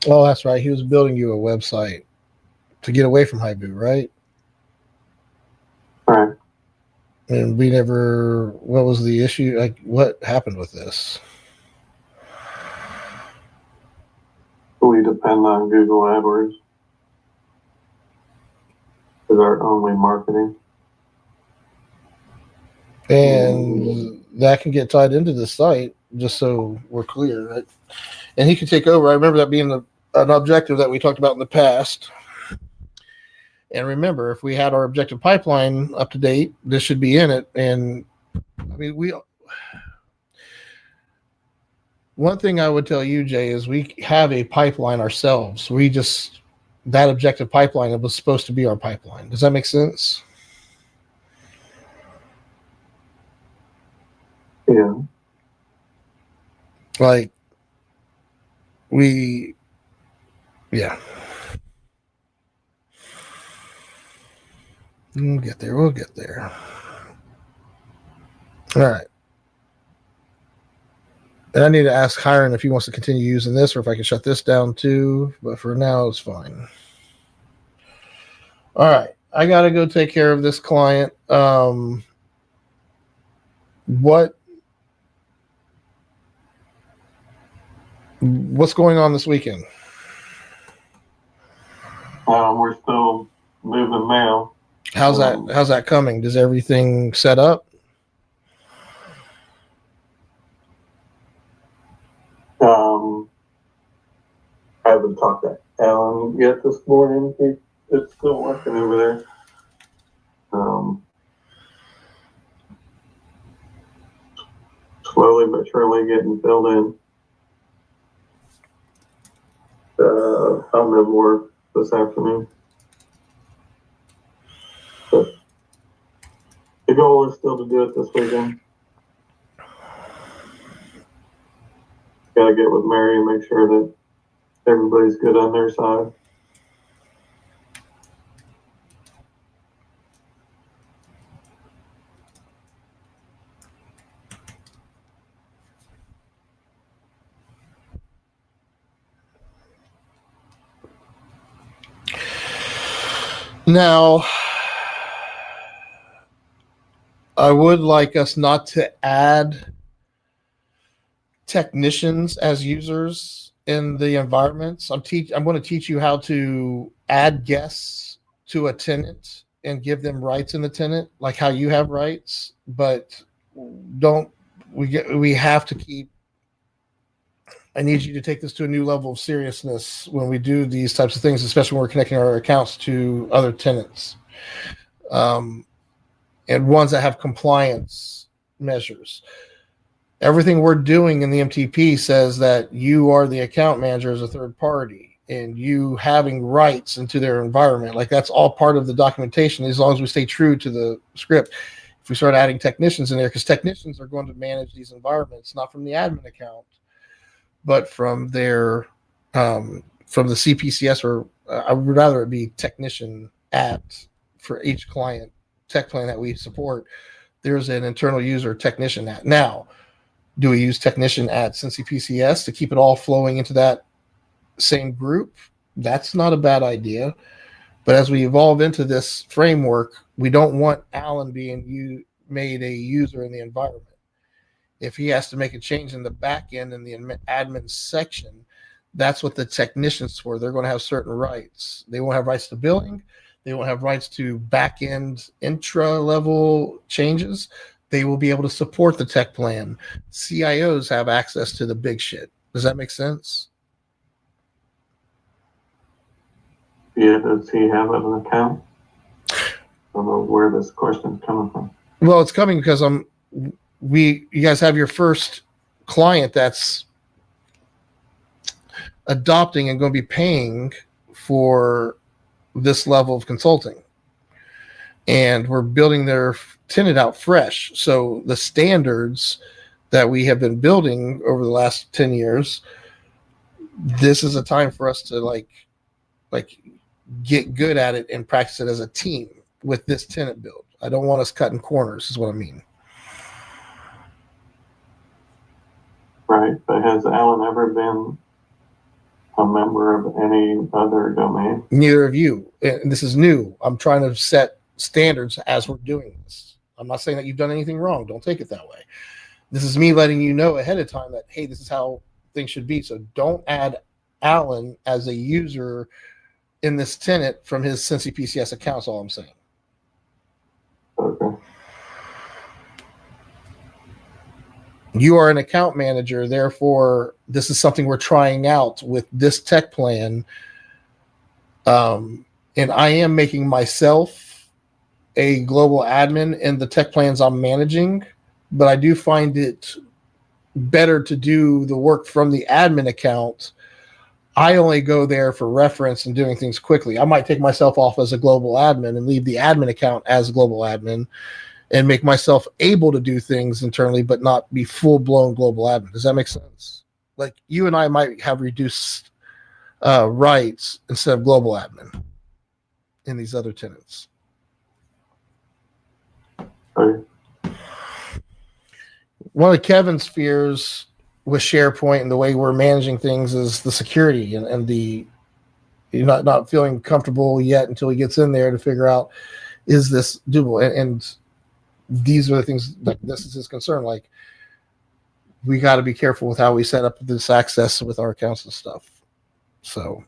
Oh, that's right. He was building you a website to get away from Haibu, right? Right. And we never. What was the issue? Like, what happened with this? We depend on Google AdWords as our only marketing. And that can get tied into the site, just so we're clear. Right? And he can take over. I remember that being an objective that we talked about in the past. And remember, if we had our objective pipeline up to date, this should be in it. And I mean, one thing I would tell you, Jay, is we have a pipeline ourselves. That objective pipeline was supposed to be our pipeline. Does that make sense? Yeah. Like, yeah. We'll get there. All right. And I need to ask Hiron if he wants to continue using this or if I can shut this down too. But for now, it's fine. All right. I got to go take care of this client. What's going on this weekend? We're still moving mail. How's that coming? Does everything set up? I haven't talked to Alan yet this morning. It's still working over there. Slowly but surely getting filled in. I'll know more this afternoon. But the goal is still to do it this weekend. Gotta get with Mary and make sure that everybody's good on their side. Now, I would like us not to add technicians as users in the environments. I'm going to teach you how to add guests to a tenant and give them rights in the tenant, like how you have rights. But we have to keep. I need you to take this to a new level of seriousness when we do these types of things, especially when we're connecting our accounts to other tenants, and ones that have compliance measures. Everything we're doing in the MTP says that you are the account manager as a third party. and you having rights into their environment. Like that's all part of the documentation, as long as we stay true to the script. If we start adding technicians in there, because technicians are going to manage these environments, not from the admin account, but from their from the CPCS, or I would rather it be technician at, for each client tech plan that we support. There's an internal user technician at. Now, do we use technician at Cincy PCS to keep it all flowing into that same group? That's not a bad idea. But as we evolve into this framework, we don't want Alan being made a user in the environment. If he has to make a change in the back end in the admin section, that's what the technicians for. They're going to have certain rights. They won't have rights to billing. They won't have rights to back end intra level changes. They will be able to support the tech plan. CIOs have access to the big shit. Does that make sense? Yeah, does he have an account? I don't know where this question's coming from. Well, it's coming because you guys have your first client that's adopting and going to be paying for this level of consulting. And we're building their tenant out fresh. So the standards that we have been building over the last 10 years, this is a time for us to like get good at it and practice it as a team with this tenant build. I don't want us cutting corners, is what I mean. Right, but has Alan ever been a member of any other domain? Neither of you. And this is new. I'm trying to set standards as we're doing this. I'm not saying that you've done anything wrong. Don't take it that way. This is me letting you know ahead of time that, hey, this is how things should be. So don't add Alan as a user in this tenant from his Cincy PCS account. That's all I'm saying. Okay. You are an account manager, therefore this is something we're trying out with this tech plan. And I am making myself a global admin in the tech plans I'm managing, but I do find it better to do the work from the admin account. I only go there for reference and doing things quickly. I might take myself off as a global admin and leave the admin account as a global admin and make myself able to do things internally, but not be full-blown global admin. Does that make sense? Like you and I might have reduced rights instead of global admin in these other tenants. Okay. One of Kevin's fears with SharePoint and the way we're managing things is the security and the you're not feeling comfortable yet until he gets in there to figure out, is this doable? And these are the things that this is his concern. Like, we got to be careful with how we set up this access with our accounts and stuff. So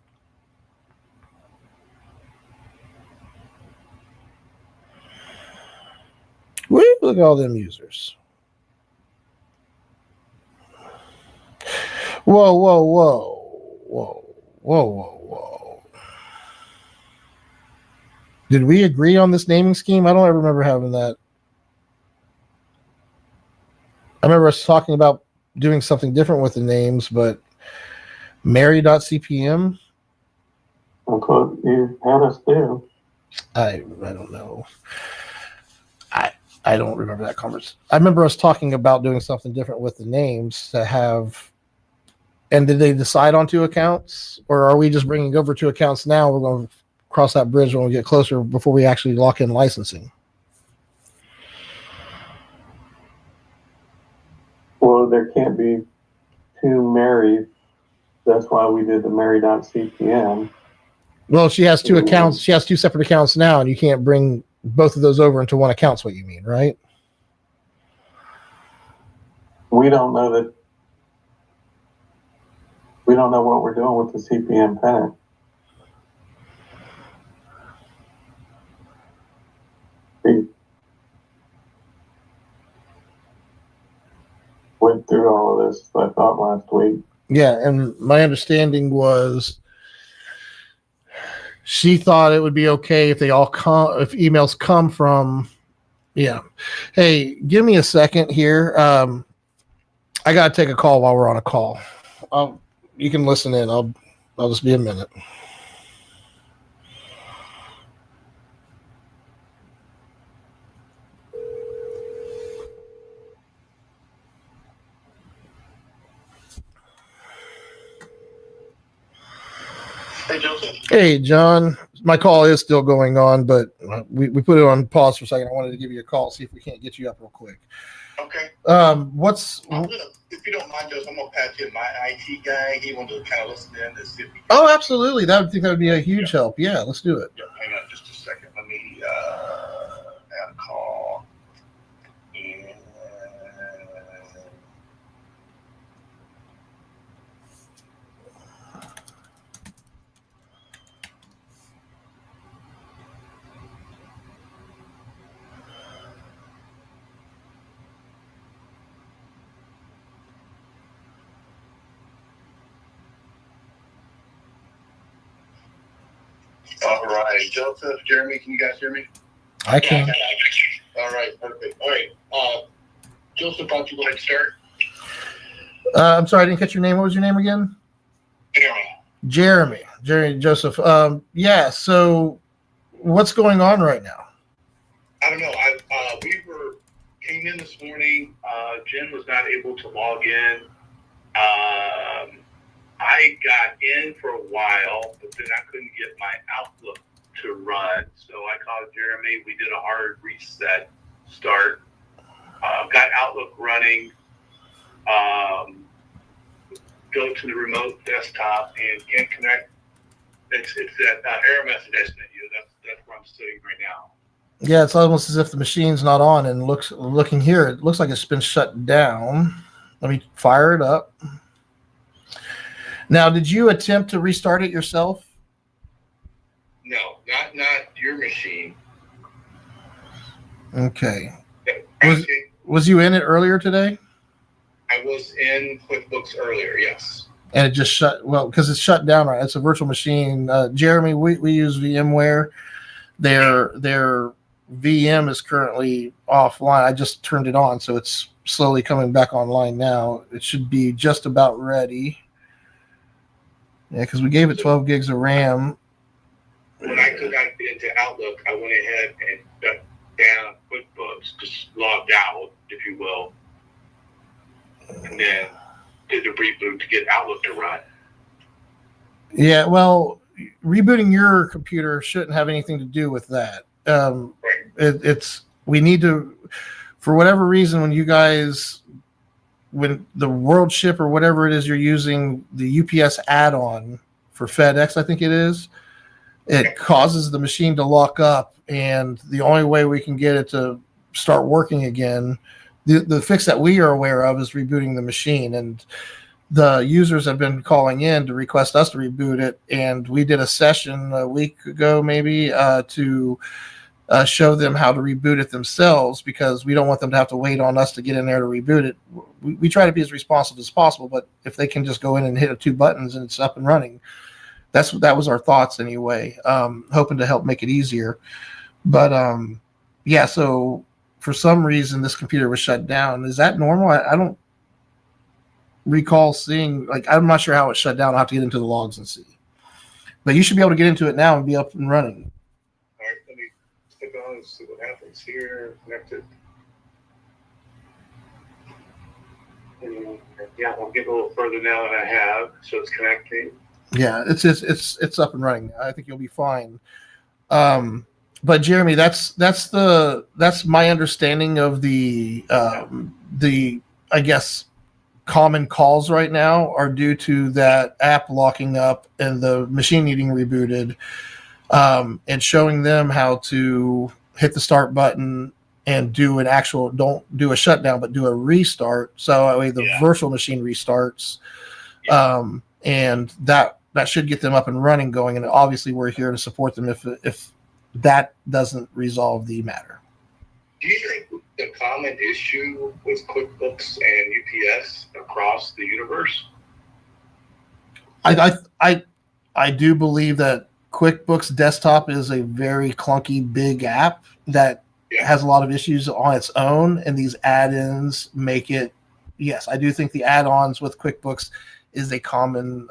look at all them users. Whoa. Did we agree on this naming scheme? I don't ever remember having that. I remember us talking about doing something different with the names, but Mary.cpm? That's what you had us do. I don't know. I don't remember that conversation. I remember us talking about doing something different with the names to have. And did they decide on 2 accounts, or are we just bringing over 2 accounts now? We're going to cross that bridge when we get closer before we actually lock in licensing. Well, there can't be 2 Marys. That's why we did the Mary.cpm. Well, she has 2 accounts. She has 2 separate accounts now, and you can't bring both of those over into one account. Is what you mean, right? We don't know that. We don't know what we're doing with the CPM tenant. We went through all of this, I thought, last week. Yeah, and my understanding was she thought it would be okay if they all come, if emails come from, yeah. Hey, give me a second here. I got to take a call while we're on a call. You can listen in. I'll just be a minute. Hey, Joseph. Hey, John. My call is still going on, but we put it on pause for a second. I wanted to give you a call, see if we can't get you up real quick. Okay. What's? I'm gonna, if you don't mind, Joseph, I'm gonna pass you my IT guy. He wanted to kind of listen in and see if he can. Oh, absolutely. That would be a huge help. Yeah, let's do it. Yeah, hang on just a second. Let me add a call. And all right, Joseph, Jeremy, can you guys hear me? I can. All right, perfect. All right, Joseph, why don't you go ahead and start? I'm sorry, I didn't catch your name. What was your name again? Jeremy. Jeremy Joseph. Yeah. So, what's going on right now? I don't know. We came in this morning. Jen was not able to log in. I got in for a while, but then I couldn't get my Outlook to run. So I called Jeremy. We did a hard reset start. Got Outlook running. Go to the remote desktop and can't connect. It's that error message I sent you. That's where I'm sitting right now. Yeah, it's almost as if the machine's not on, and looking here, it looks like it's been shut down. Let me fire it up. Now, did you attempt to restart it yourself? No, not your machine. Okay. Okay. Was you in it earlier today? I was in QuickBooks earlier, yes. And it just shut, well, because it's shut down, right? It's a virtual machine. Jeremy, we use VMware. Their VM is currently offline. I just turned it on, so it's slowly coming back online now. It should be just about ready. Yeah, because we gave it 12 gigs of RAM. When I connected into Outlook, I went ahead and shut down QuickBooks, just logged out, if you will, and then did the reboot to get Outlook to run. Yeah, well, rebooting your computer shouldn't have anything to do with that. Right. We need to, for whatever reason, when the World Ship or whatever it is you're using, the UPS add-on for FedEx, I think it is, it causes the machine to lock up, and the only way we can get it to start working again, the fix that we are aware of, is rebooting the machine. And the users have been calling in to request us to reboot it, and we did a session a week ago maybe to show them how to reboot it themselves, because we don't want them to have to wait on us to get in there to reboot it. We try to be as responsive as possible, but if they can just go in and hit 2 buttons and it's up and running, that was our thoughts anyway, hoping to help make it easier. But yeah, so for some reason this computer was shut down. Is that normal? I don't recall seeing, I'm not sure how it shut down. I'll have to get into the logs and see, but you should be able to get into it now and be up and running. All right, let me stick on and see what happens here. Connected. Yeah, I'll get a little further now than I have, so it's connecting. Yeah, it's up and running now. I think you'll be fine. But Jeremy, that's my understanding of the I guess common calls right now are due to that app locking up and the machine needing rebooted, and showing them how to hit the start button and do don't do a shutdown, but do a restart. So that way the virtual machine restarts. And that should get them up and running, going. And obviously we're here to support them if that doesn't resolve the matter. Do you think the common issue with QuickBooks and UPS across the universe? I do believe that QuickBooks Desktop is a very clunky big app that has a lot of issues on its own, and these add-ins make it. Yes, I do think the add-ons with QuickBooks is a common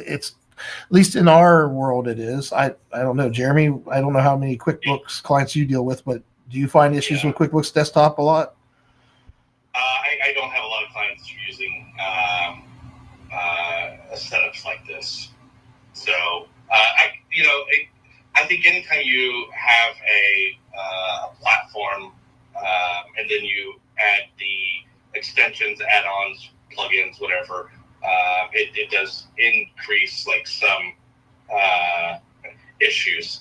it's at least in our world it is. I don't know, Jeremy. I don't know how many QuickBooks clients you deal with, but do you find issues with QuickBooks Desktop a lot? I don't have a lot of clients using setups like this. So I think anytime you have a platform and then you add the extensions, add-ons, plugins, whatever, it does increase like some issues.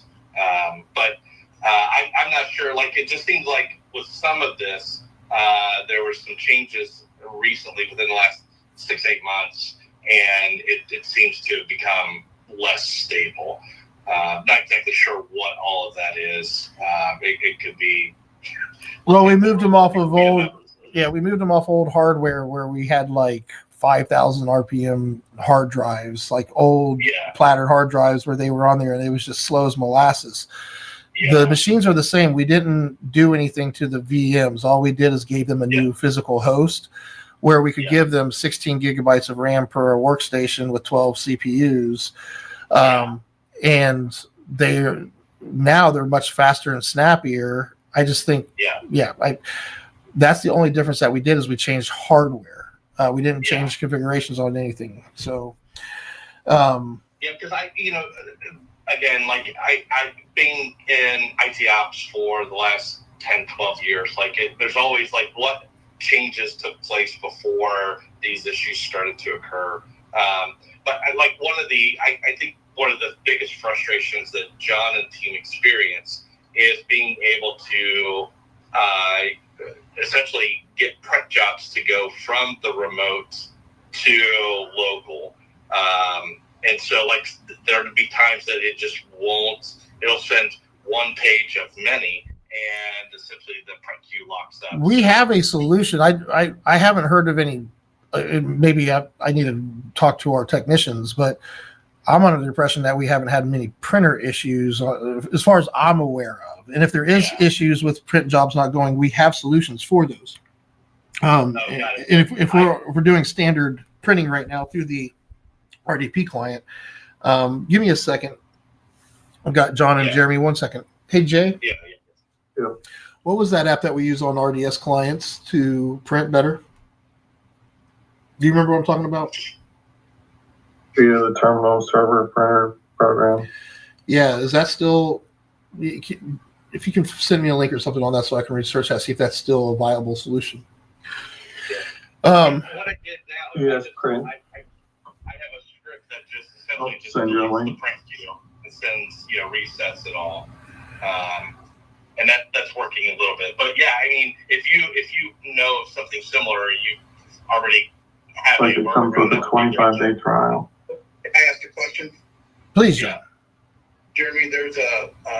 But I'm not sure. Like it just seems like with some of this, there were some changes recently within the last 6-8 months, and it seems to have become less stable. Not exactly sure what all of that is. It could be. Well, we moved them off of old. Yeah, we moved them off old hardware where we had like 5,000 RPM hard drives, like old platter hard drives where they were on there and it was just slow as molasses. Yeah. The machines are the same. We didn't do anything to the VMs. All we did is gave them a new physical host where we could give them 16 gigabytes of RAM per workstation with 12 CPUs. And they're much faster and snappier. I just think, that's the only difference that we did is we changed hardware. We didn't change configurations on anything. So, because again, like I've been in IT ops for the last 10, 12 years. Like there's always like what changes took place before these issues started to occur. But I think one of the biggest frustrations that John and team experience is being able to essentially get prep jobs to go from the remote to local. And so like there'll be times that it just won't, it'll send one page of many and essentially the prep queue locks up. We have a solution. I haven't heard of any, maybe I need to talk to our technicians, but I'm under the impression that we haven't had many printer issues as far as I'm aware of. And if there is issues with print jobs not going, we have solutions for those. And if we're doing standard printing right now through the RDP client, give me a second. I've got John and Jeremy. 1 second. Hey, Jay. Yeah. What was that app that we use on RDS clients to print better? Do you remember what I'm talking about? The terminal server printer program. Yeah, is that still? If you can send me a link or something on that, so I can research that, see if that's still a viable solution. What I did now is print. I have a script that just essentially send you a link. The print queue and sends resets it all, and that's working a little bit. But yeah, I mean, if you know of something similar, you already have a workaround. With a 25-day trial. Can I ask a question? Please, John. Jeremy, there's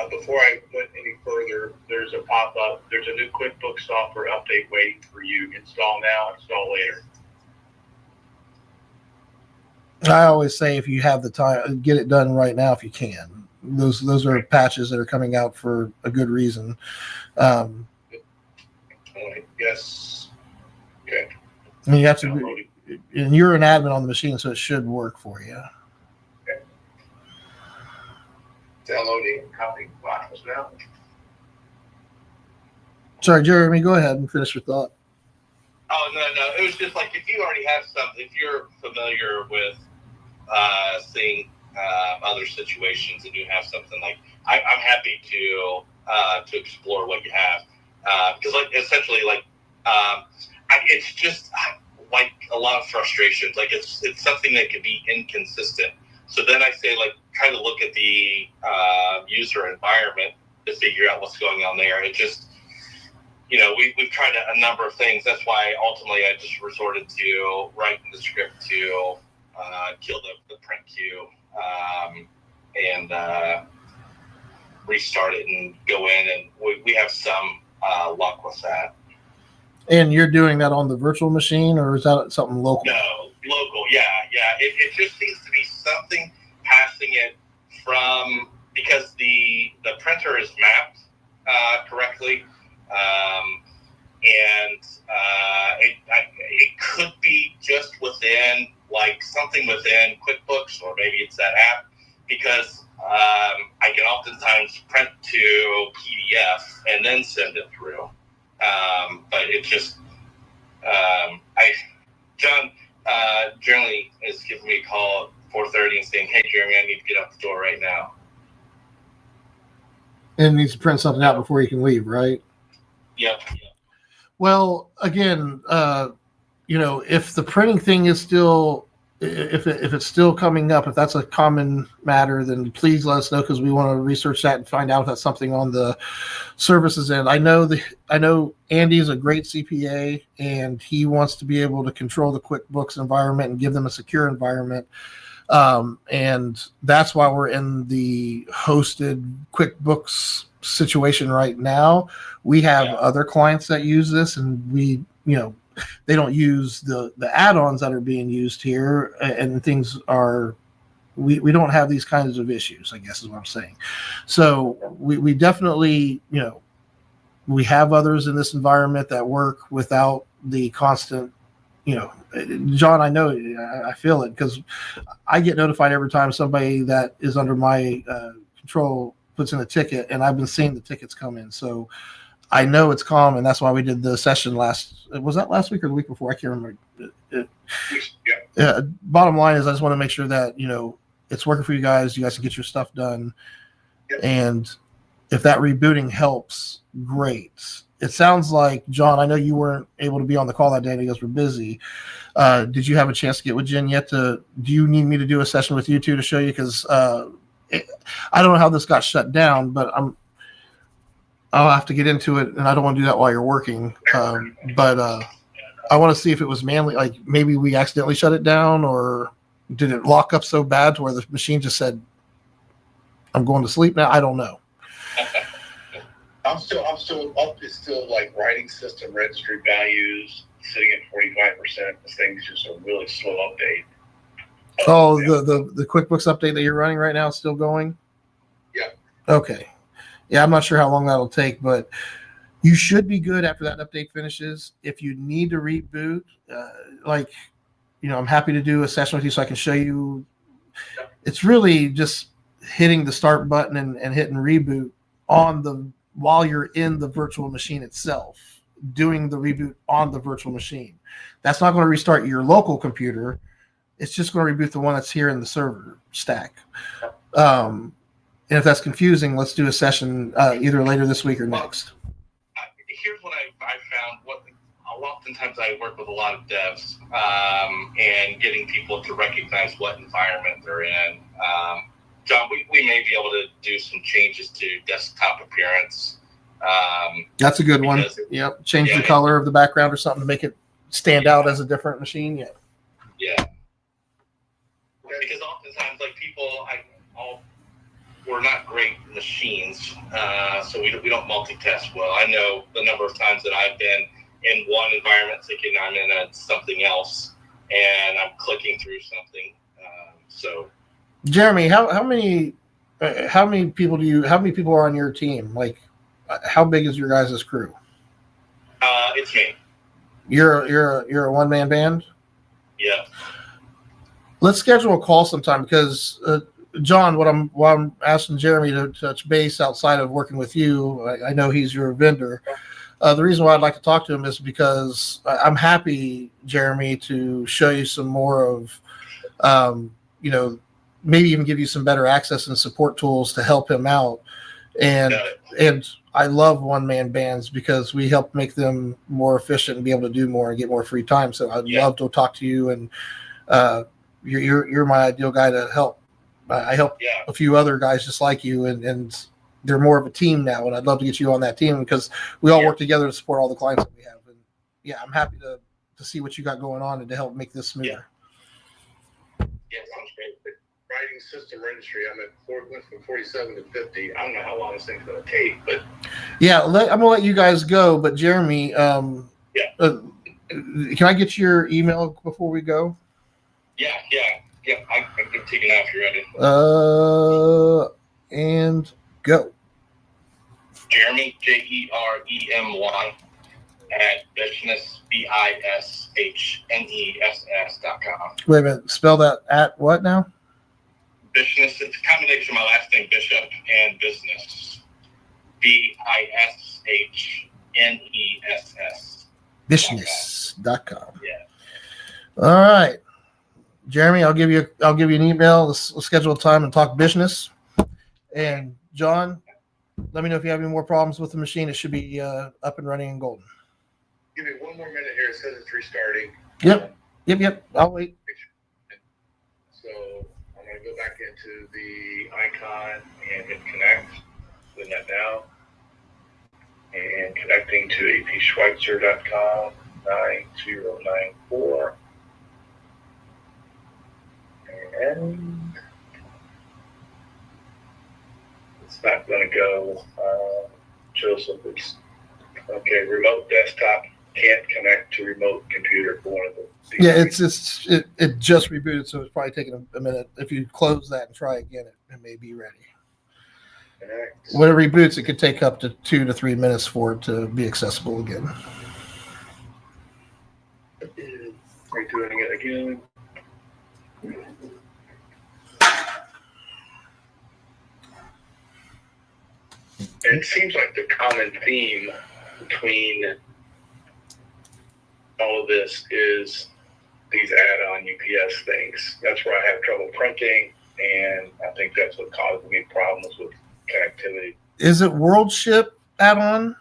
before I went any further, there's a pop-up. There's a new QuickBooks software update waiting for you. Install now, install later. I always say if you have the time, get it done right now if you can. Those are patches that are coming out for a good reason. Yes. Okay. And you have to. And you're an admin on the machine, so it should work for you. Okay. Downloading copy files now. Sorry, Jeremy, go ahead and finish your thought. Oh, no. It was just like if you already have something, if you're familiar with seeing other situations and you have something like, I'm happy to explore what you have. Because like essentially it's just like a lot of frustrations. Like it's something that can be inconsistent. So then I say like try to look at the user environment to figure out what's going on there. It just we've tried a number of things. That's why ultimately I just resorted to writing the script to kill the print queue and restart it and go in, and we have some luck with that. And you're doing that on the virtual machine, or is that something local? No, local. Yeah. It just seems to be something passing it from, because the printer is mapped correctly, and it could be just within like something within QuickBooks or maybe it's that app, because I can oftentimes print to PDF and then send it through. But it's just, John generally is giving me a call at 4:30 and saying, "Hey, Jeremy, I need to get out the door right now." And needs to print something out before you can leave, right? Yep. Well, again, if the printing thing is still, if it's still coming up, if that's a common matter, then please let us know, because we want to research that and find out if that's something on the services end. I know Andy is a great CPA, and he wants to be able to control the QuickBooks environment and give them a secure environment. And that's why we're in the hosted QuickBooks situation right now. We have other clients that use this, and they don't use the add-ons that are being used here, and things are, we don't have these kinds of issues, I guess is what I'm saying. So we definitely, we have others in this environment that work without the constant, John, I know, I feel it, because I get notified every time somebody that is under my control puts in a ticket, and I've been seeing the tickets come in. So I know it's calm, and that's why we did the session was that last week or the week before? I can't remember. Bottom line is, I just want to make sure that, it's working for you guys. You guys can get your stuff done. Yep. And if that rebooting helps, great. It sounds like, John, I know you weren't able to be on the call that day because we're busy. Did you have a chance to get with Jen yet? Do you need me to do a session with you two to show you? Because I don't know how this got shut down, but I'll have to get into it, and I don't want to do that while you're working. But I want to see if it was manually, like maybe we accidentally shut it down, or did it lock up so bad to where the machine just said, "I'm going to sleep now"? I don't know. I'm still up. It's still like writing system registry values sitting at 45%. This thing's just a really slow update. Oh, the QuickBooks update that you're running right now is still going? Yeah. Okay. Yeah, I'm not sure how long that'll take, but you should be good after that update finishes. If you need to reboot, I'm happy to do a session with you so I can show you. It's really just hitting the start button and hitting reboot while you're in the virtual machine itself, doing the reboot on the virtual machine. That's not going to restart your local computer. It's just going to reboot the one that's here in the server stack. And if that's confusing, let's do a session either later this week or next. Here's what I found. Oftentimes I work with a lot of devs and getting people to recognize what environment they're in. John, we may be able to do some changes to desktop appearance. That's a good one. Yep. Change the color of the background or something to make it stand out as a different machine. Yeah. Yeah. Because oftentimes, like we're not great machines, so we don't multitask well. I know the number of times that I've been in one environment thinking I'm in something else, and I'm clicking through something. So, Jeremy, how many people are on your team? Like, how big is your guys' crew? It's me. You're a one-man band? Yeah. Let's schedule a call sometime, because John, what I'm asking Jeremy to touch base outside of working with you, I know he's your vendor. The reason why I'd like to talk to him is because I'm happy, Jeremy, to show you some more of, maybe even give you some better access and support tools to help him out. And I love one-man bands because we help make them more efficient and be able to do more and get more free time. So I'd love to talk to you, and you're my ideal guy to help. I help a few other guys just like you, and they're more of a team now, and I'd love to get you on that team because we all work together to support all the clients that we have. And I'm happy to see what you got going on and to help make this smoother. Yeah, sounds great. The writing system registry, went from 47 to 50. I don't know how long this thing's going to take, but I'm going to let you guys go. But Jeremy, can I get your email before we go? Yeah. I can take it out if you're ready. And go. Jeremy, Jeremy, at BISHNESS.com. Wait a minute. Spell that at what now? Business. It's a combination of my last name, Bishop, and business. BISHNESS. Business.com. Yeah. All right. Jeremy, I'll give you an email. Let's schedule a time and talk business. And John, let me know if you have any more problems with the machine. It should be up and running and golden. Give me one more minute here. It says it's restarting. Yep. I'll wait. So I'm going to go back into the icon and hit connect. Doing that now. And connecting to apschweitzer.com 9094. And it's not going to go. Joseph, it's okay. Remote desktop can't connect to remote computer for one of the. Yeah, it just rebooted, so it's probably taking a minute. If you close that and try again, it may be ready. Connect. When it reboots, it could take up to 2 to 3 minutes for it to be accessible again. Redoing it again. It seems like the common theme between all of this is these add-on UPS things. That's where I have trouble printing, and I think that's what causes me problems with connectivity. Is it World Ship add-on?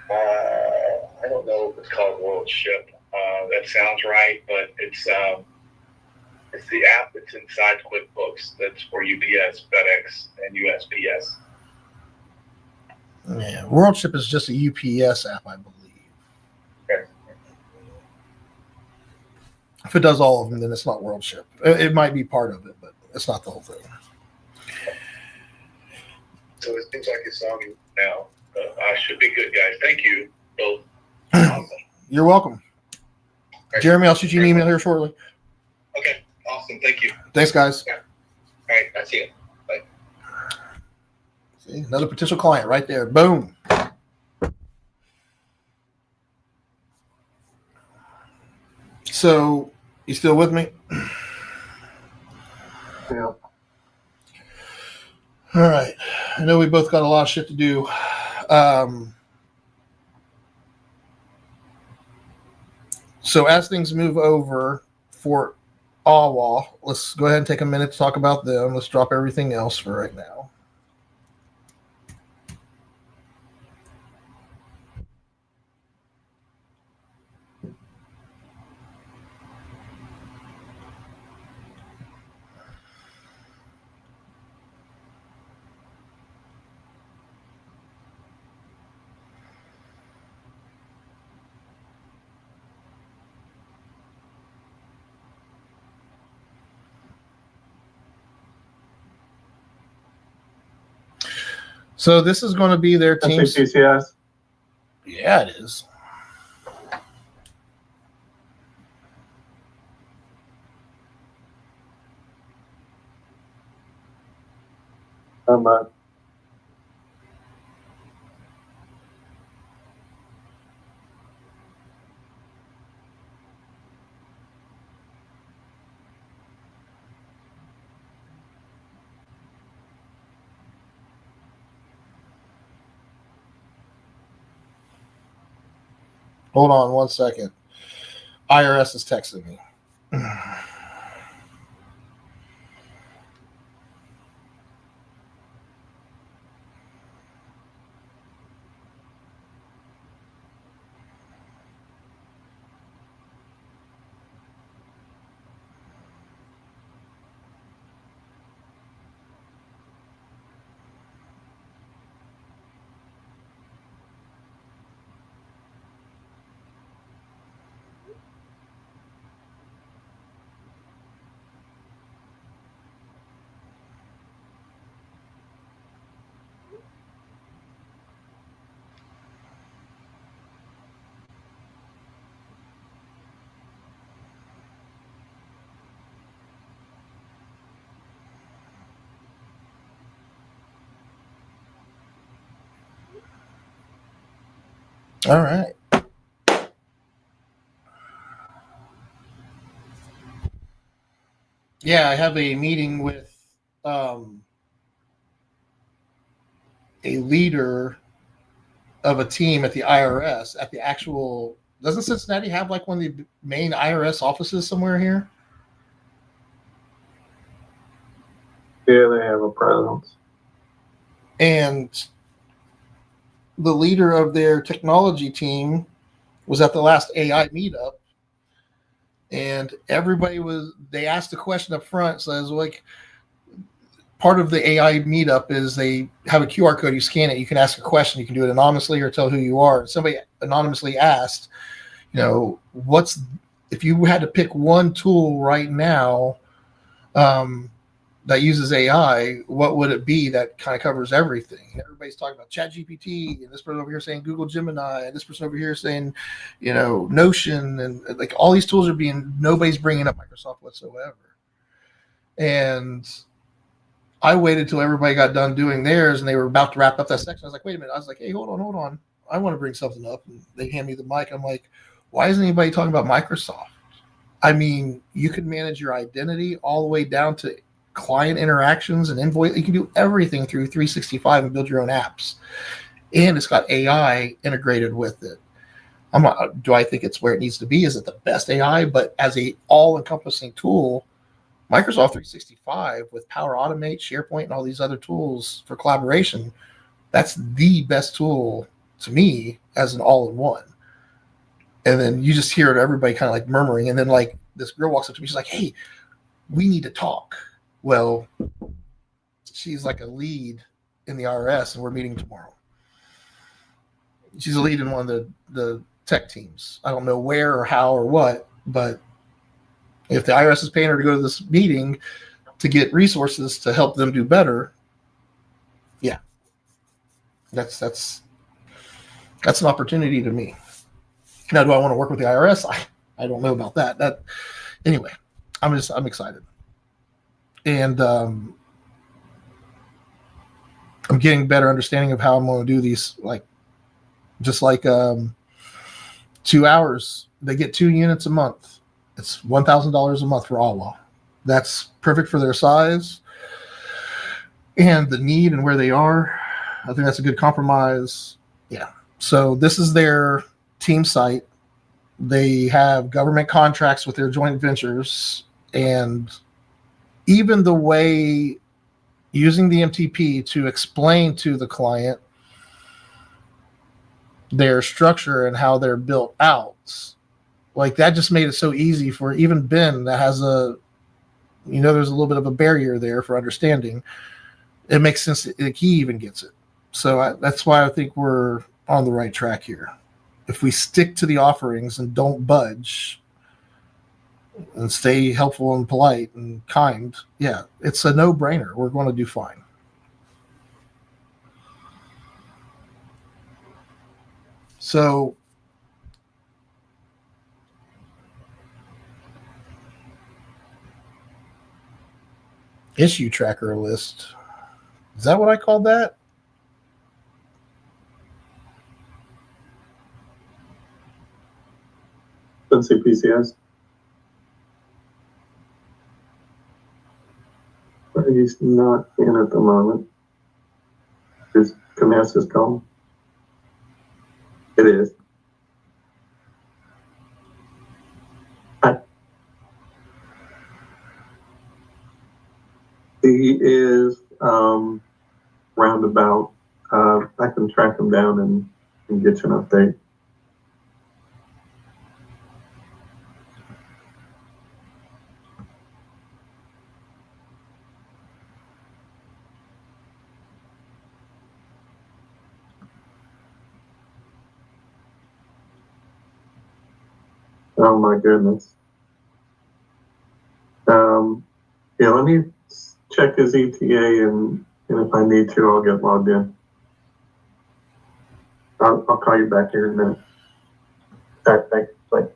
I don't know if it's called World Ship. That sounds right, but it's the app that's inside QuickBooks that's for UPS, FedEx, and USPS. Yeah, World Ship is just a UPS app, I believe. Okay. If it does all of them, then it's not World Ship. It might be part of it, but it's not the whole thing. So it seems like it's on now. I should be good, guys. Thank you both. Awesome. You're welcome. Right. Jeremy, I'll shoot you an email here shortly. Okay, awesome. Thank you. Thanks, guys. All right, I see you. Bye. See, another potential client right there. Boom. So, you still with me? Yeah. All right. I know we both got a lot of shit to do. So as things move over for AWA, let's go ahead and take a minute to talk about them. Let's drop everything else for right now. So this is going to be their team. PCS. Yeah, it is. How much? Hold on one second. IRS is texting me. All right. Yeah, I have a meeting with um, a leader of a team at the IRS at the actual. Doesn't Cincinnati have like one of the main IRS offices somewhere here? Yeah, they have a presence. And the leader of their technology team was at the last AI meetup, and they asked a question up front. So I was like, part of the AI meetup is they have a QR code. You scan it. You can ask a question. You can do it anonymously or tell who you are. Somebody anonymously asked, what's if you had to pick one tool right now that uses AI, what would it be that kind of covers everything? And everybody's talking about ChatGPT, and this person over here saying Google Gemini, and this person over here saying, Notion, and like all these tools nobody's bringing up Microsoft whatsoever. And I waited till everybody got done doing theirs, and they were about to wrap up that section. I was like, wait a minute. I was like, hey, hold on. I want to bring something up. And they hand me the mic. I'm like, why isn't anybody talking about Microsoft? I mean, you can manage your identity all the way down to client interactions and invoice. You can do everything through 365 and build your own apps. And it's got AI integrated with it. Do I think it's where it needs to be? Is it the best AI? But as a all-encompassing tool, Microsoft 365 with Power Automate, SharePoint, and all these other tools for collaboration, that's the best tool to me as an all-in-one. And then you just hear everybody kind of like murmuring. And then like this girl walks up to me. She's like, hey, we need to talk. Well, she's like a lead in the IRS, and we're meeting tomorrow. She's a lead in one of the tech teams. I don't know where or how or what, but if the IRS is paying her to go to this meeting to get resources to help them do better, yeah, that's an opportunity to me. Now, do I want to work with the IRS? I don't know about that. Anyway, I'm excited, and I'm getting better understanding of how I'm going to do these. Like, just like 2 hours, they get 2 units a month. It's $1,000 a month for AWA. That's perfect for their size and the need and where they are. I think that's a good compromise. Yeah. So this is their team site. They have government contracts with their joint ventures, and even the way using the MTP to explain to the client their structure and how they're built out, like that just made it so easy for even Ben that has there's a little bit of a barrier there for understanding. It makes sense that he even gets it. So that's why I think we're on the right track here. If we stick to the offerings and don't budge and stay helpful and polite and kind, yeah, it's a no-brainer. We're going to do fine. So issue tracker list. Is that what I called that? NCPCS. He's not in at the moment. His command is called. It is. He is roundabout. I can track him down and get you an update. Oh my goodness. Yeah, let me check his ETA and if I need to, I'll get logged in. I'll call you back here in a minute. All right, thanks. Bye.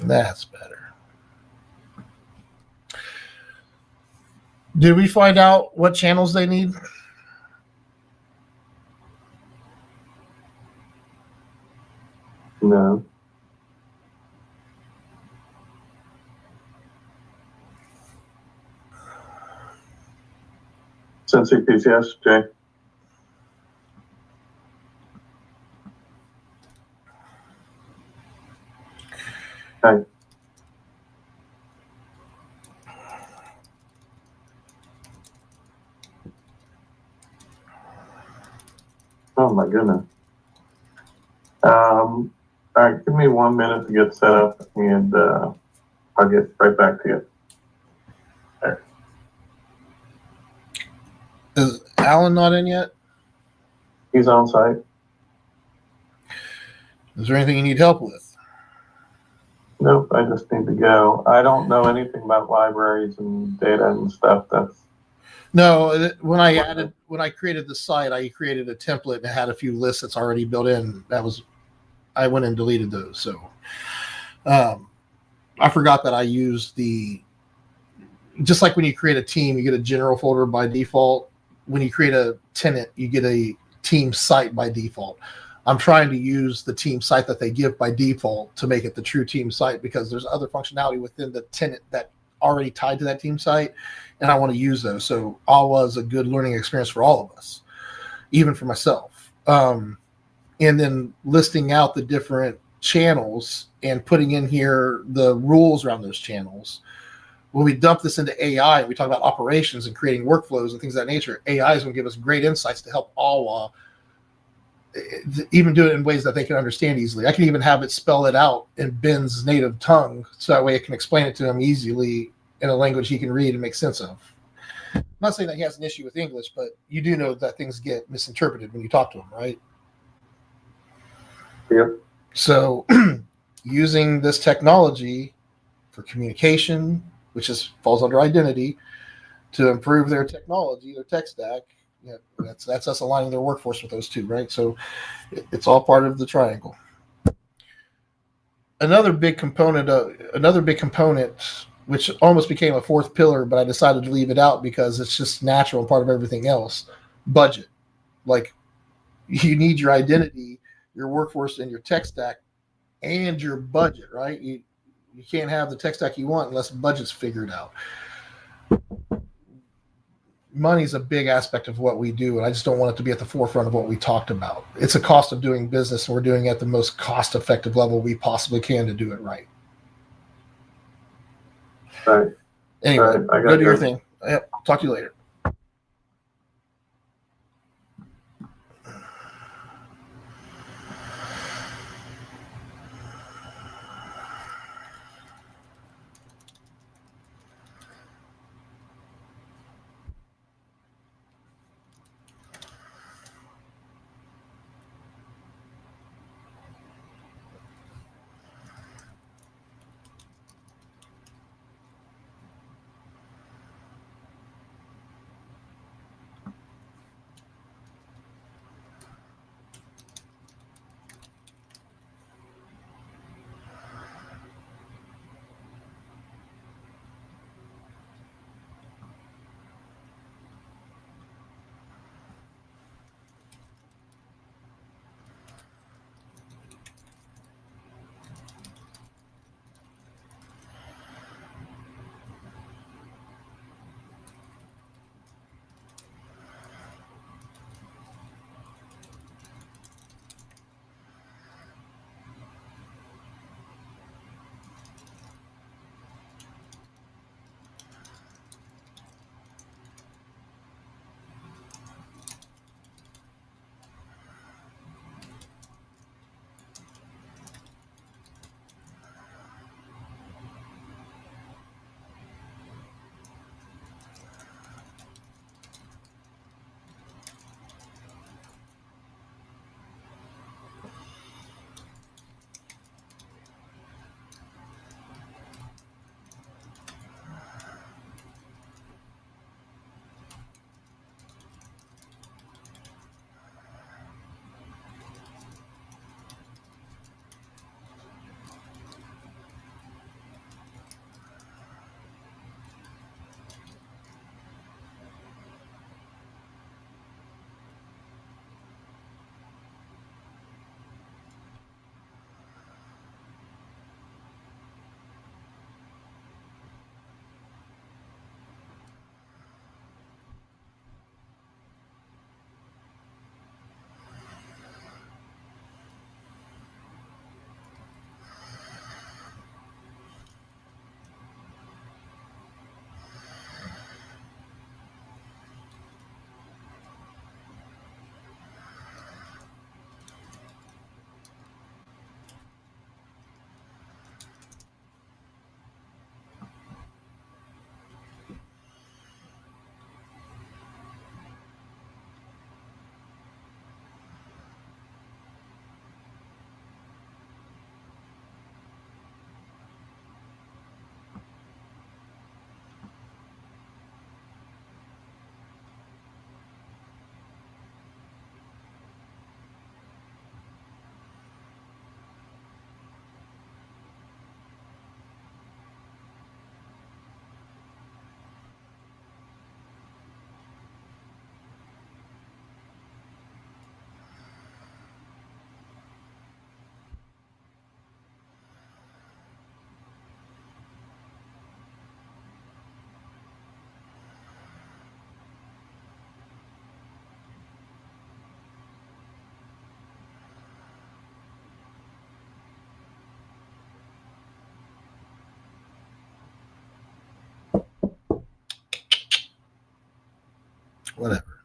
That's better. Did we find out what channels they need? No. Sensei PCS, Jay. Hi. Oh my goodness. All right, give me 1 minute to get set up, and I'll get right back to you. Is Alan not in yet? He's on site. Is there anything you need help with? Nope, I just need to go. I don't know anything about libraries and data and stuff. That's No, when I created the site, I created a template and it had a few lists that's already built in. I went and deleted those. So I forgot that I used just like when you create a team, you get a general folder by default. When you create a tenant, you get a team site by default. I'm trying to use the team site that they give by default to make it the true team site, because there's other functionality within the tenant that already tied to that team site, and I want to use those. So AWA is a good learning experience for all of us, even for myself. And then listing out the different channels and putting in here the rules around those channels. When we dump this into AI, we talk about operations and creating workflows and things of that nature. AI is going to give us great insights to help AWA even do it in ways that they can understand easily. I can even have it spell it out in Ben's native tongue, so that way I can explain it to him easily in a language he can read and make sense of. I'm not saying that he has an issue with English, but you do know that things get misinterpreted when you talk to him, right? Yep. So using this technology for communication, which falls under identity, to improve their technology, their tech stack, that's us aligning their workforce with those two, right? So it's all part of the triangle. Another big component, which almost became a fourth pillar, but I decided to leave it out because it's just natural and part of everything else. Budget. Like, you need your identity, your workforce, and your tech stack, and your budget, right? You can't have the tech stack you want unless budget's figured out. Money's a big aspect of what we do, and I just don't want it to be at the forefront of what we talked about. It's a cost of doing business, and we're doing it at the most cost-effective level we possibly can to do it right. Right. Anyway, Right, I go got do your you. thing. Yep, talk to you later. whatever.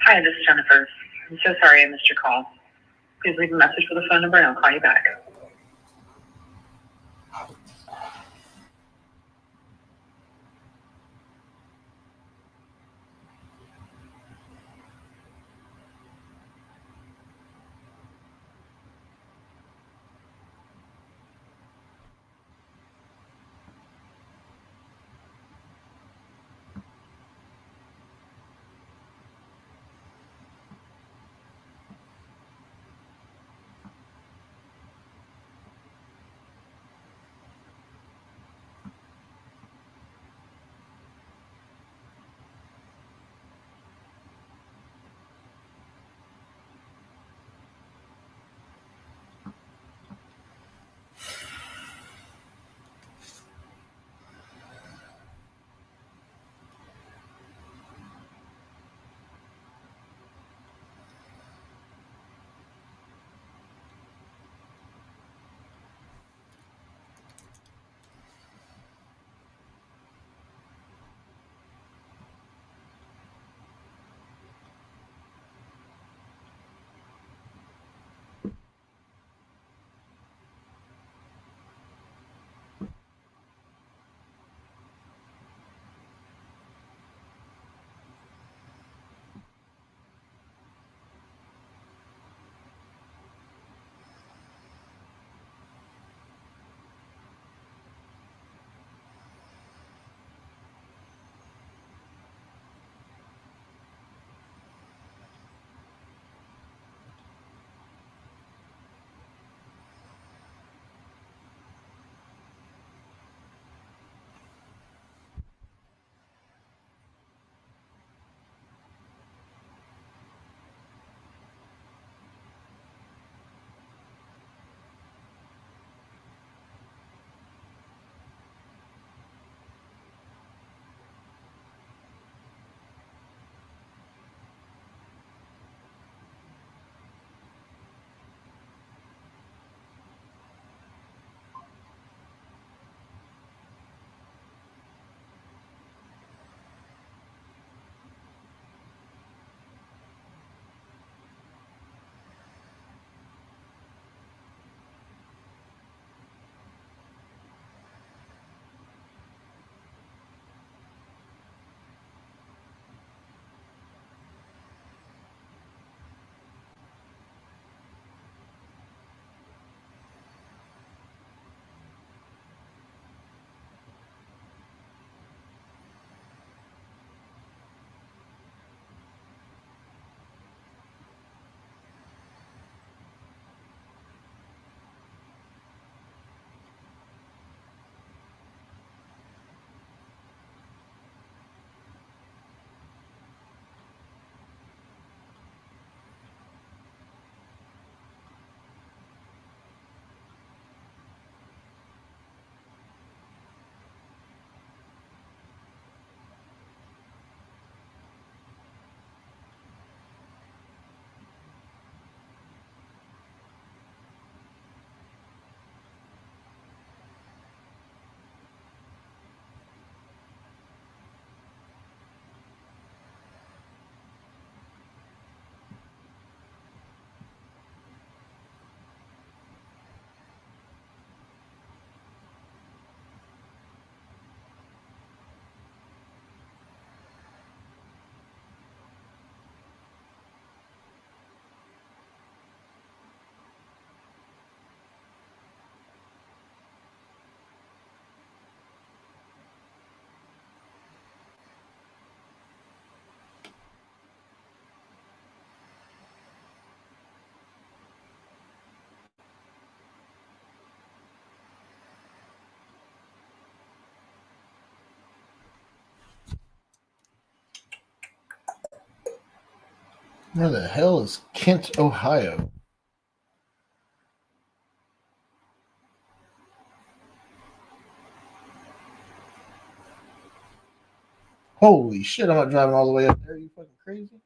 Hi, this is Jennifer. I'm so sorry I missed your call. Please leave a message for the phone number and I'll call you back. Where the hell is Kent, Ohio? Holy shit, I'm not driving all the way up there. Are you fucking crazy?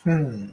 No.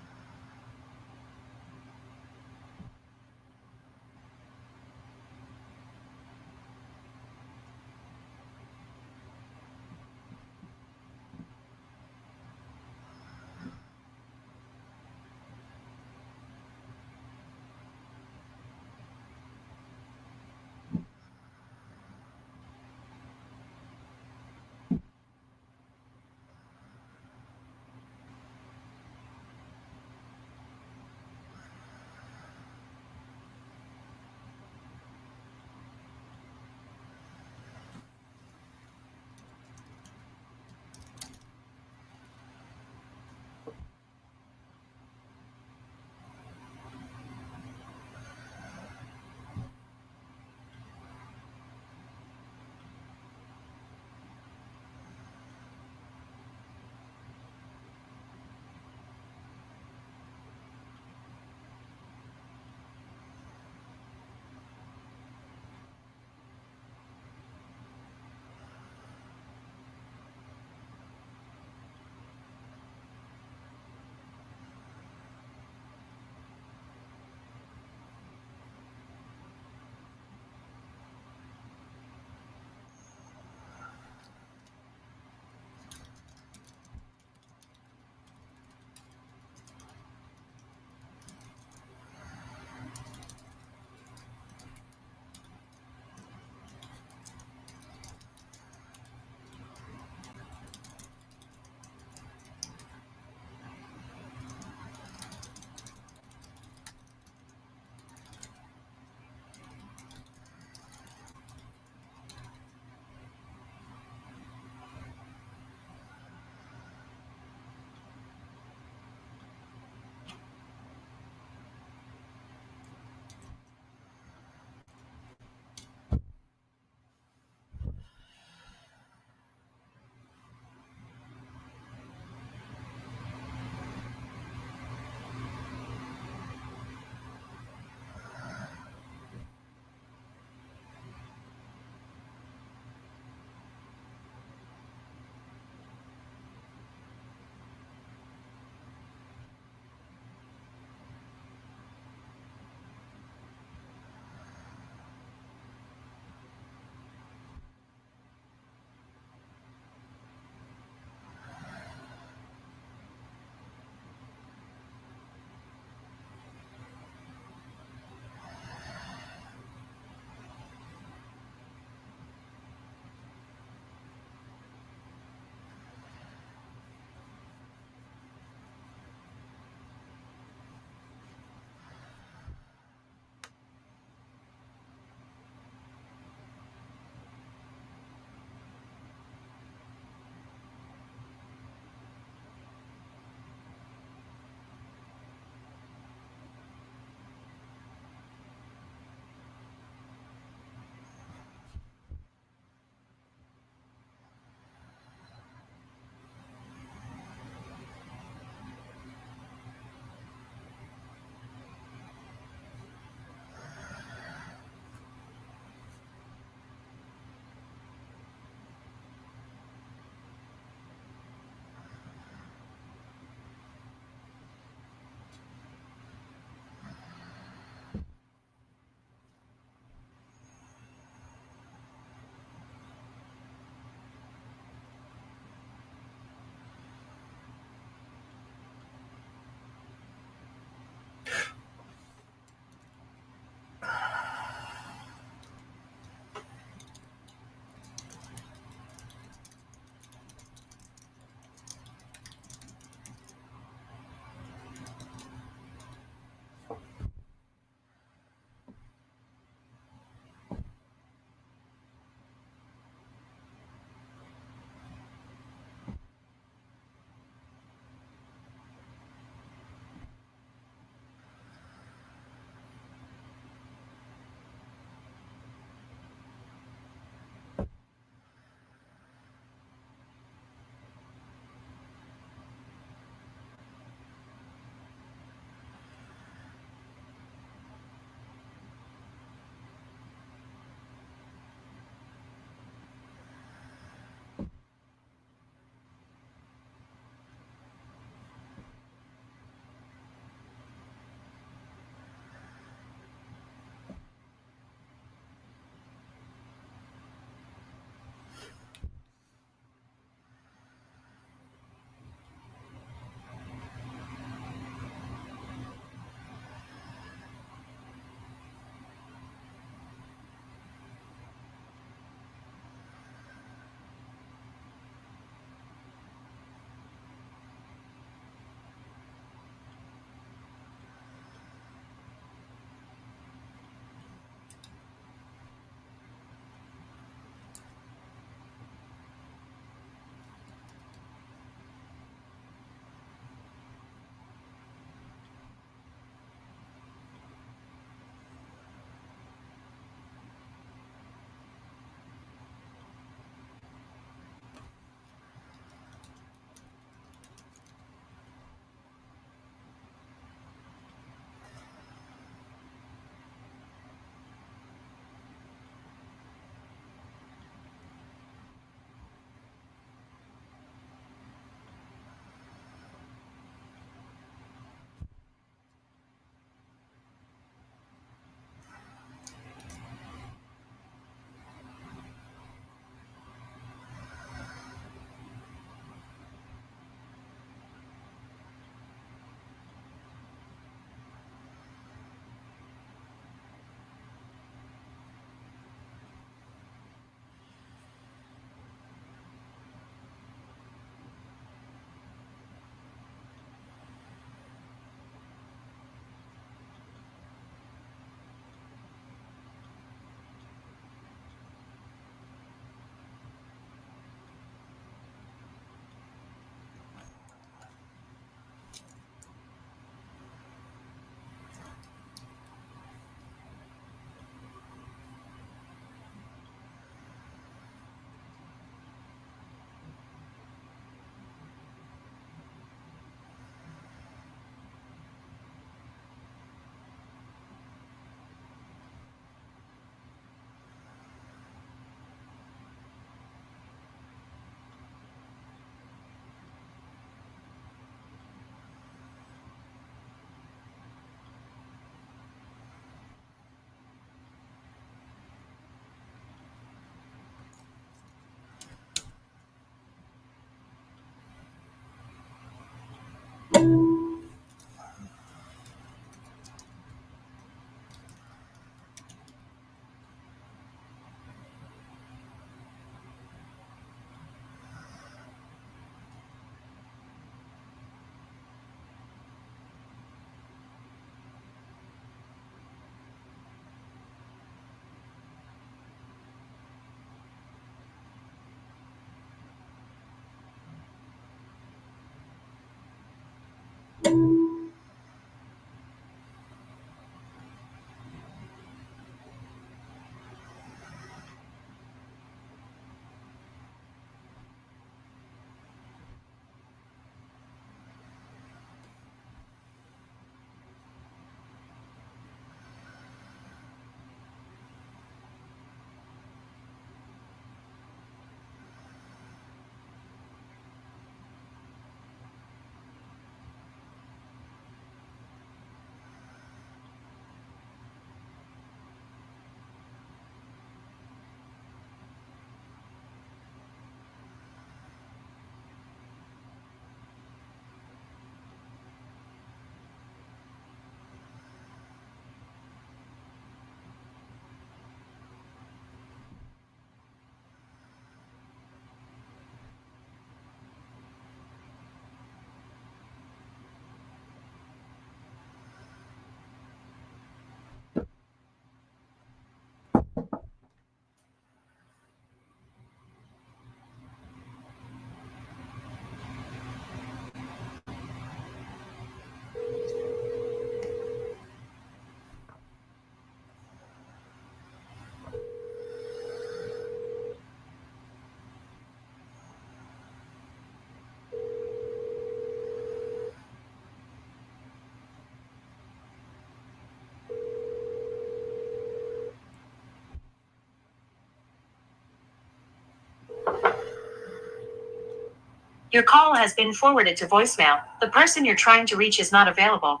Your call has been forwarded to voicemail. The person you're trying to reach is not available.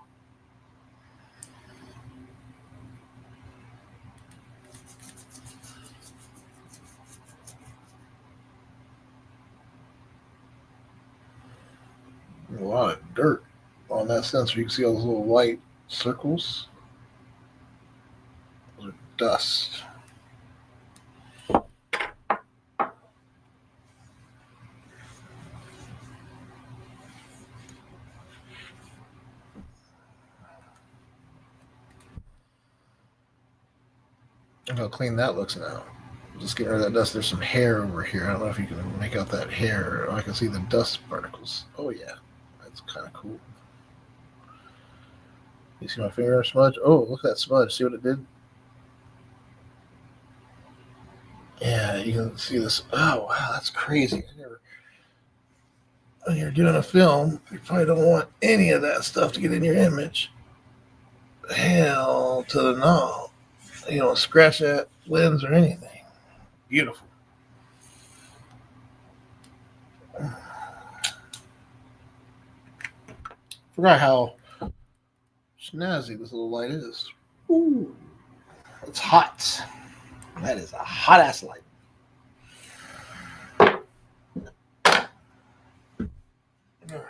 A lot of dirt on that sensor. You can see all those little white circles. Those are dust. Look how clean that looks now. Just getting rid of that dust. There's some hair over here. I don't know if you can make out that hair. I can see the dust particles. Oh yeah, that's kind of cool. You see my finger smudge? Oh, look at that smudge. See what it did? Yeah, you can see this. Oh wow, that's crazy. When you're doing a film, you probably don't want any of that stuff to get in your image. Hell to the no. You don't scratch that lens or anything. Beautiful. Forgot how snazzy this little light is. Ooh, it's hot. That is a hot ass light. All right.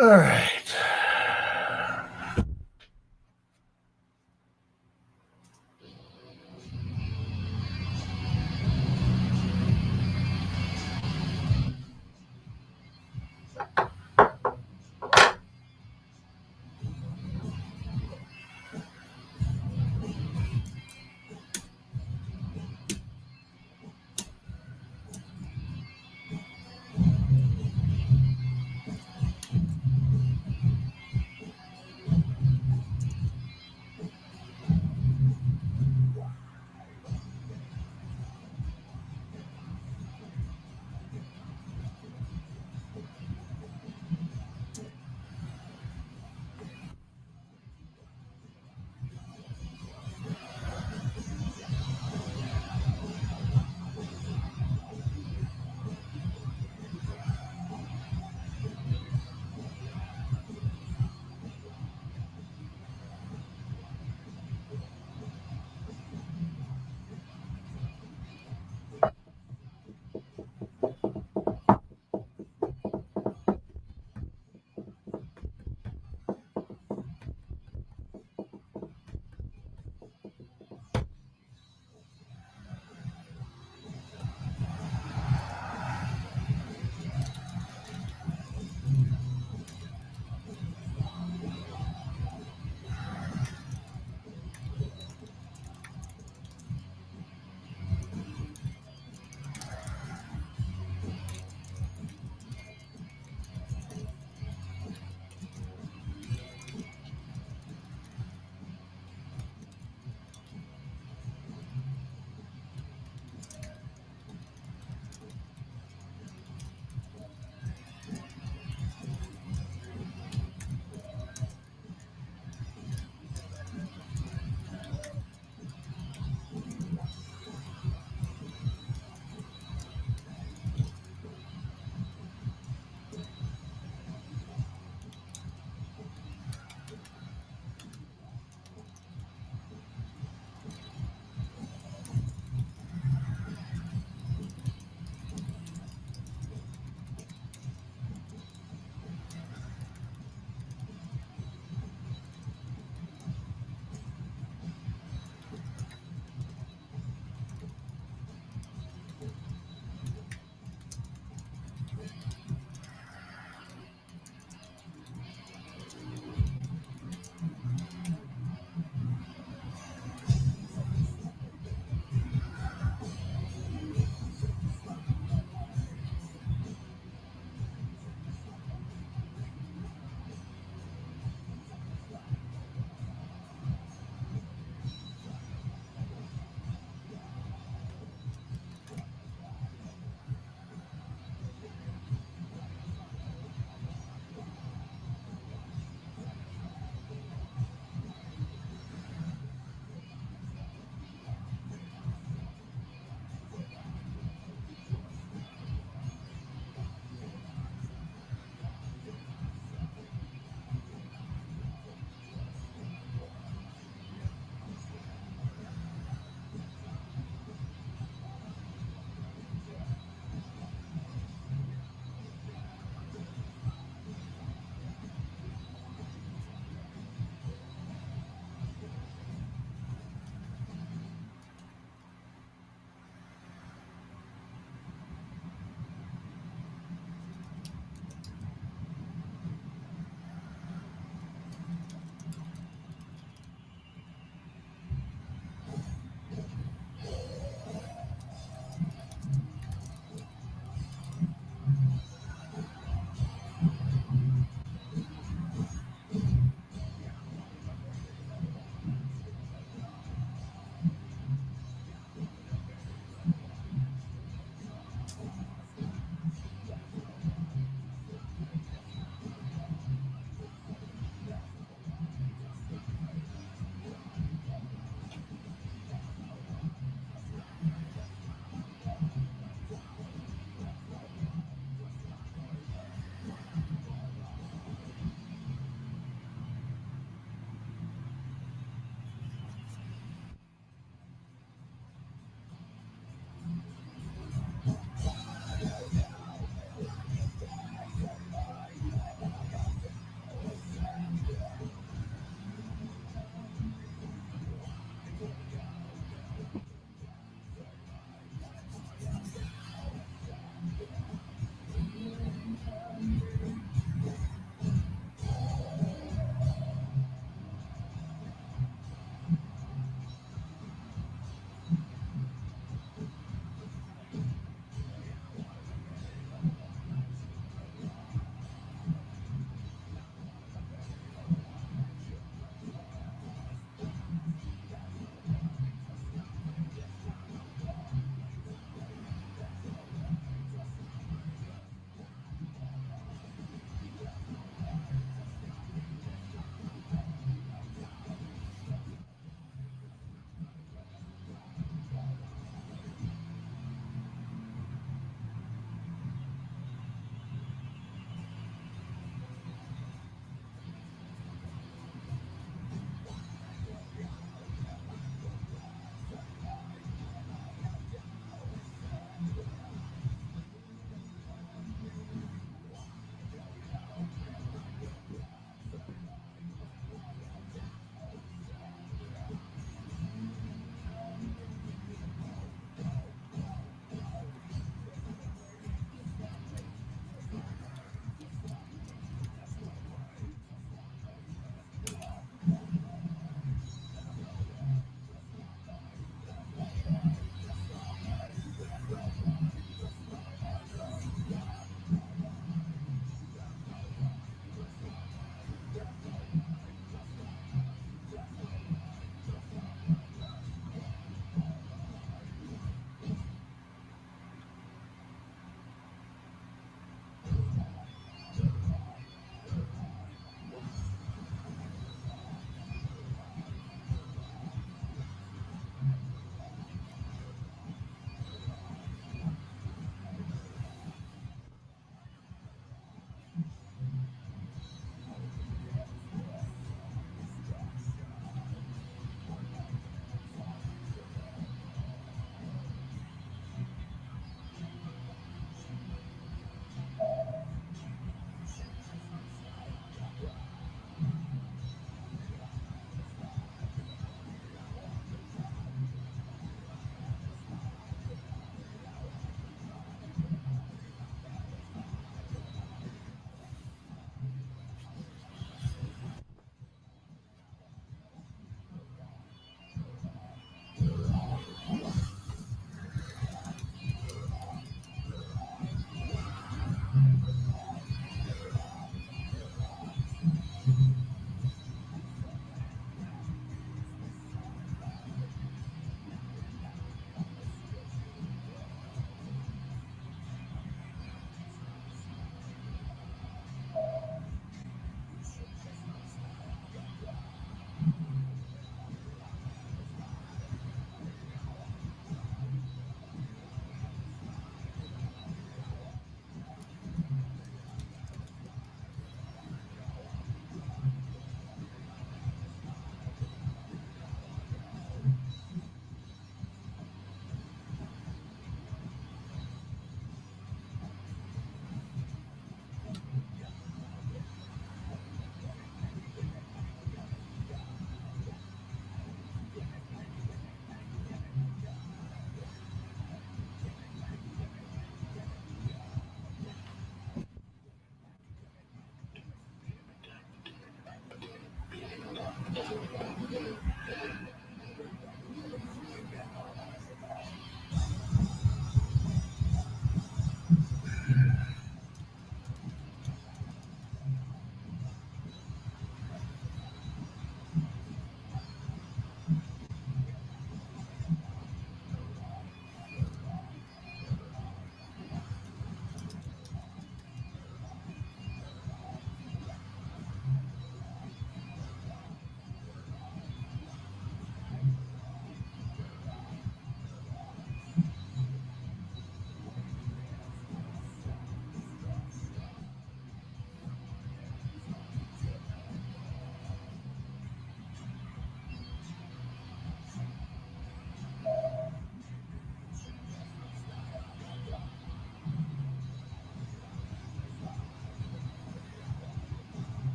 All right.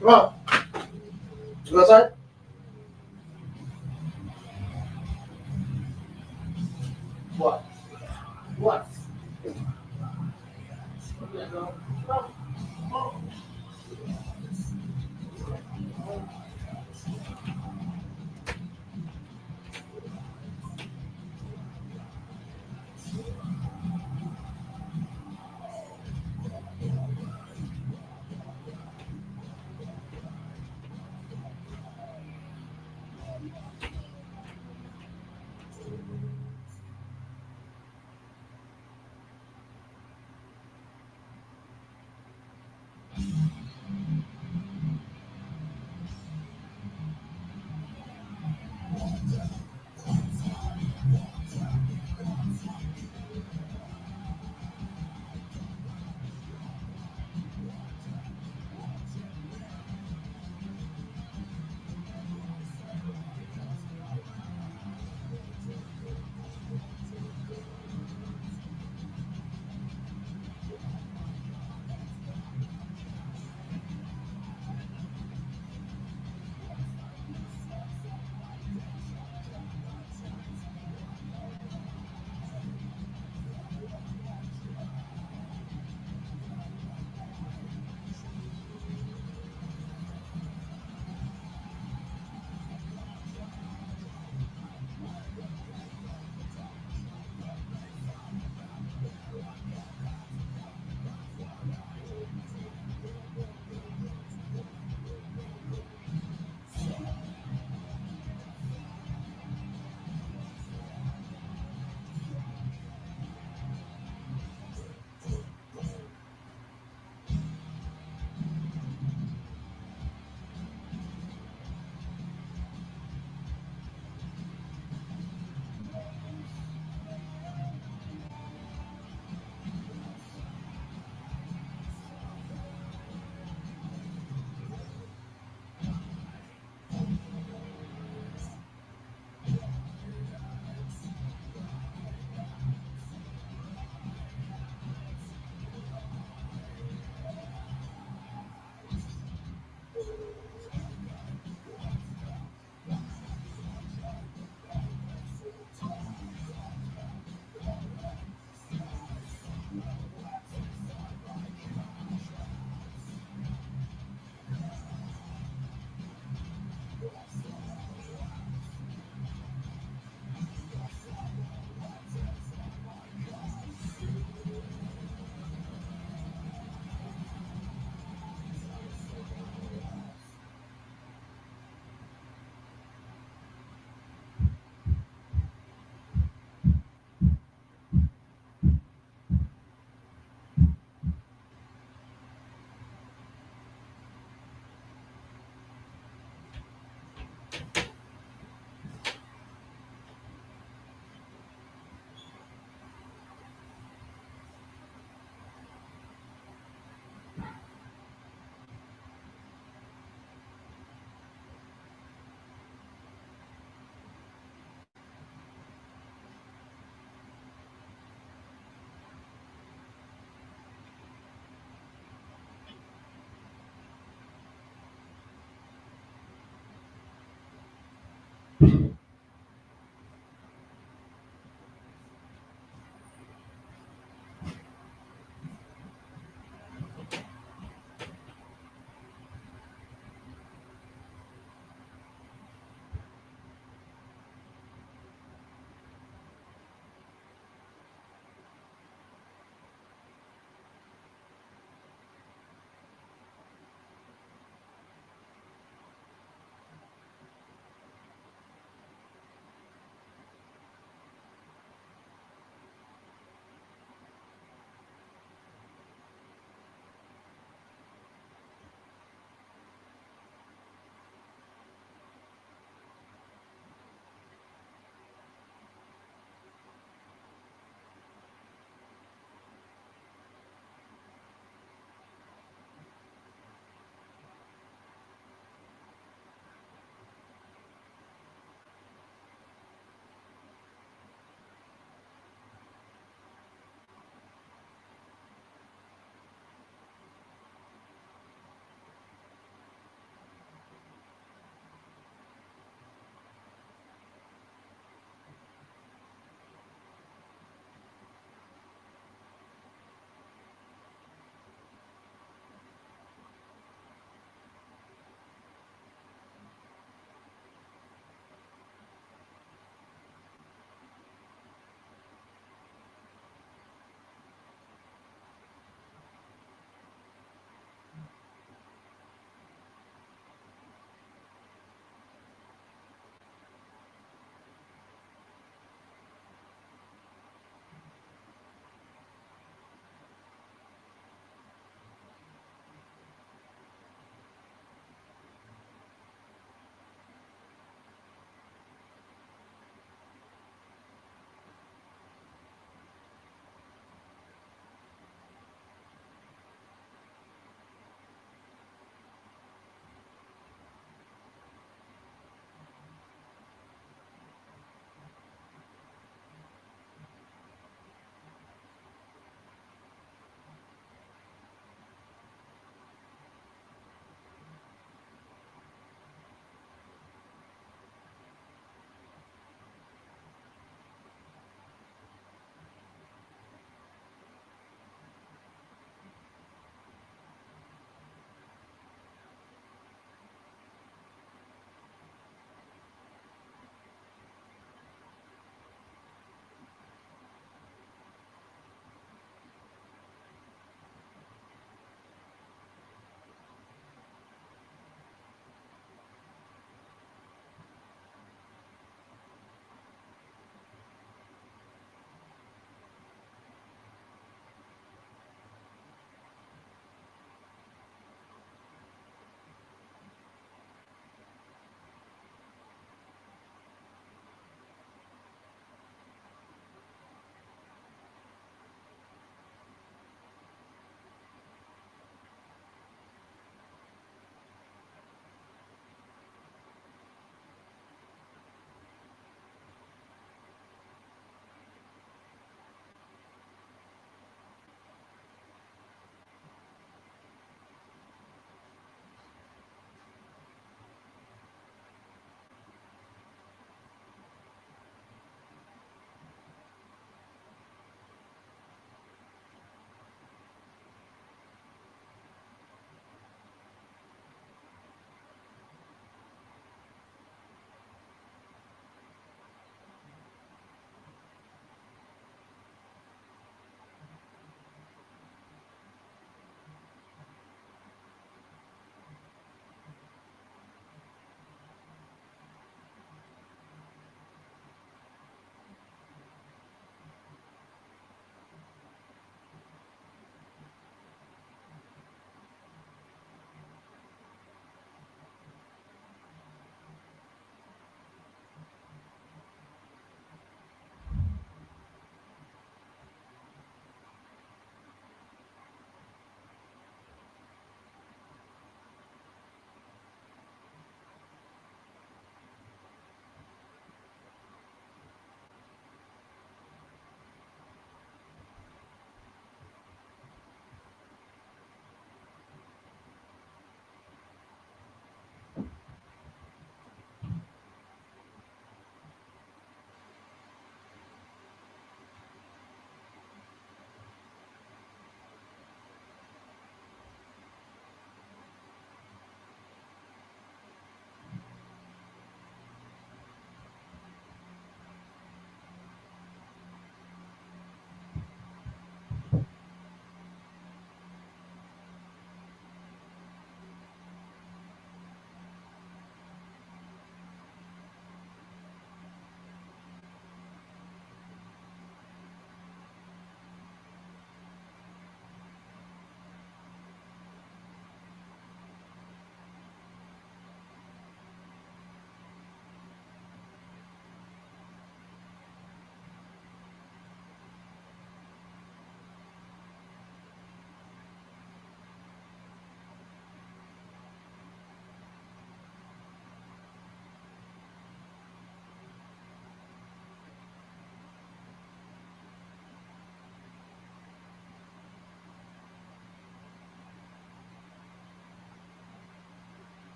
Come on. Go outside. What? What?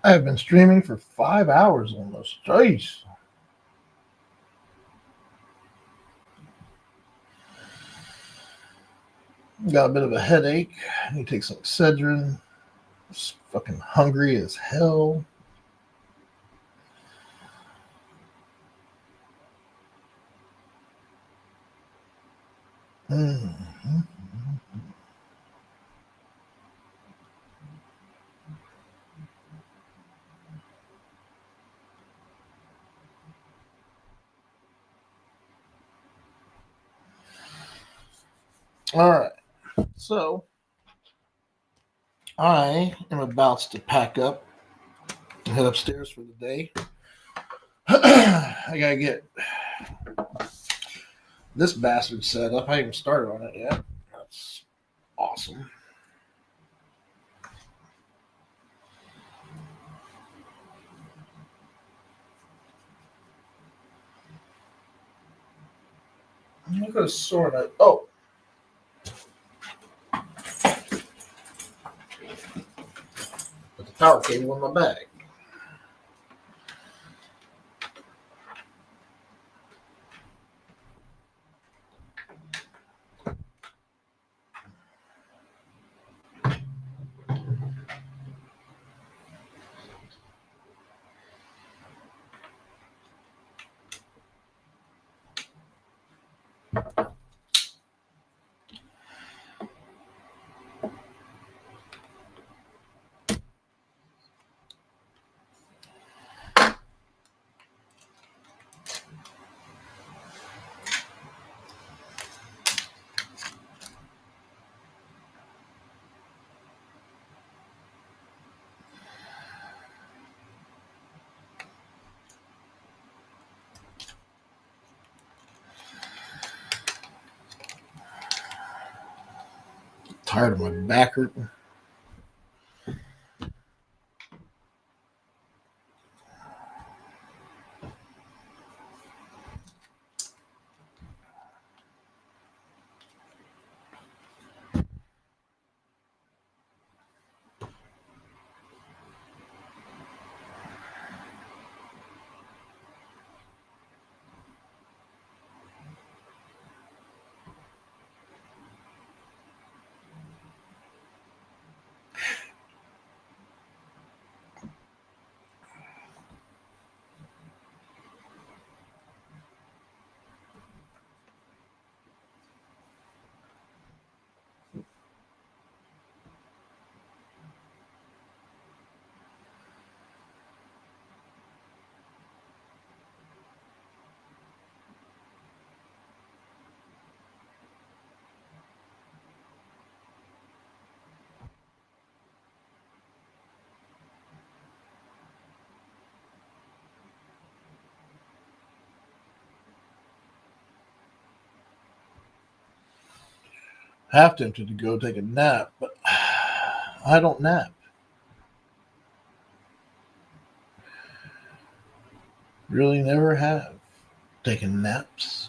I have been streaming for 5 hours almost. Jeez. Got a bit of a headache. I need to take some Excedrin. Just fucking hungry as hell. Mm-hmm. All right. So I am about to pack up and head upstairs for the day. I gotta get this bastard set up. I haven't started on it yet. That's awesome. I'm gonna sort it. Oh, put the power cable in my bag. Tired of my back hurting. Half tempted to go take a nap, but I don't nap. Really never have taken naps.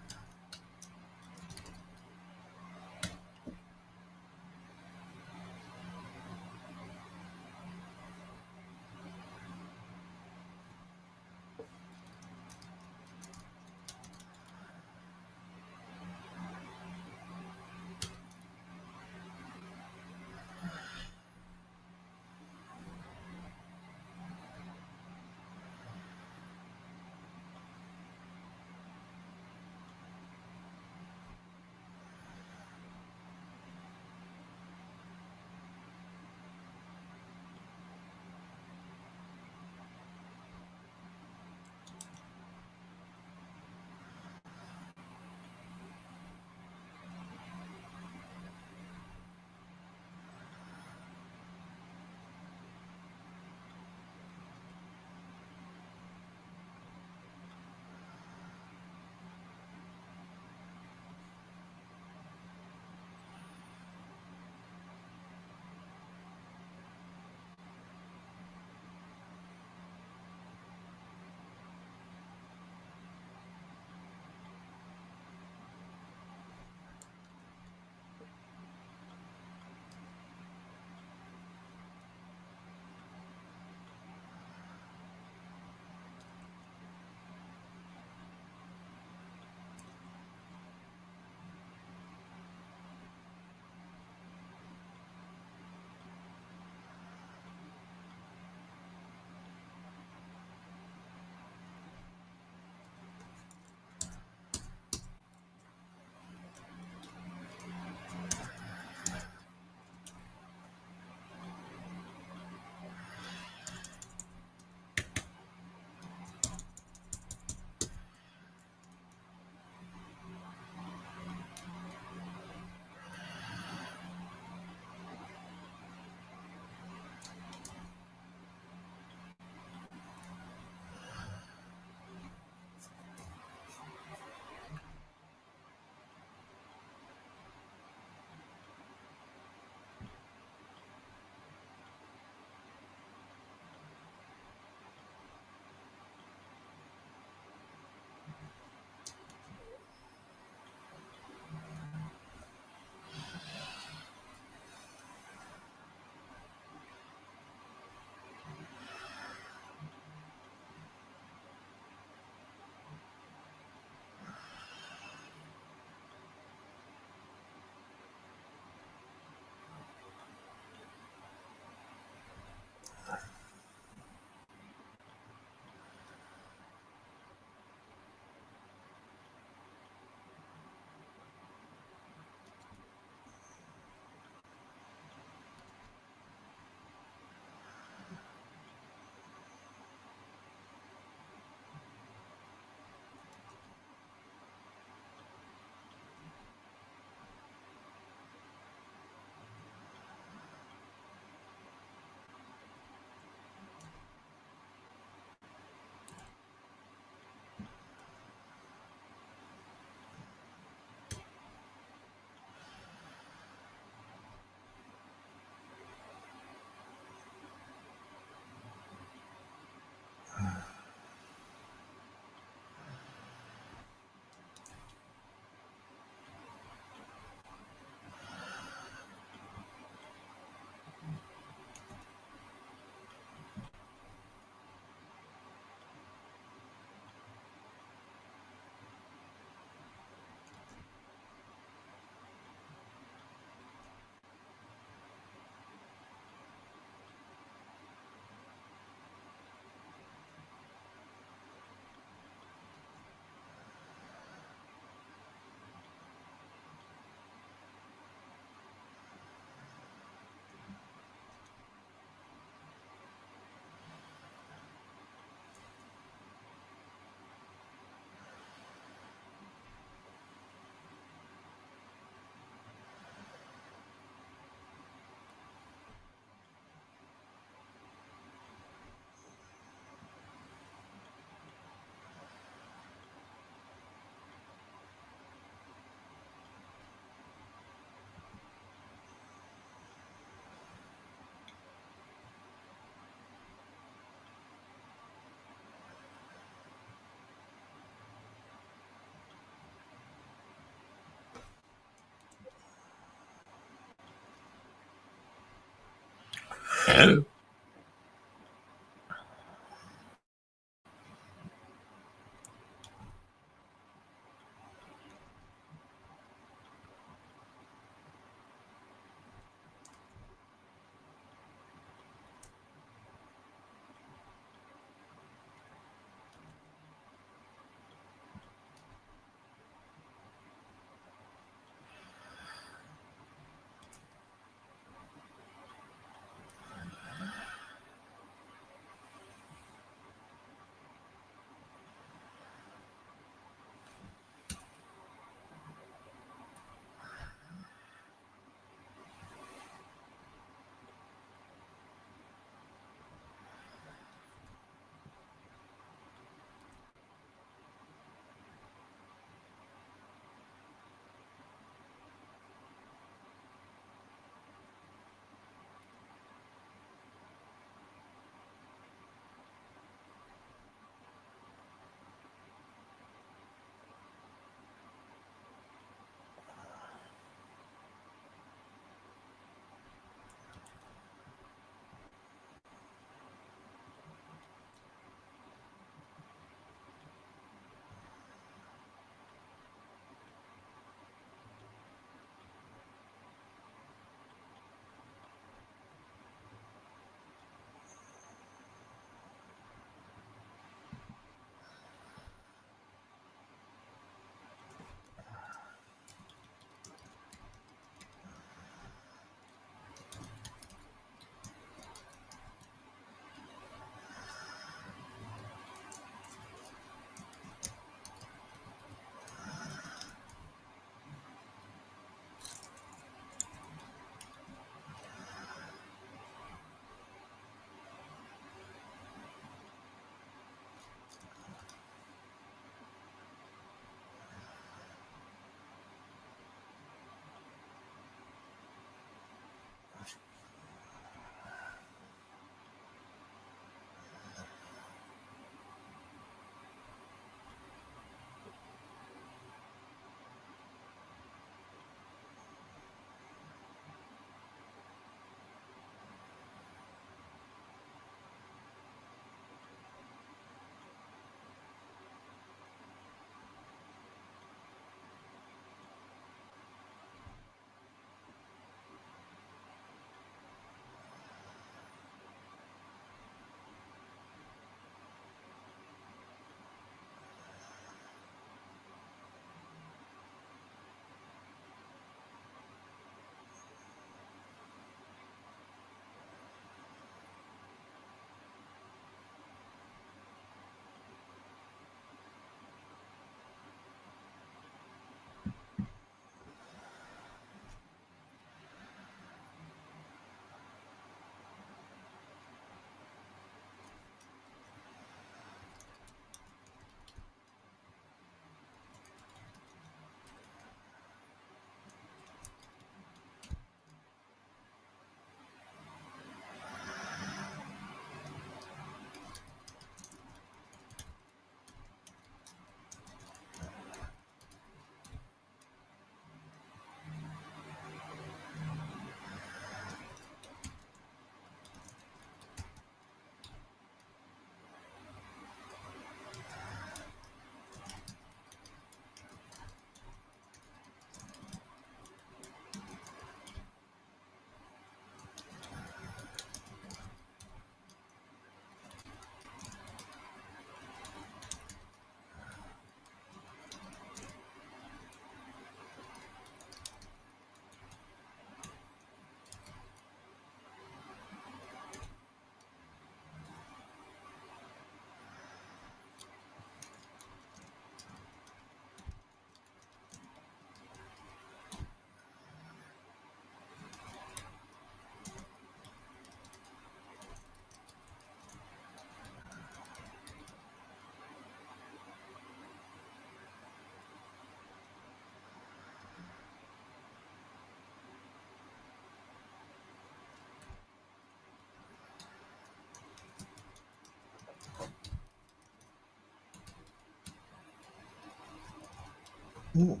Ooh.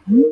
Your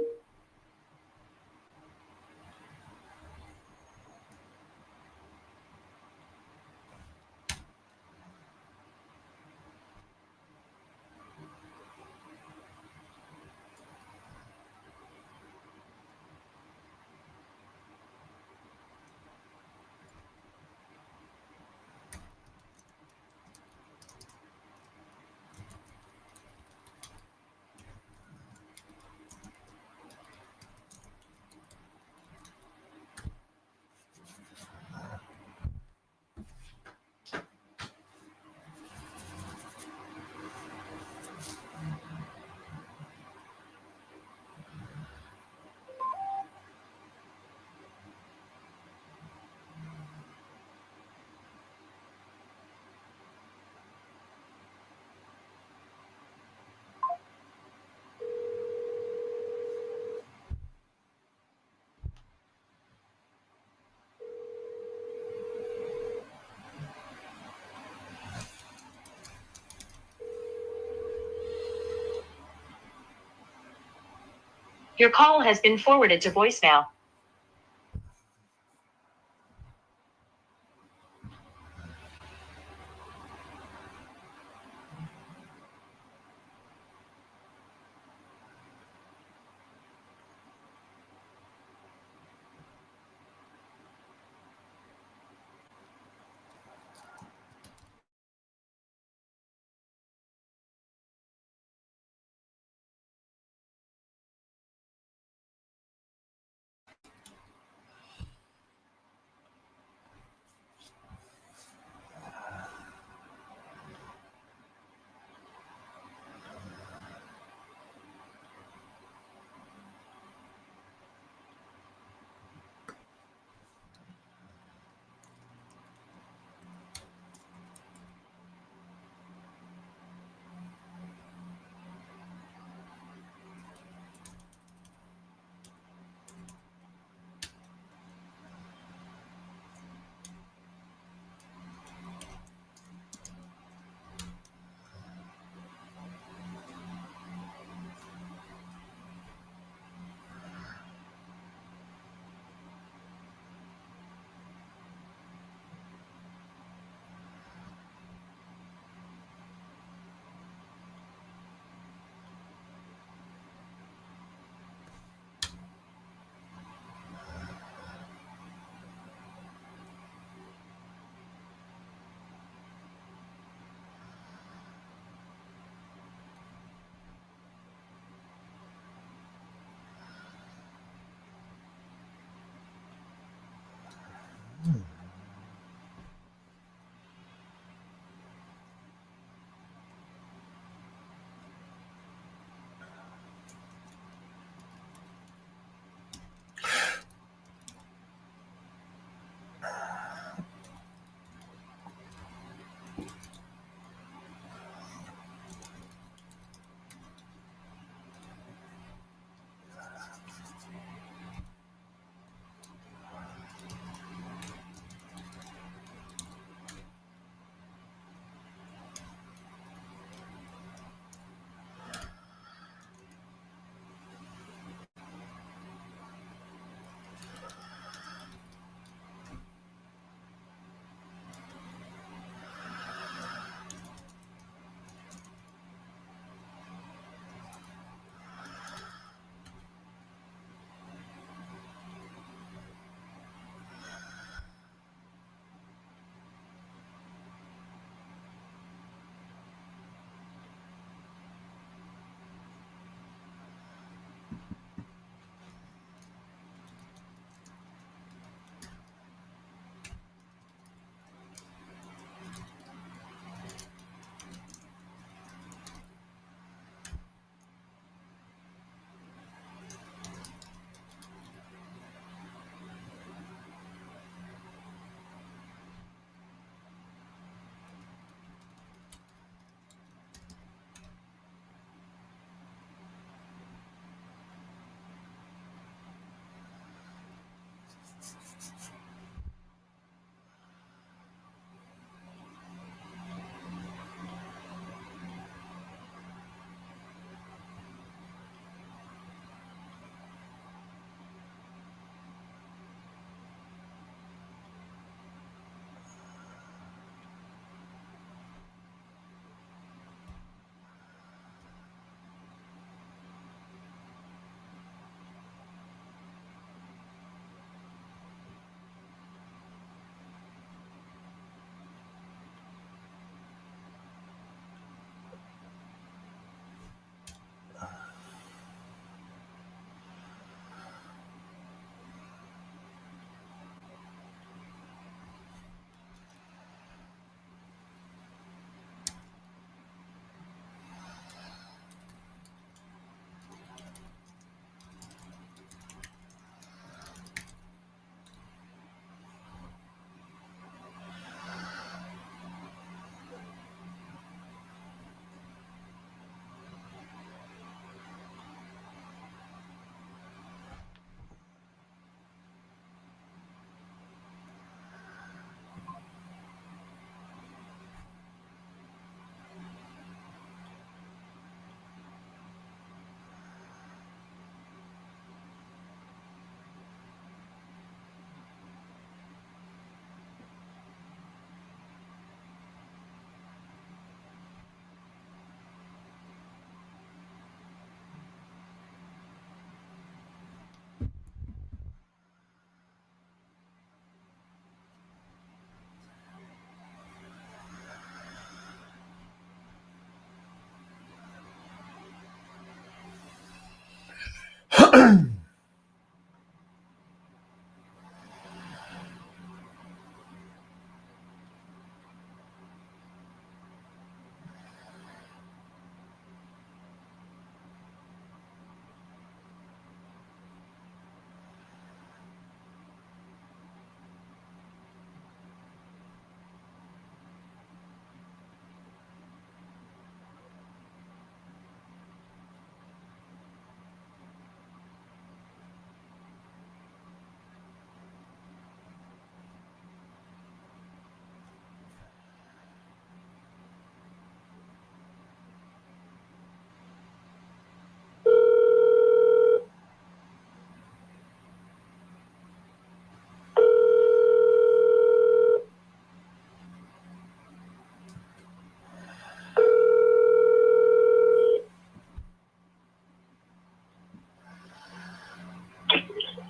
call has been forwarded to voicemail.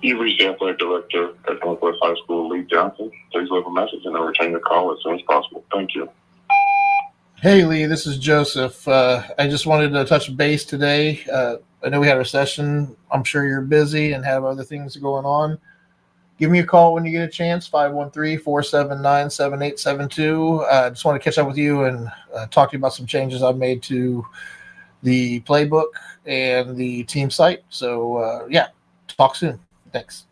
You reached the athletic director at Northwest High School, Lee Johnson. Please leave a message and I'll return your call as soon as possible. Thank you. Hey, Lee, this is Joseph. I just wanted to touch base today. I know we had a session. I'm sure you're busy and have other things going on. Give me a call when you get a chance, 513-479-7872. I just want to catch up with you and talk to you about some changes I've made to the playbook and the team site. So, yeah, talk soon. Thanks.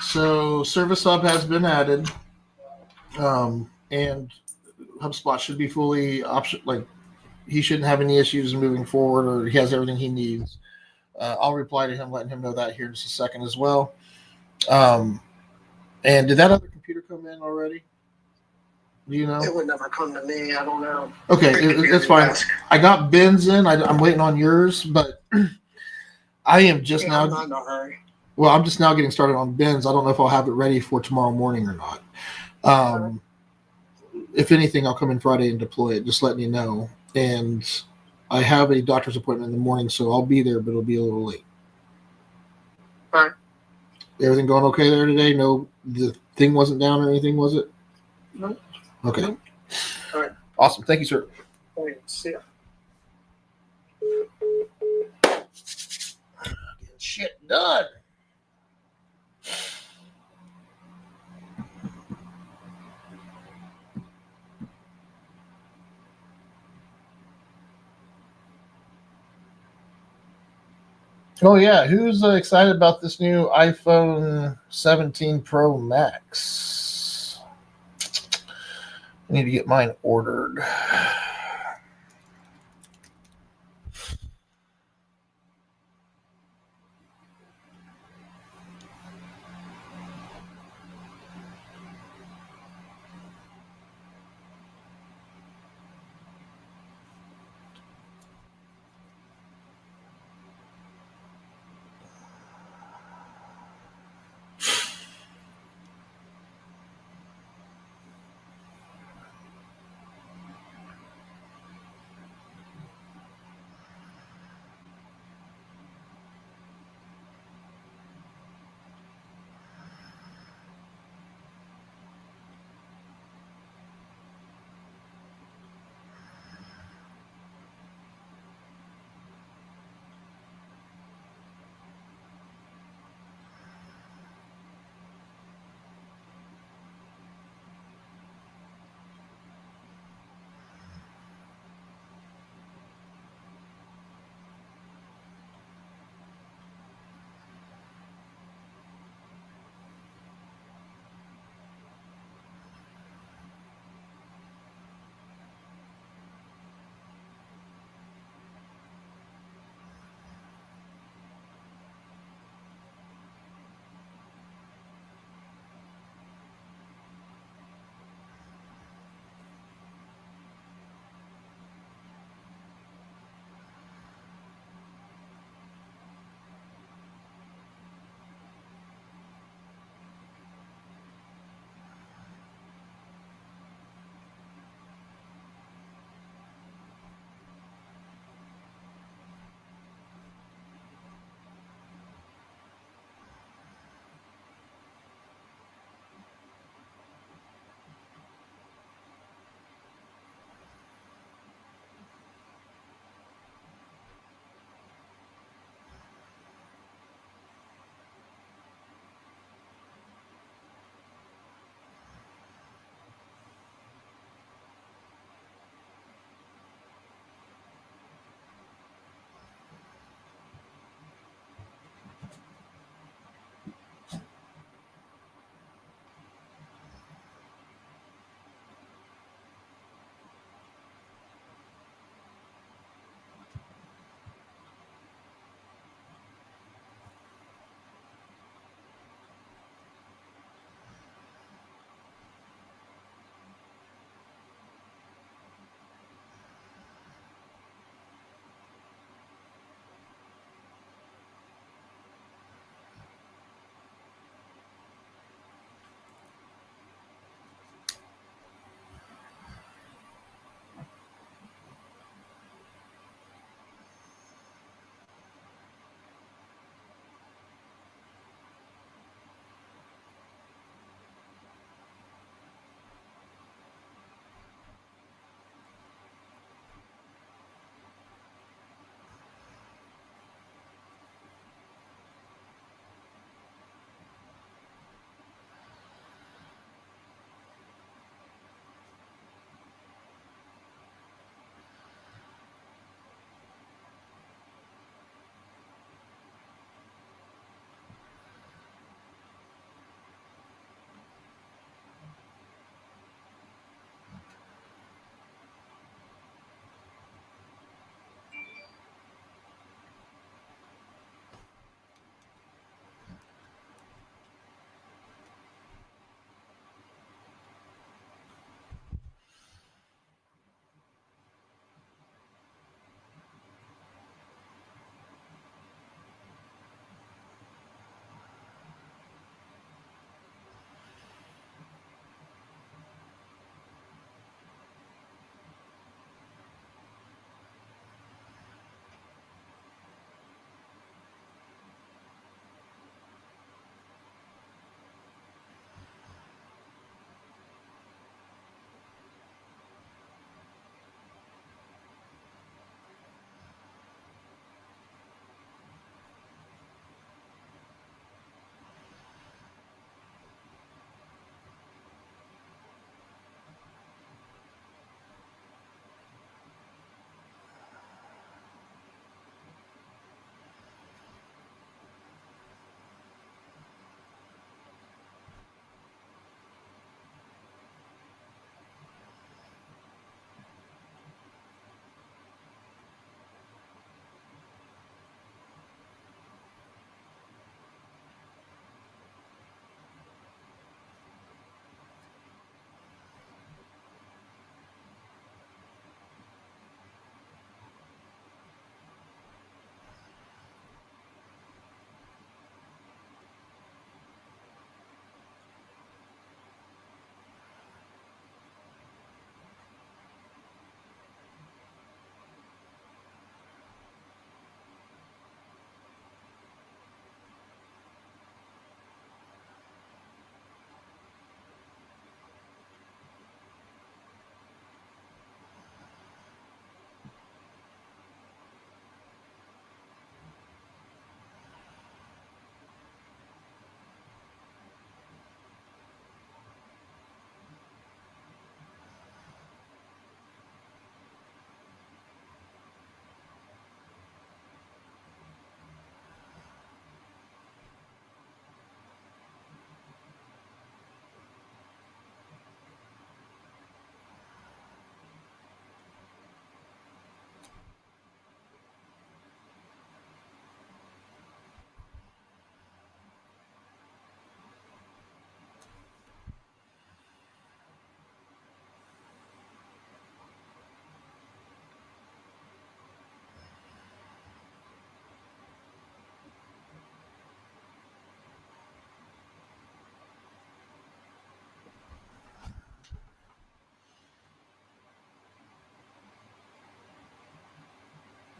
So Service Hub has been added, and HubSpot should be fully option. Like he shouldn't have any issues moving forward, or he has everything he needs. I'll reply to him, letting him know that here in just a second as well. And did that other computer come in already? Do you know? It would never come to me. I don't know. Okay, that's fine. I got Ben's in. I'm waiting on yours, but I am just Yeah, now. I'm not in a hurry. Well, I'm just now getting started on Ben's. I don't know if I'll have it ready for tomorrow morning or not. If anything, I'll come in Friday and deploy it. Just letting you know. And I have a doctor's appointment in the morning, so I'll be there, but it'll be a little late. All right. Everything going okay there today? No, the thing wasn't down or anything, was it? No. Okay. No. All right. Awesome. Thank you, sir. All right. See ya. Getting shit done. Oh yeah, who's excited about this new iPhone 17 Pro Max? I need to get mine ordered.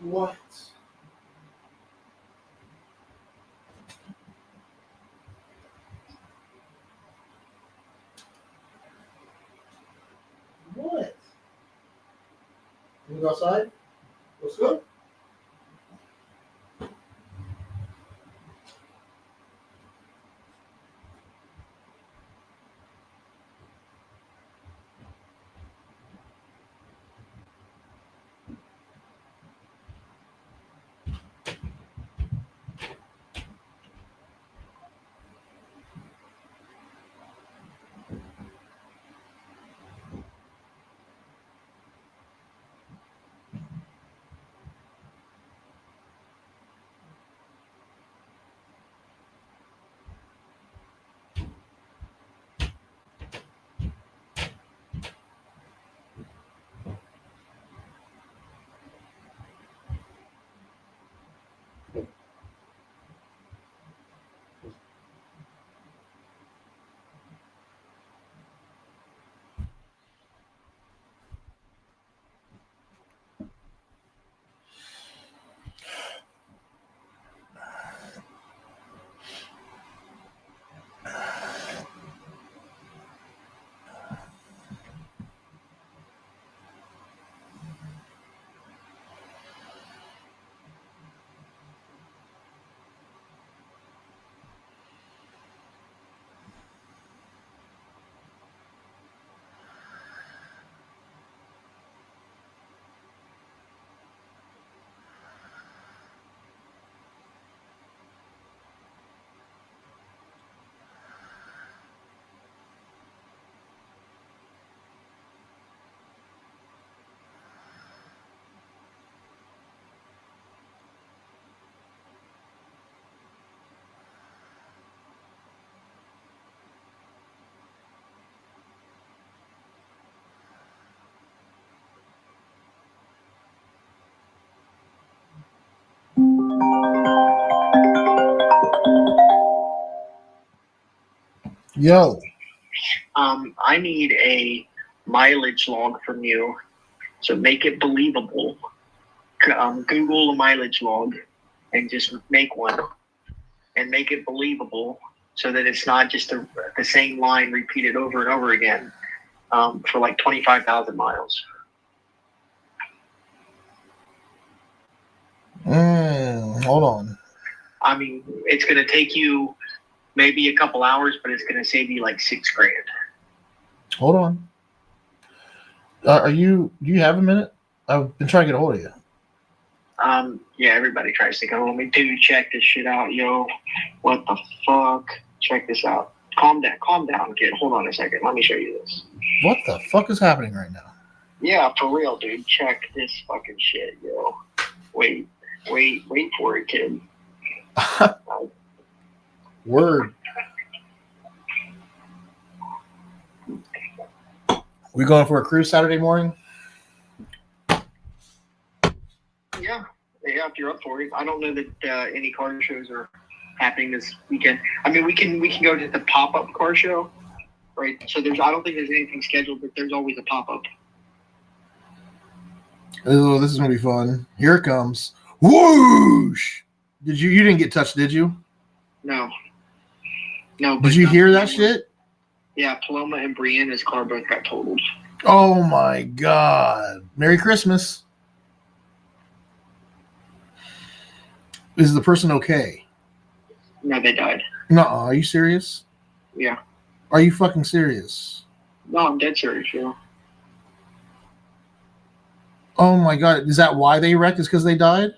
What? What? You go outside? Let's go. Yo. I need a mileage log from you. So make it believable. Google a mileage log and just make one and make it believable so that it's not just the same line repeated over and over again for like 25,000 miles. Hold on. I mean, it's going to take you maybe a couple hours, but it's going to save you like $6,000. Hold on. Do you have a minute? I've been trying to get a hold of you. Yeah, everybody tries to go. Let me check this shit out, yo. What the fuck? Check this out. Calm down, kid. Hold on a second. Let me show you this. What the fuck is happening right now? Yeah, for real, dude. Check this fucking shit, yo. Wait for it, kid. Word. We going for a cruise Saturday morning? Yeah, if you're up for it. I don't know that any car shows are happening this weekend. I mean, we can go to the pop-up car show, right? So I don't think there's anything scheduled, but there's always a pop-up. Oh, this is gonna be fun. Here it comes. Whoosh! You didn't get touched, did you? No. Did you hear that shit? Yeah, Paloma and Brianna's car both got totaled. Oh my god! Merry Christmas. Is the person okay? No, they died. No, are you serious? Yeah. Are you fucking serious? No, I'm dead serious, yo. Oh my god! Is that why they wrecked? Is because they died?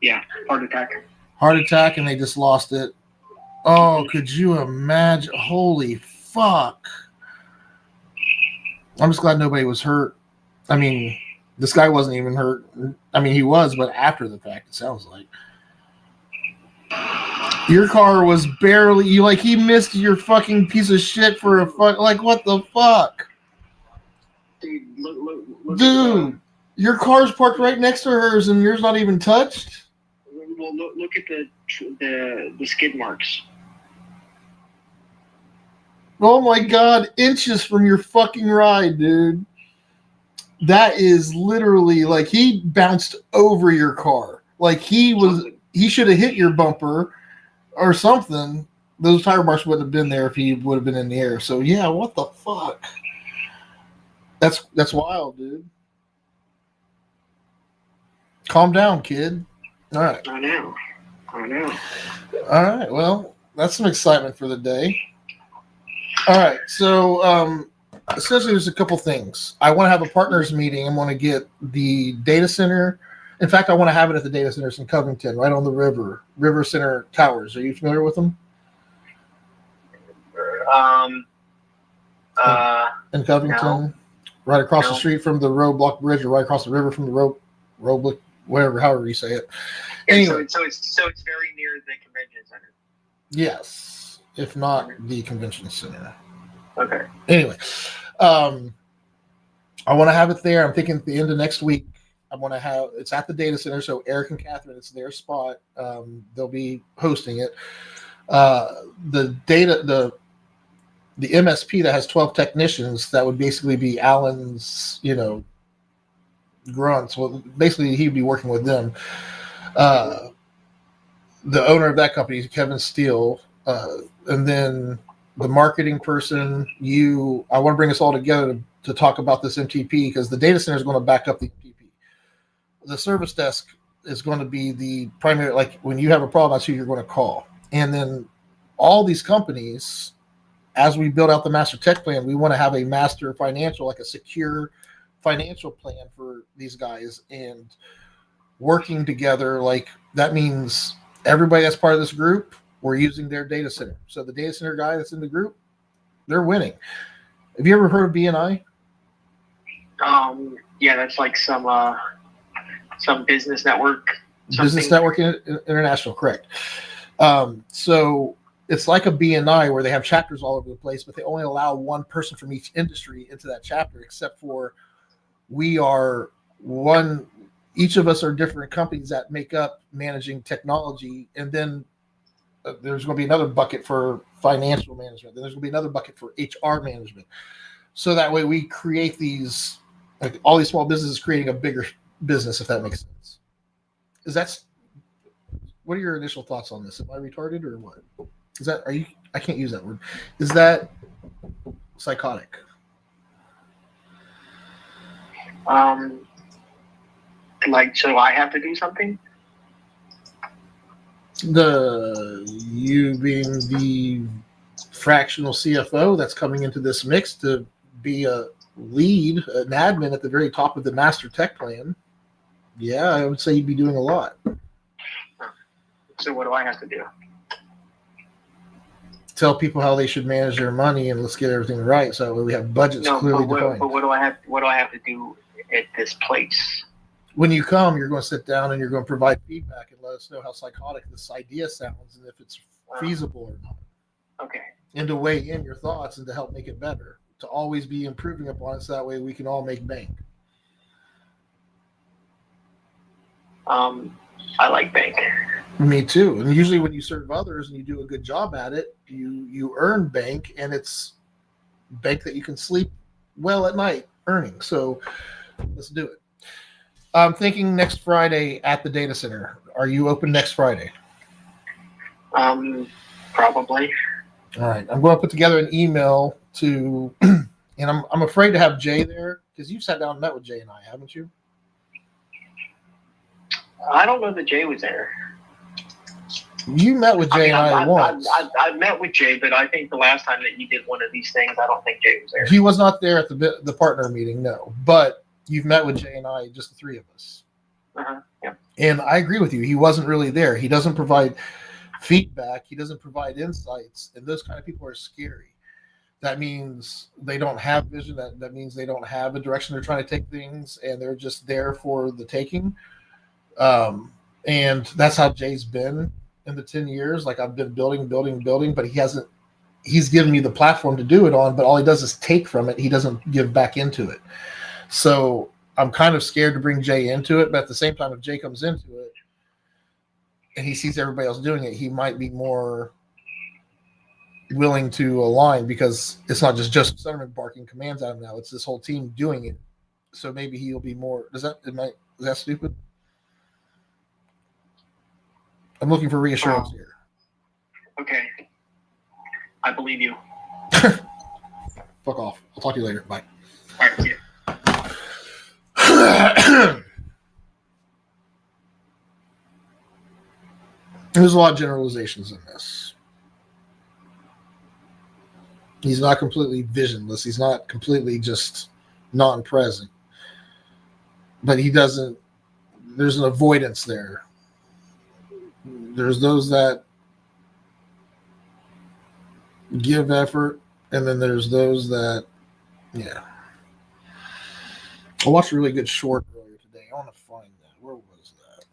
Yeah, heart attack. Heart attack, and they just lost it. Oh, could you imagine? Holy fuck! I'm just glad nobody was hurt. I mean, this guy wasn't even hurt. I mean, he was, but after the fact, it sounds like. Your car was barely, he missed your fucking piece of shit for a fuck, like, what the fuck? Dude, look Dude, your car's parked right next to hers and yours not even touched? Well, look at the skid marks. Oh my god, inches from your fucking ride, dude. That is literally like he bounced over your car. Like he should have hit your bumper or something. Those tire marks wouldn't have been there if he would have been in the air. So yeah, what the fuck? That's wild, dude. Calm down, kid. All right. I know. All right. Well, that's some excitement for the day. All right. So essentially, there's a couple things. I want to have a partners meeting. I want to get the data center. In fact, I want to have it at the data centers in Covington, right on the River Center Towers. Are you familiar with them? In Covington, no. right across the No. street from the roadblock bridge, or right across the river from the roadblock, whatever, however you say it. Yeah, Anyway, so it's very near the convention center. yes, if not the convention center. Okay. Anyway, I want to have it there. I'm thinking at the end of next week. I want to have it's at the data center. So Eric and Catherine, it's their spot. They'll be hosting it. The MSP that has 12 technicians, that would basically be Alan's, grunts. Well, basically he'd be working with them. The owner of that company is Kevin Steele, and then the marketing person. I want to bring us all together to talk about this MTP, because the data center is going to back up the MTP. The service desk is going to be the primary, like when you have a problem, that's who you're going to call. And then all these companies, as we build out the master tech plan, we want to have a master financial, like a secure financial plan for these guys, and working together. Like that means everybody that's part of this group, we're using their data center. So the data center guy that's in the group, they're winning. Have you ever heard of BNI? Yeah, that's like some business network. Business Network International, correct. So it's like a BNI where they have chapters all over the place, but they only allow one person from each industry into that chapter, except for we are one. Each of us are different companies that make up managing technology, and then there's going to be another bucket for financial management. Then there's going to be another bucket for HR management. So that way we create these, like all these small businesses creating a bigger business, if that makes sense. What are your initial thoughts on this? Am I retarded or what? I can't use that word. Is that psychotic? Like, so I have to do something? You being the fractional CFO that's coming into this mix to be a lead, an admin at the very top of the master tech plan. Yeah, I would say you'd be doing a lot. So what do I have to do? Tell people how they should manage their money, and let's get everything right. So we have budgets clearly defined. But what do I have to do at this place? When you come, you're going to sit down and you're going to provide feedback and let us know how psychotic this idea sounds and if it's feasible or not. Okay. And to weigh in your thoughts and to help make it better. To always be improving upon it, so that way we can all make bank. I like bank. Me too. And usually when you serve others and you do a good job at it, you earn bank, and it's bank that you can sleep well at night earning. So let's do it. I'm thinking next Friday at the data center. Are you open next Friday? Probably. All right. I'm going to put together an email to, and I'm afraid to have Jay there, because you've sat down and met with Jay and I, haven't you? I don't know that Jay was there. You met with Jay and I once. I met with Jay, but I think the last time that you did one of these things, I don't think Jay was there. He was not there at the partner meeting, no. But you've met with Jay and I, just the three of us. Yeah. And I agree with you. He wasn't really there. He doesn't provide feedback. He doesn't provide insights. And those kind of people are scary. That means they don't have vision. That means they don't have a direction they're trying to take things, and they're just there for the taking. And that's how Jay's been in the 10 years. Like, I've been building, but he's given me the platform to do it on, but all he does is take from it. He doesn't give back into it. So I'm kind of scared to bring Jay into it, but at the same time, if Jay comes into it and he sees everybody else doing it, he might be more willing to align, because it's not just Joseph Sutterman barking commands at him now. It's this whole team doing it. So maybe he'll be more. Is that stupid? I'm looking for reassurance here. Okay. I believe you. Fuck off. I'll talk to you later. Bye. All right. See ya. There's a lot of generalizations in this. He's not completely visionless. He's not completely just non-present. But he doesn't. There's an avoidance there. There's those that give effort, and then there's those that, yeah. I watched a really good short earlier today. I want to find that. Where was that?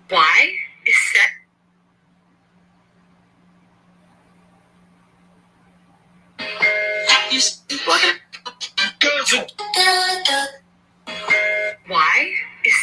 Why is sex? Why is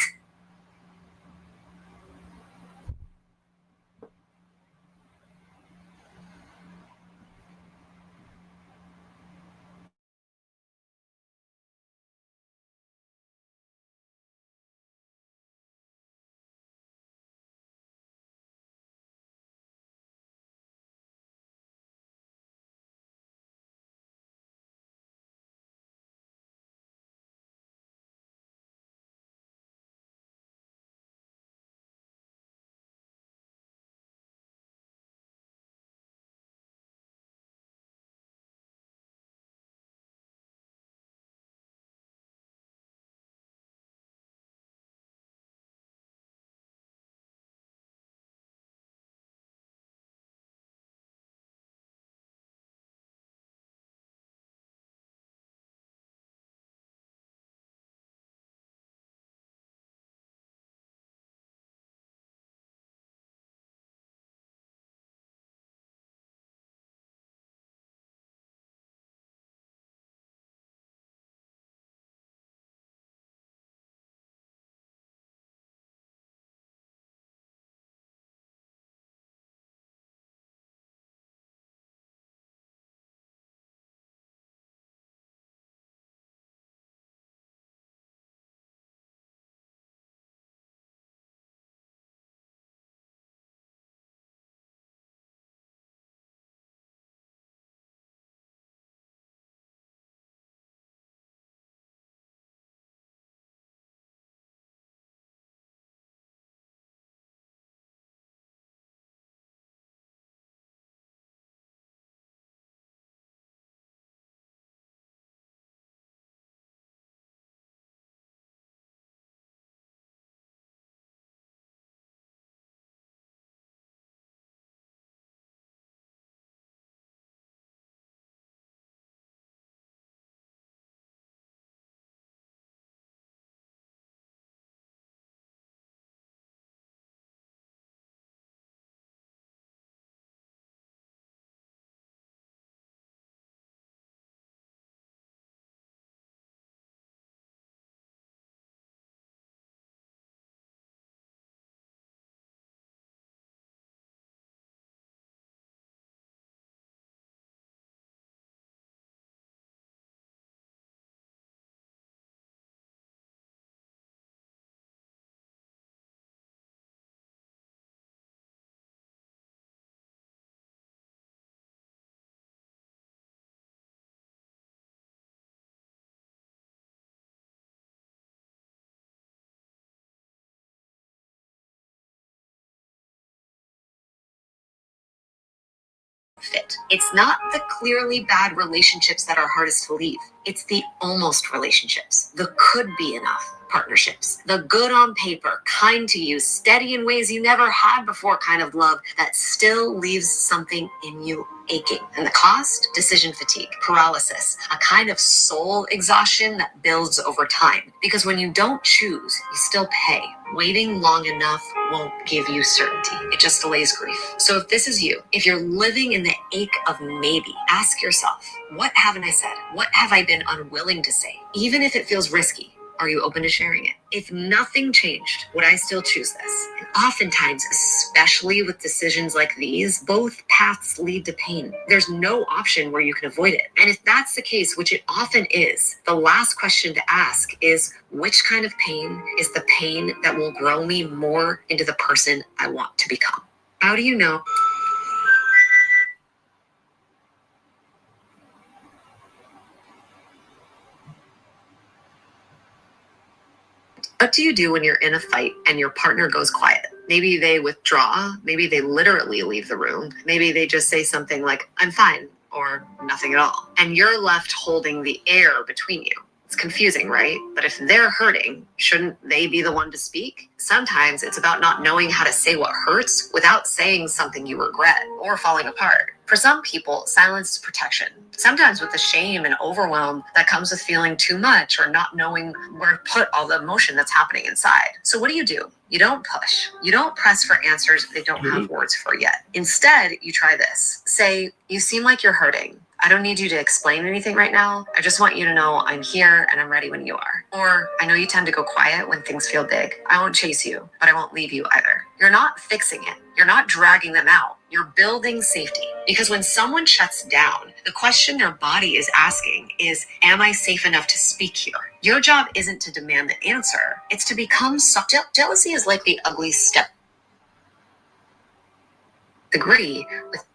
it. It's not the clearly bad relationships that are hardest to leave. It's the almost relationships, the could be enough partnerships, the good on paper, kind to you, steady in ways you never had before kind of love that still leaves something in you aching. And the cost? Decision fatigue, paralysis, a kind of soul exhaustion that builds over time. Because when you don't choose, you still pay. Waiting long enough won't give you certainty. It just delays grief. So if this is you, if you're living in the ache of maybe, ask yourself, what haven't I said? What have I been unwilling to say? Even if it feels risky, are you open to sharing it? If nothing changed, would I still choose this? And oftentimes, especially with decisions like these, both paths lead to pain. There's no option where you can avoid it. And if that's the case, which it often is, the last question to ask is, which kind of pain is the pain that will grow me more into the person I want to become? How do you know? What do you do when you're in a fight and your partner goes quiet? Maybe they withdraw. Maybe they literally leave the room. Maybe they just say something like, I'm fine, or nothing at all. And you're left holding the air between you. It's confusing, right? But if they're hurting, shouldn't they be the one to speak? Sometimes it's about not knowing how to say what hurts without saying something you regret or falling apart. For some people, silence is protection. Sometimes with the shame and overwhelm that comes with feeling too much or not knowing where to put all the emotion that's happening inside. So what do? You don't push. You don't press for answers they don't have words for yet. Instead, you try this. Say, you seem like you're hurting. I don't need you to explain anything right now. I just want you to know I'm here and I'm ready when you are. Or, I know you tend to go quiet when things feel big. I won't chase you, but I won't leave you either. You're not fixing it. You're not dragging them out. You're building safety. Because when someone shuts down, the question their body is asking is, am I safe enough to speak here? Your job isn't to demand the answer. It's to become soft. Jealousy is like the ugly step. Agree with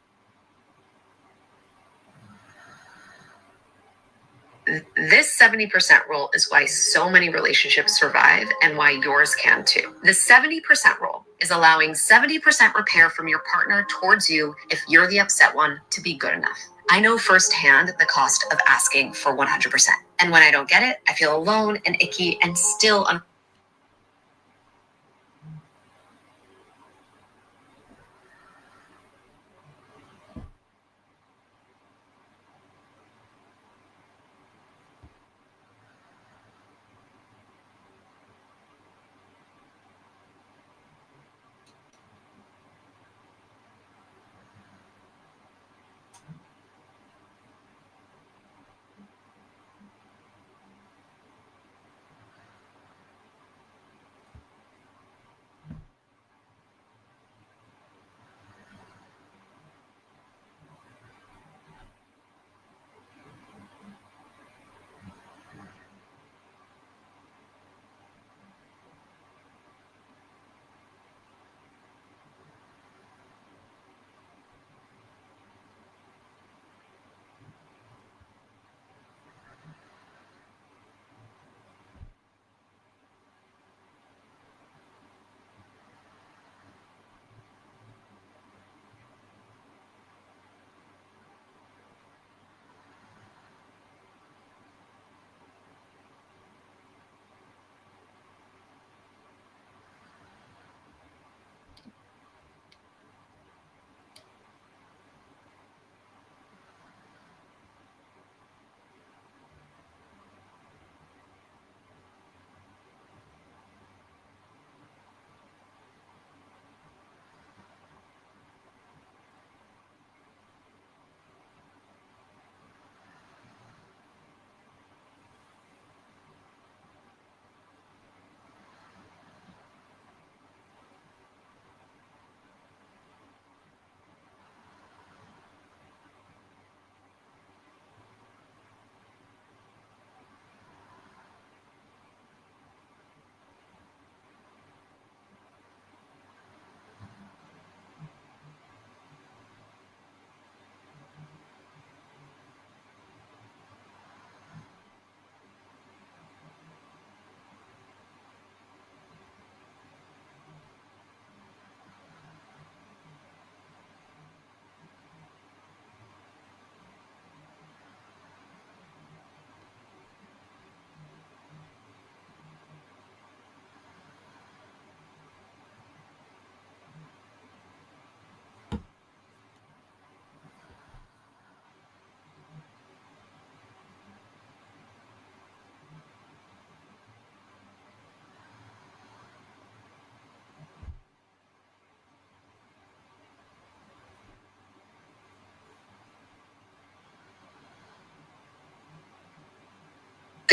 this 70% rule is why so many relationships survive and why yours can too. The 70% rule is allowing 70% repair from your partner towards you if you're the upset one to be good enough. I know firsthand the cost of asking for 100%. And when I don't get it, I feel alone and icky and still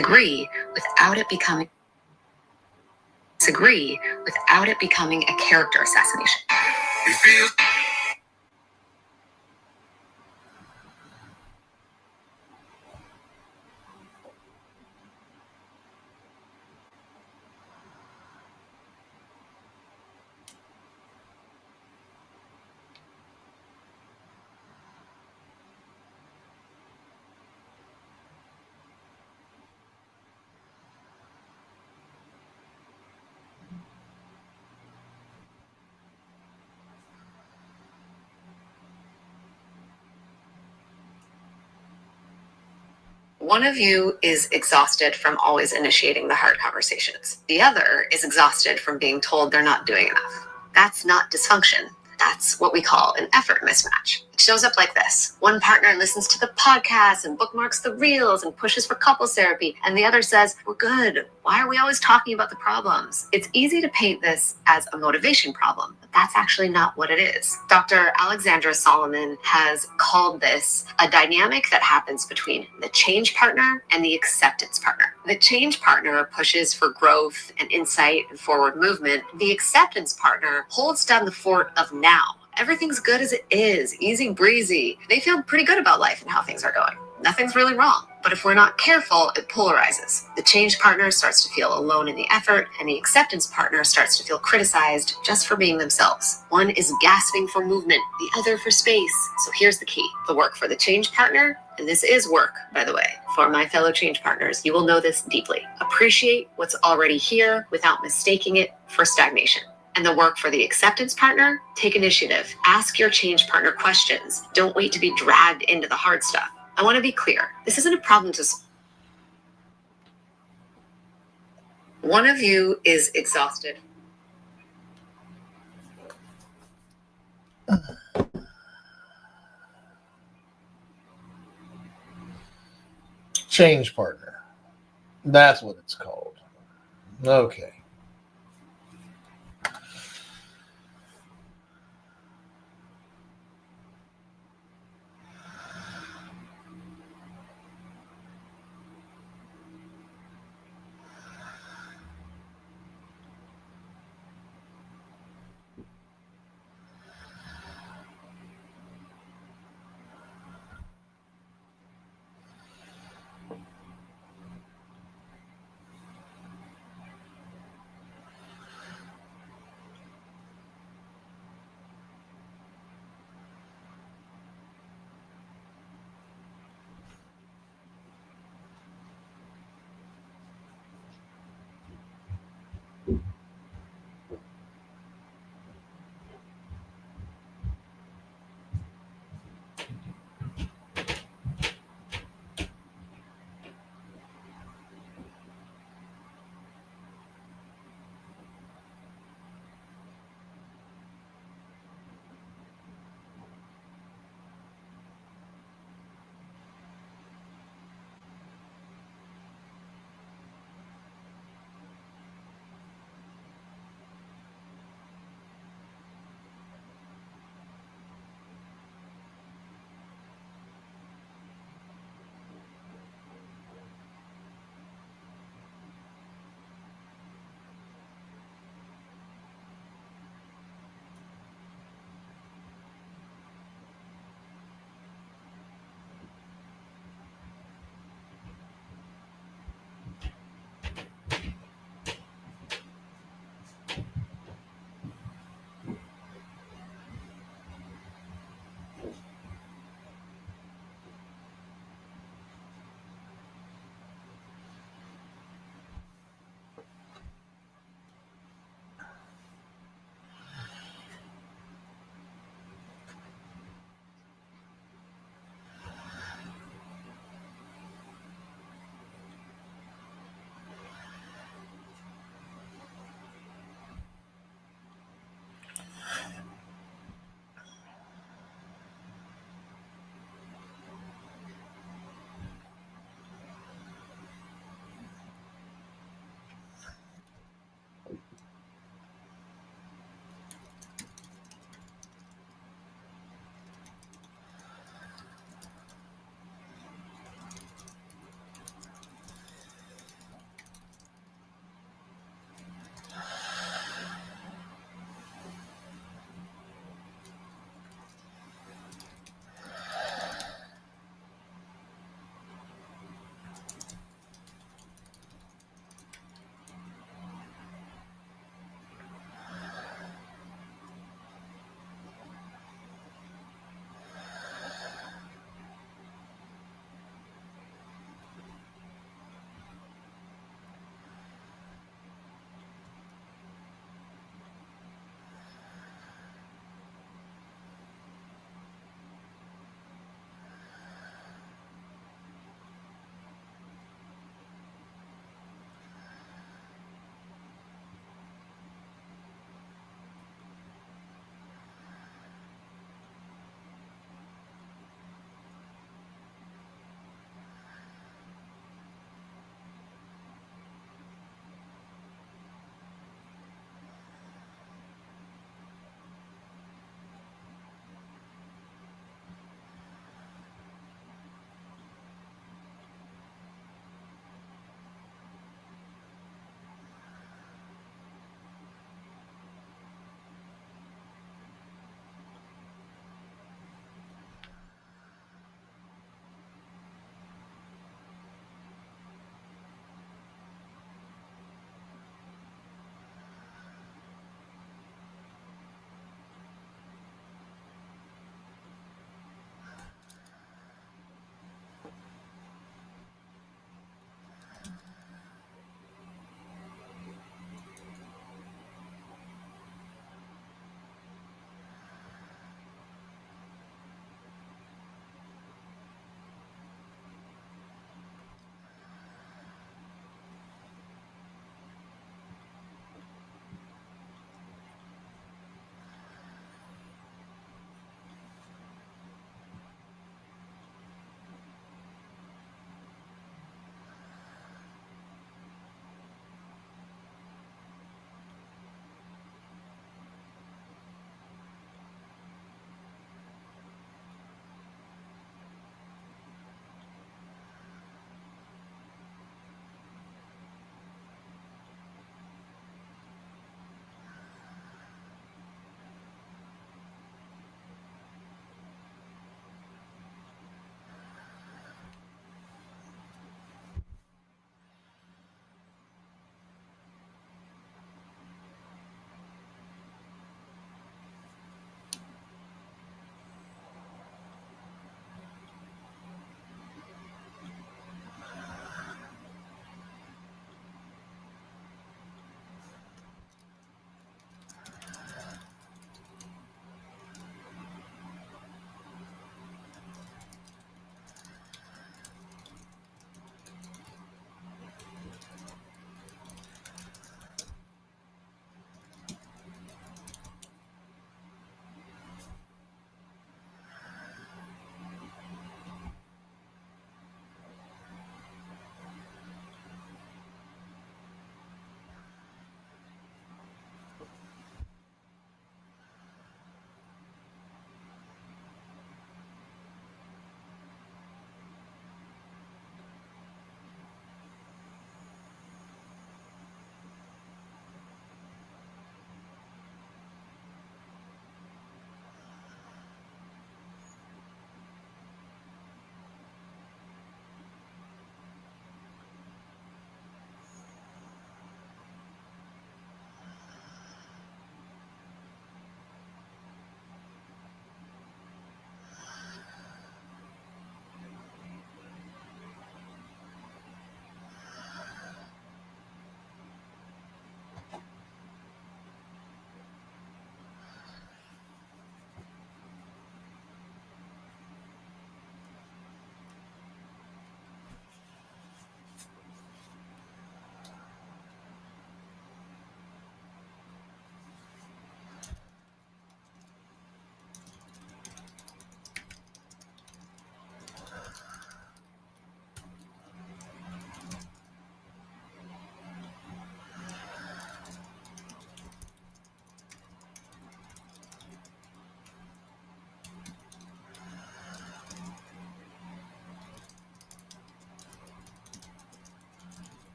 Disagree without it becoming a character assassination. One of you is exhausted from always initiating the hard conversations. The other is exhausted from being told they're not doing enough. That's not dysfunction. That's what we call an effort mismatch. It shows up like this. One partner listens to the podcast and bookmarks the reels and pushes for couples therapy, and the other says, we're good. Why are we always talking about the problems? It's easy to paint this as a motivation problem, but that's actually not what it is. Dr. Alexandra Solomon has called this a dynamic that happens between the change partner and the acceptance partner. The change partner pushes for growth and insight and forward movement. The acceptance partner holds down the fort of now. Everything's good as it is, easy breezy. They feel pretty good about life and how things are going. Nothing's really wrong. But if we're not careful, it polarizes. The change partner starts to feel alone in the effort, and the acceptance partner starts to feel criticized just for being themselves. One is gasping for movement, the other for space. So here's the key. The work for the change partner, and this is work, by the way, for my fellow change partners, you will know this deeply. Appreciate what's already here without mistaking it for stagnation. And the work for the acceptance partner, take initiative. Ask your change partner questions. Don't wait to be dragged into the hard stuff. I want to be clear. This isn't a problem to solve. One of you is exhausted. Change partner. That's what it's called. Okay.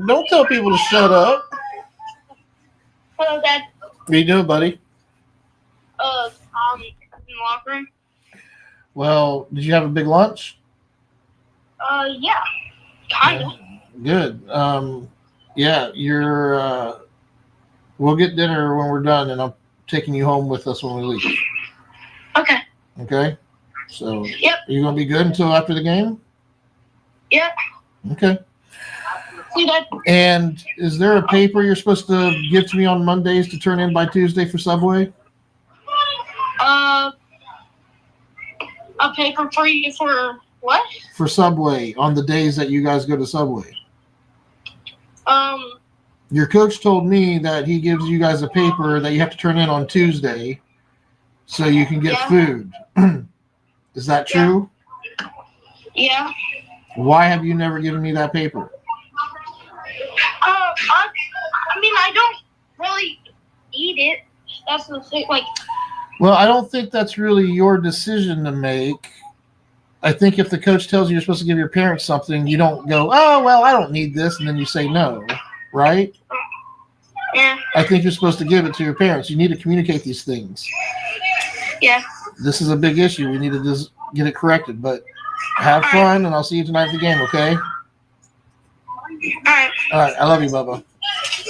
Don't tell people to shut up. Hello, Dad. What you doing, buddy? In the locker room. Well, did you have a big lunch? Yeah, kinda. Good. Yeah, you're. We'll get dinner when we're done, and I'm taking you home with us when we leave. Okay. Okay. So. Yep. Are you gonna be good until after the game? Yep. Okay. See, Dad. And is there a paper you're supposed to give to me on Mondays to turn in by Tuesday for Subway? A paper for you for what? For Subway on the days that you guys go to Subway. Your coach told me that he gives you guys a paper that you have to turn in on Tuesday so you can get food. Is that true? Yeah. Why have you never given me that paper? I mean, I don't really eat it. That's the thing. Like. Well, I don't think that's really your decision to make. I think if the coach tells you you're supposed to give your parents something, you don't go, oh, well, I don't need this, and then you say no, right? Yeah. I think you're supposed to give it to your parents. You need to communicate these things. Yeah. This is a big issue. We need to just get it corrected, but have fun, and I'll see you tonight at the game, okay? All right. All right. I love you, Bubba.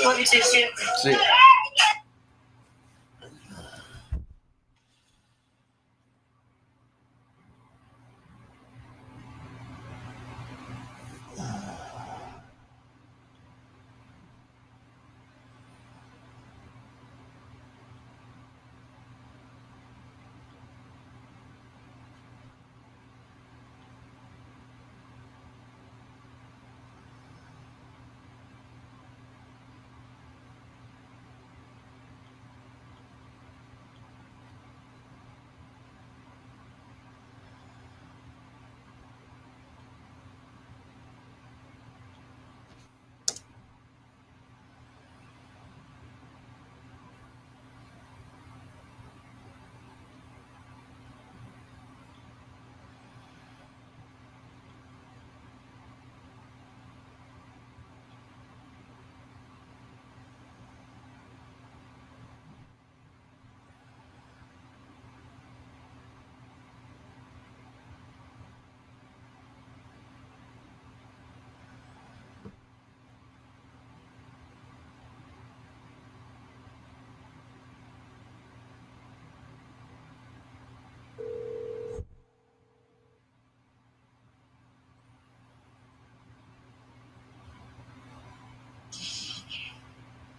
Love you too, Stu. See you.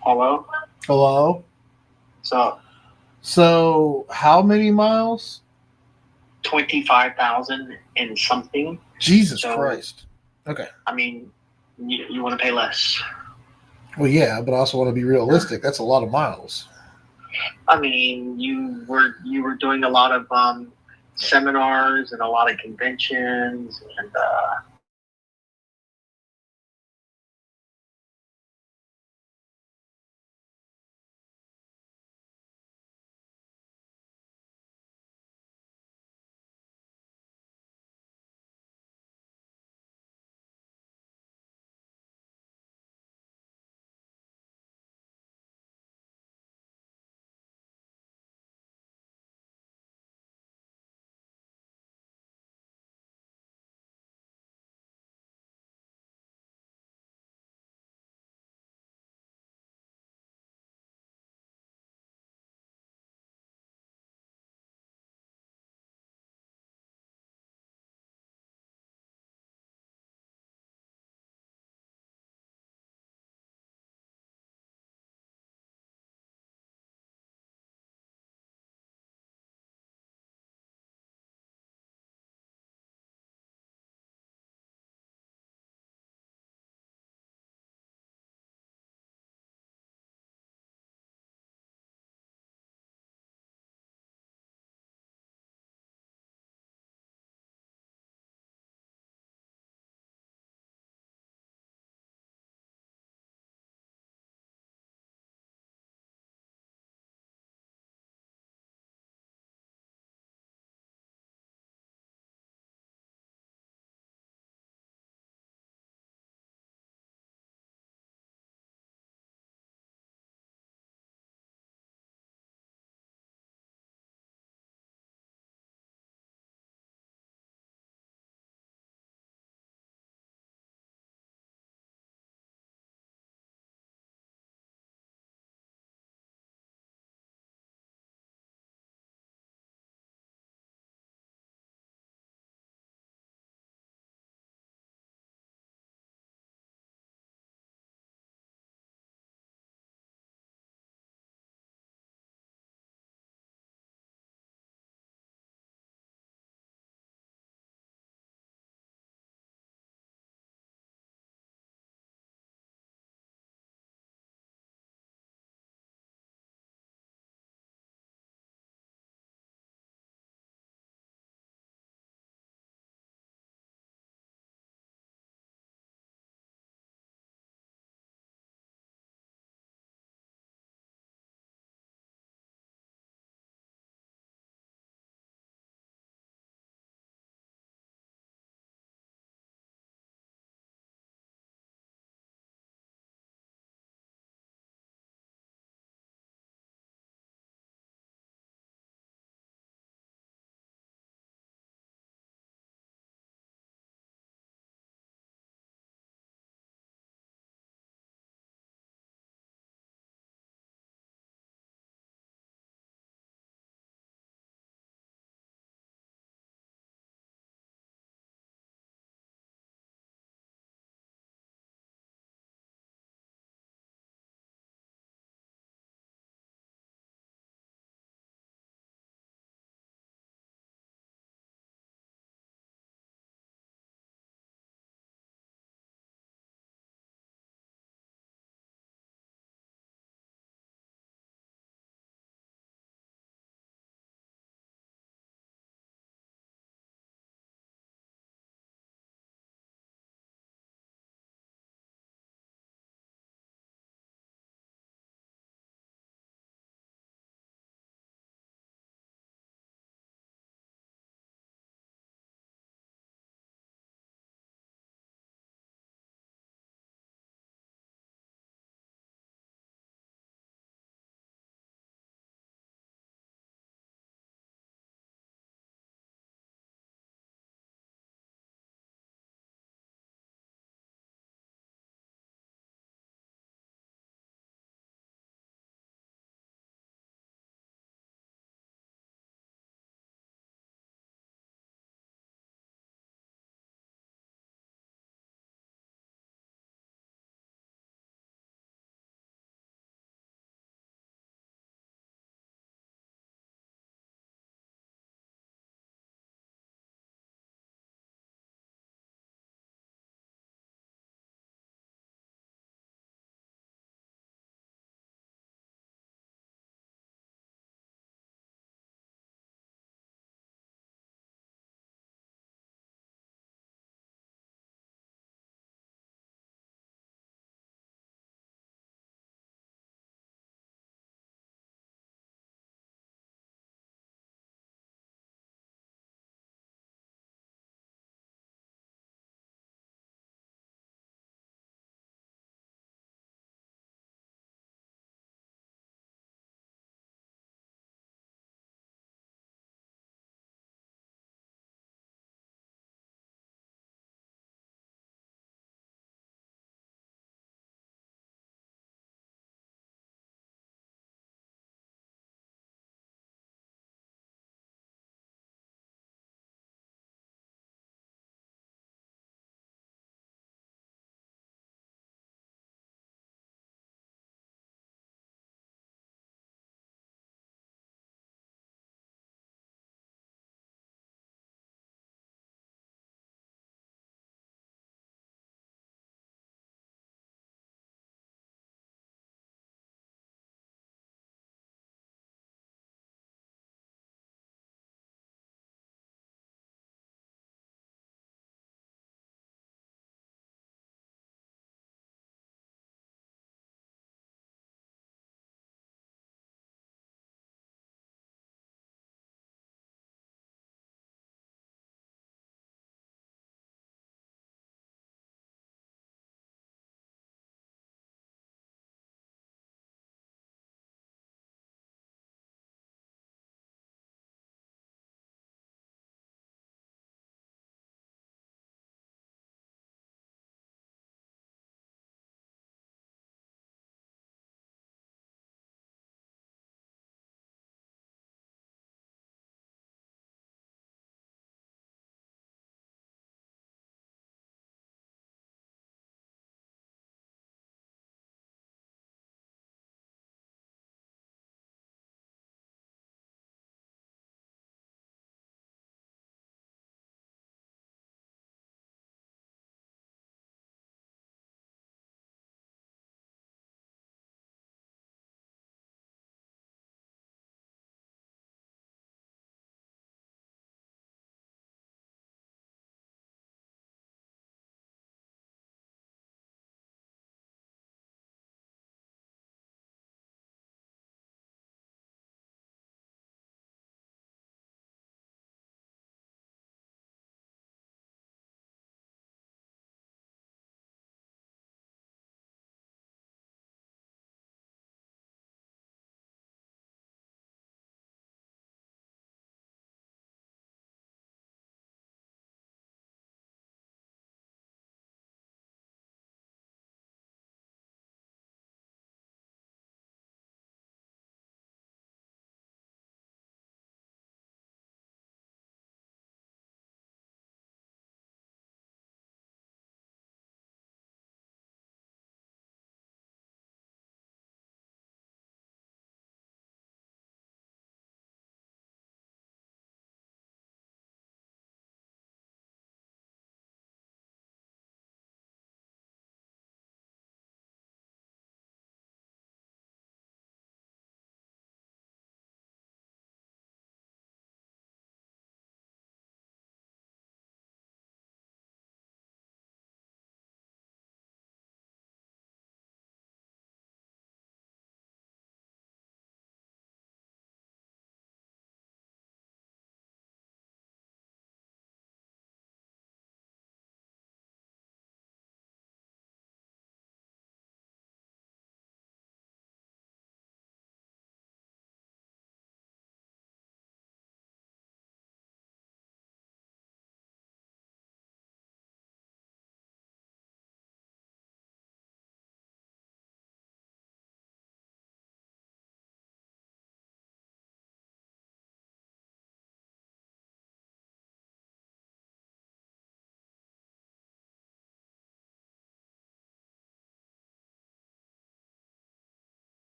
Hello? Hello? So how many miles? 25,000 and something. Jesus Christ. Okay. I mean, you want to pay less. Well, yeah, but I also want to be realistic. That's a lot of miles. I mean, you were doing a lot of seminars and a lot of conventions and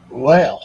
Well,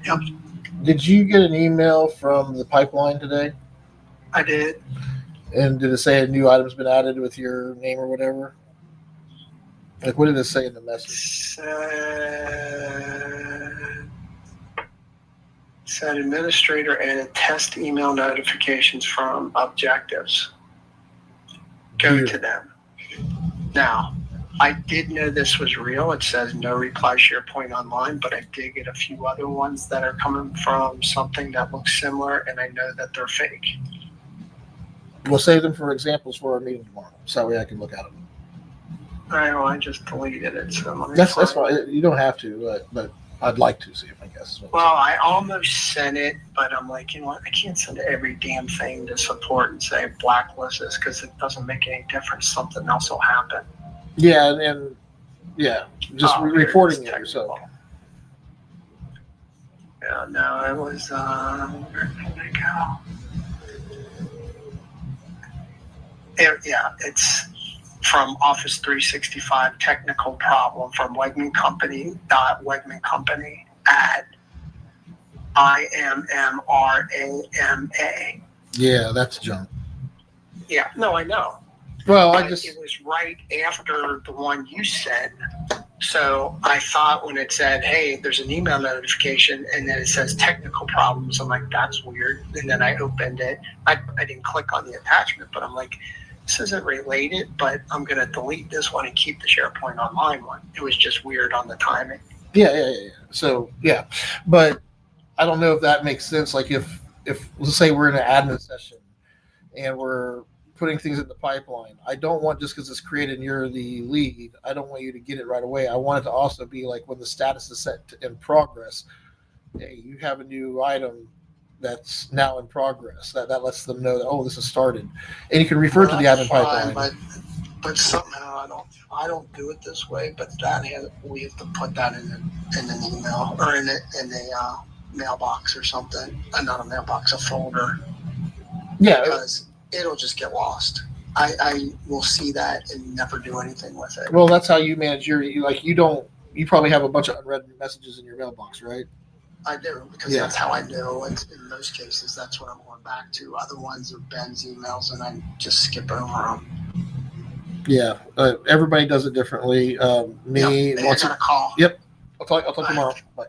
Yep. Did you get an email from the pipeline today? I did. And did it say a new item's been added with your name or whatever? Like, what did it say in the message? Said administrator added test email notifications from objectives. Go to them. Now, I did know this was real. It says no reply SharePoint online, but I did get a few other ones that are coming from something that looks similar, and I know that they're fake. We'll save them for examples for our meeting tomorrow, so that way I can look at them. I know, I just deleted it. So let me That's find fine. You don't have to, but I'd like to see it, I guess. Well, I almost sent it, but I'm like, you know what? I can't send every damn thing to support and say blacklist this because it doesn't make any difference. Something else will happen. Yeah, and just reporting it yourself. Yeah, no, it was, where did it go? It's from Office 365 technical problem from Wegman Company at IMMRAMA. Yeah, that's junk. Yeah, no, I know. Well, it was right after the one you sent. So I thought when it said, hey, there's an email notification, and then it says technical problems, I'm like, that's weird. And then I opened it. I didn't click on the attachment, but I'm like, this isn't related, but I'm going to delete this one and keep the SharePoint Online one. It was just weird on the timing. Yeah. So, yeah. But I don't know if that makes sense. Like, if let's say we're in an admin session and we're putting things in the pipeline, I don't want, just because it's created and you're the lead, I don't want you to get it right away. I want it to also be like when the status is set in progress, hey, you have a new item that's now in progress. That lets them know that, oh, this has started, and you can refer to the admin pipeline. But somehow I don't do it this way. But we have to put that in an email or in a mailbox or something. Not a mailbox, a folder. Yeah, because it'll just get lost. I will see that and never do anything with it. Well, that's how you manage you probably have a bunch of unread messages in your mailbox, right? I do, because that's how I know. And in most cases, that's what I'm going back to. Other ones are Ben's emails, and I just skip over them. Yeah, everybody does it differently. Me, I got a call. Yep, I'll talk tomorrow. Bye.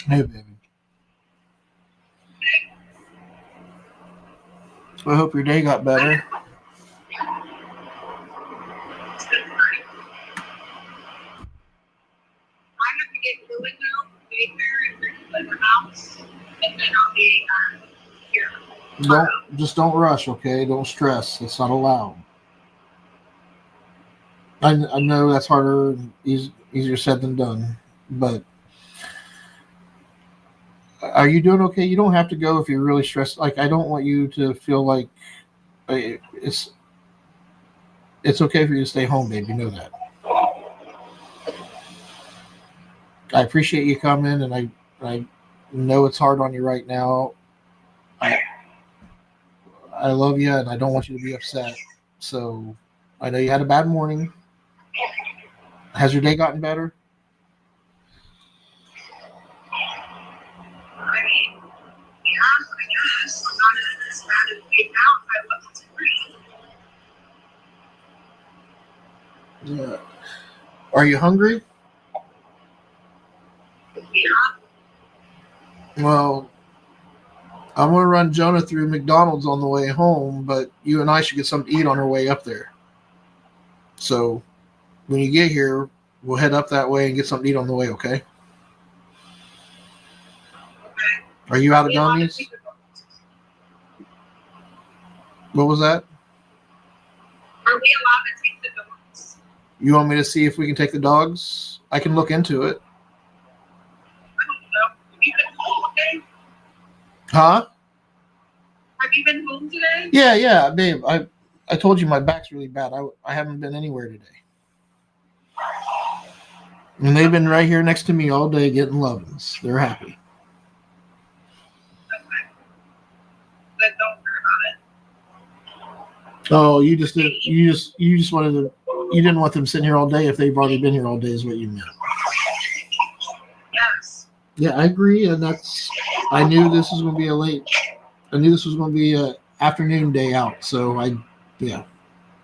Hey, baby. I hope your day got better. I'm gonna get going now, daycare, and bring the house, and then I'll be here. Don't rush, okay? Don't stress. It's not allowed. I know that's harder, easier said than done, but are you doing okay? You don't have to go if you're really stressed. Like, I don't want you to feel like it's okay for you to stay home, babe. You know that. I appreciate you coming, and I know it's hard on you right now. I love you, and I don't want you to be upset. So I know you had a bad morning. Has your day gotten better? I mean, yeah, I guess I'm not as bad as it out. I wasn't free. Yeah. Are you hungry? Yeah. Well, I'm going to run Jonah through McDonald's on the way home, but you and I should get something to eat on our way up there. So when you get here, we'll head up that way and get something to eat on the way, okay? Okay. Are you out of gummies? What was that? Are we allowed to take the dogs? You want me to see if we can take the dogs? I can look into it. I don't know. Have you been home today? Huh? Have you been home today? Yeah, babe. I told you my back's really bad. I haven't been anywhere today. And they've been right here next to me all day getting lovins. They're happy. Okay. Then don't worry about it. Oh, you just wanted to. You didn't want them sitting here all day if they've already been here all day, is what you meant. Yes. Yeah, I agree, and that's. I knew this was going to be a late. I knew this was going to be a afternoon day out, so yeah,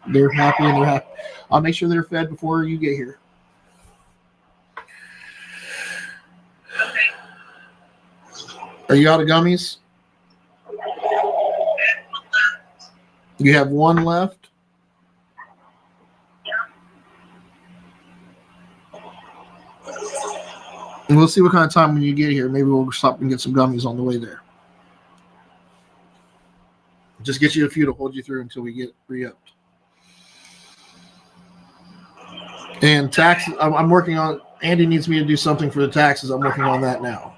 they're happy and they're happy. I'll make sure they're fed before you get here. Okay. Are you out of gummies? You have one left. And we'll see what kind of time when you get here. Maybe we'll stop and get some gummies on the way there. Just get you a few to hold you through until we get re-upped. And taxes, I'm working on. Andy needs me to do something for the taxes. I'm working on that now.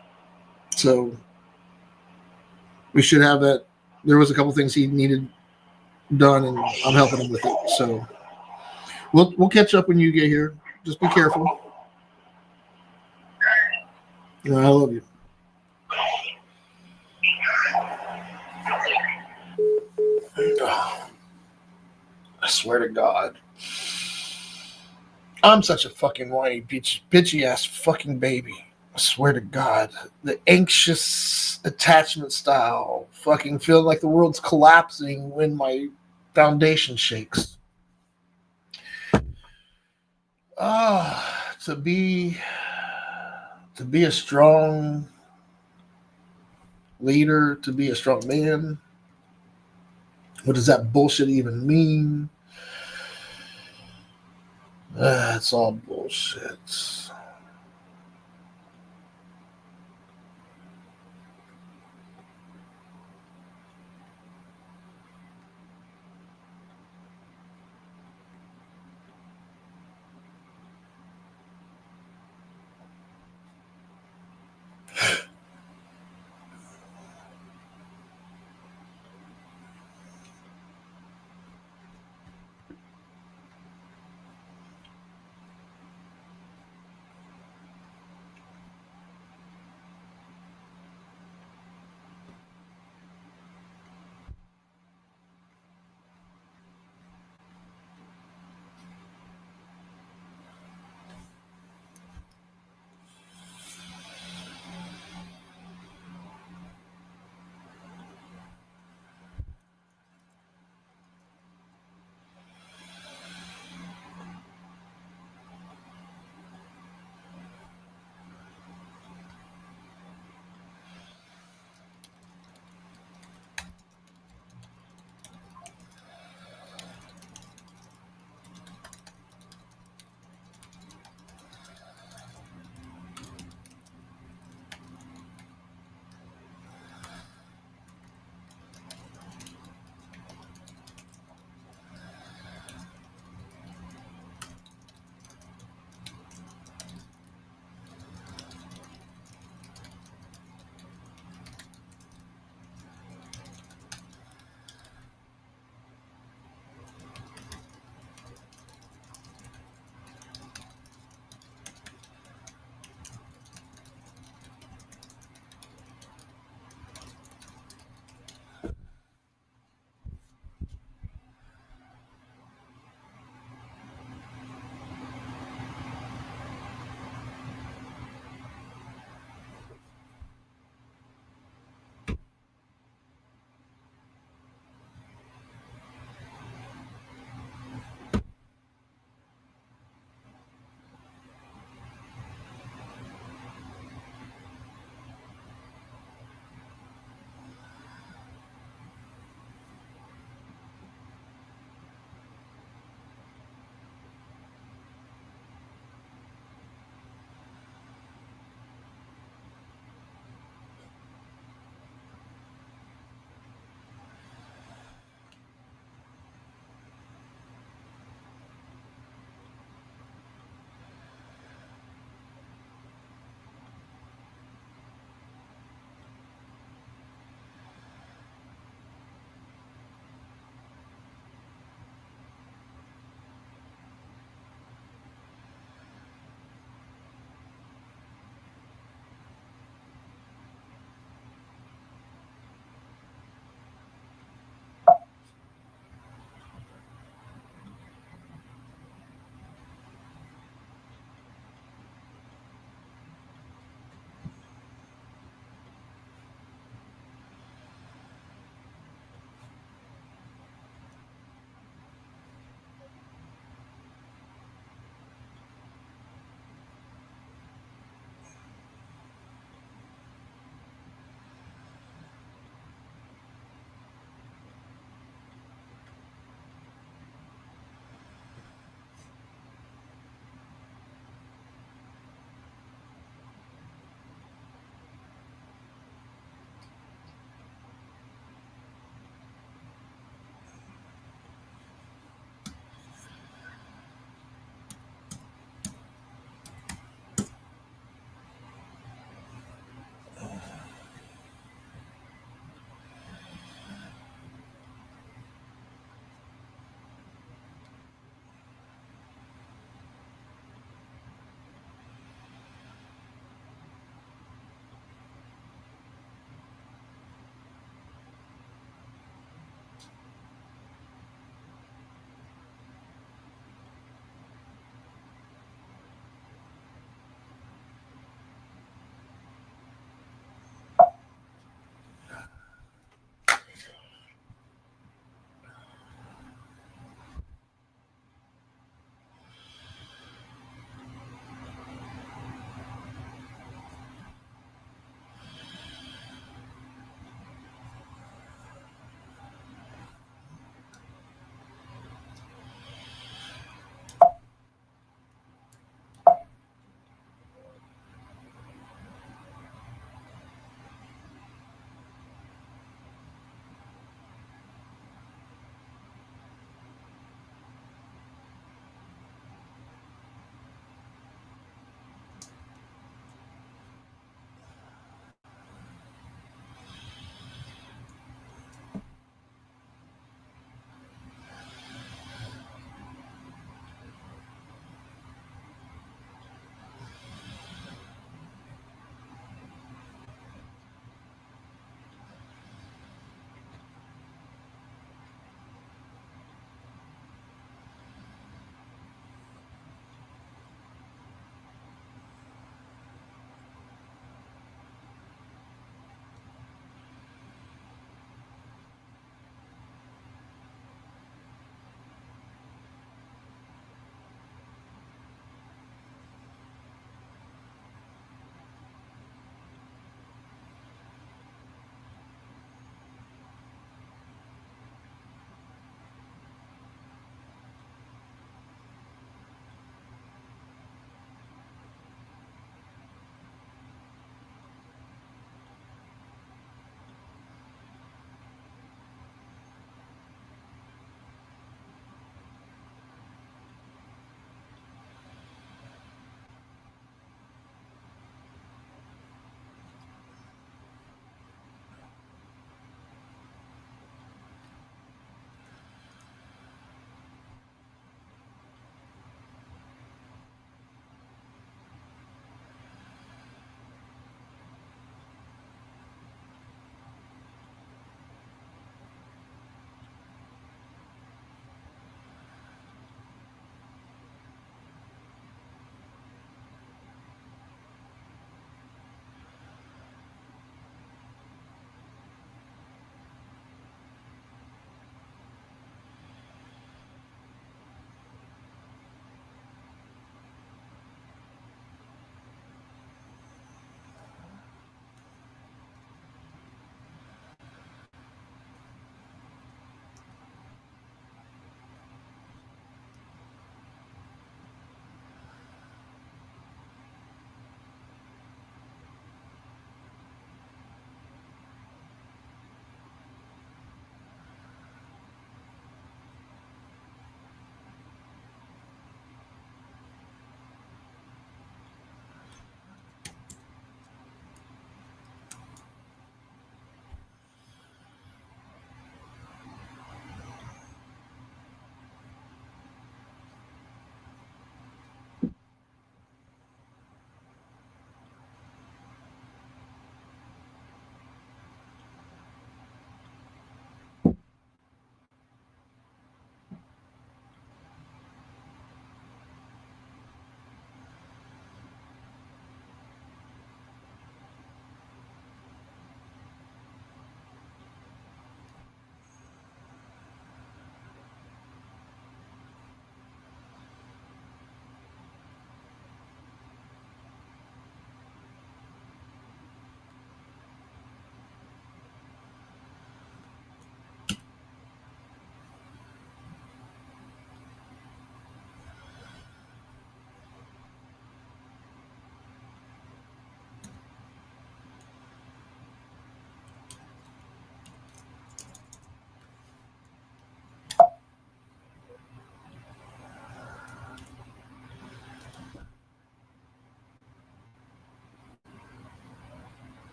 So we should have that. There was a couple things he needed done, and I'm helping him with it. So we'll catch up when you get here. Just be careful. I love you. I swear to God. I'm such a fucking whiny, bitchy ass fucking baby. I swear to God. The anxious attachment style. Fucking feel like the world's collapsing when my foundation shakes. To be a strong leader, to be a strong man. What does that bullshit even mean? It's all bullshit.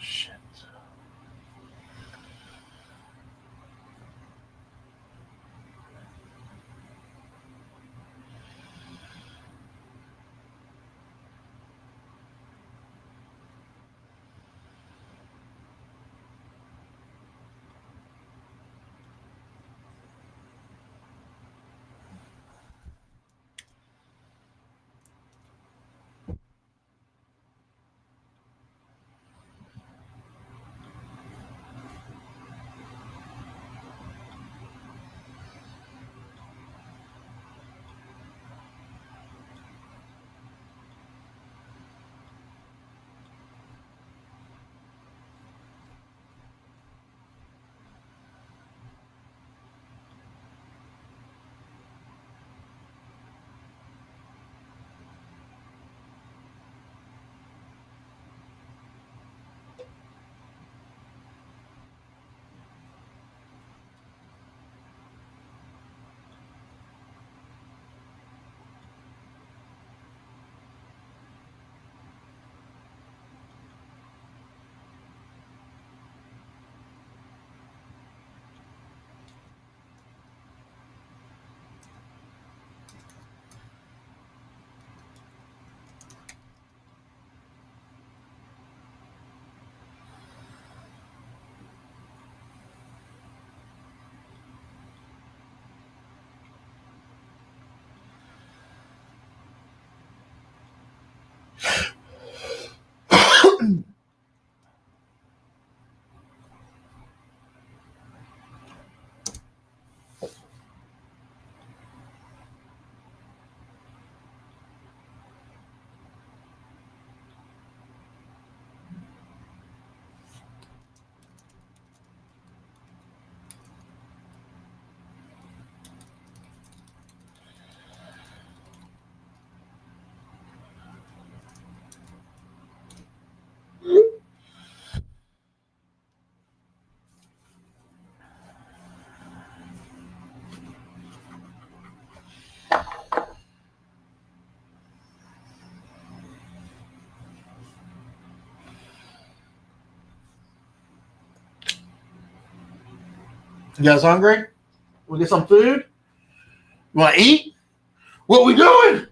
Shit. You guys hungry? We get some food? You want to eat? What we doing?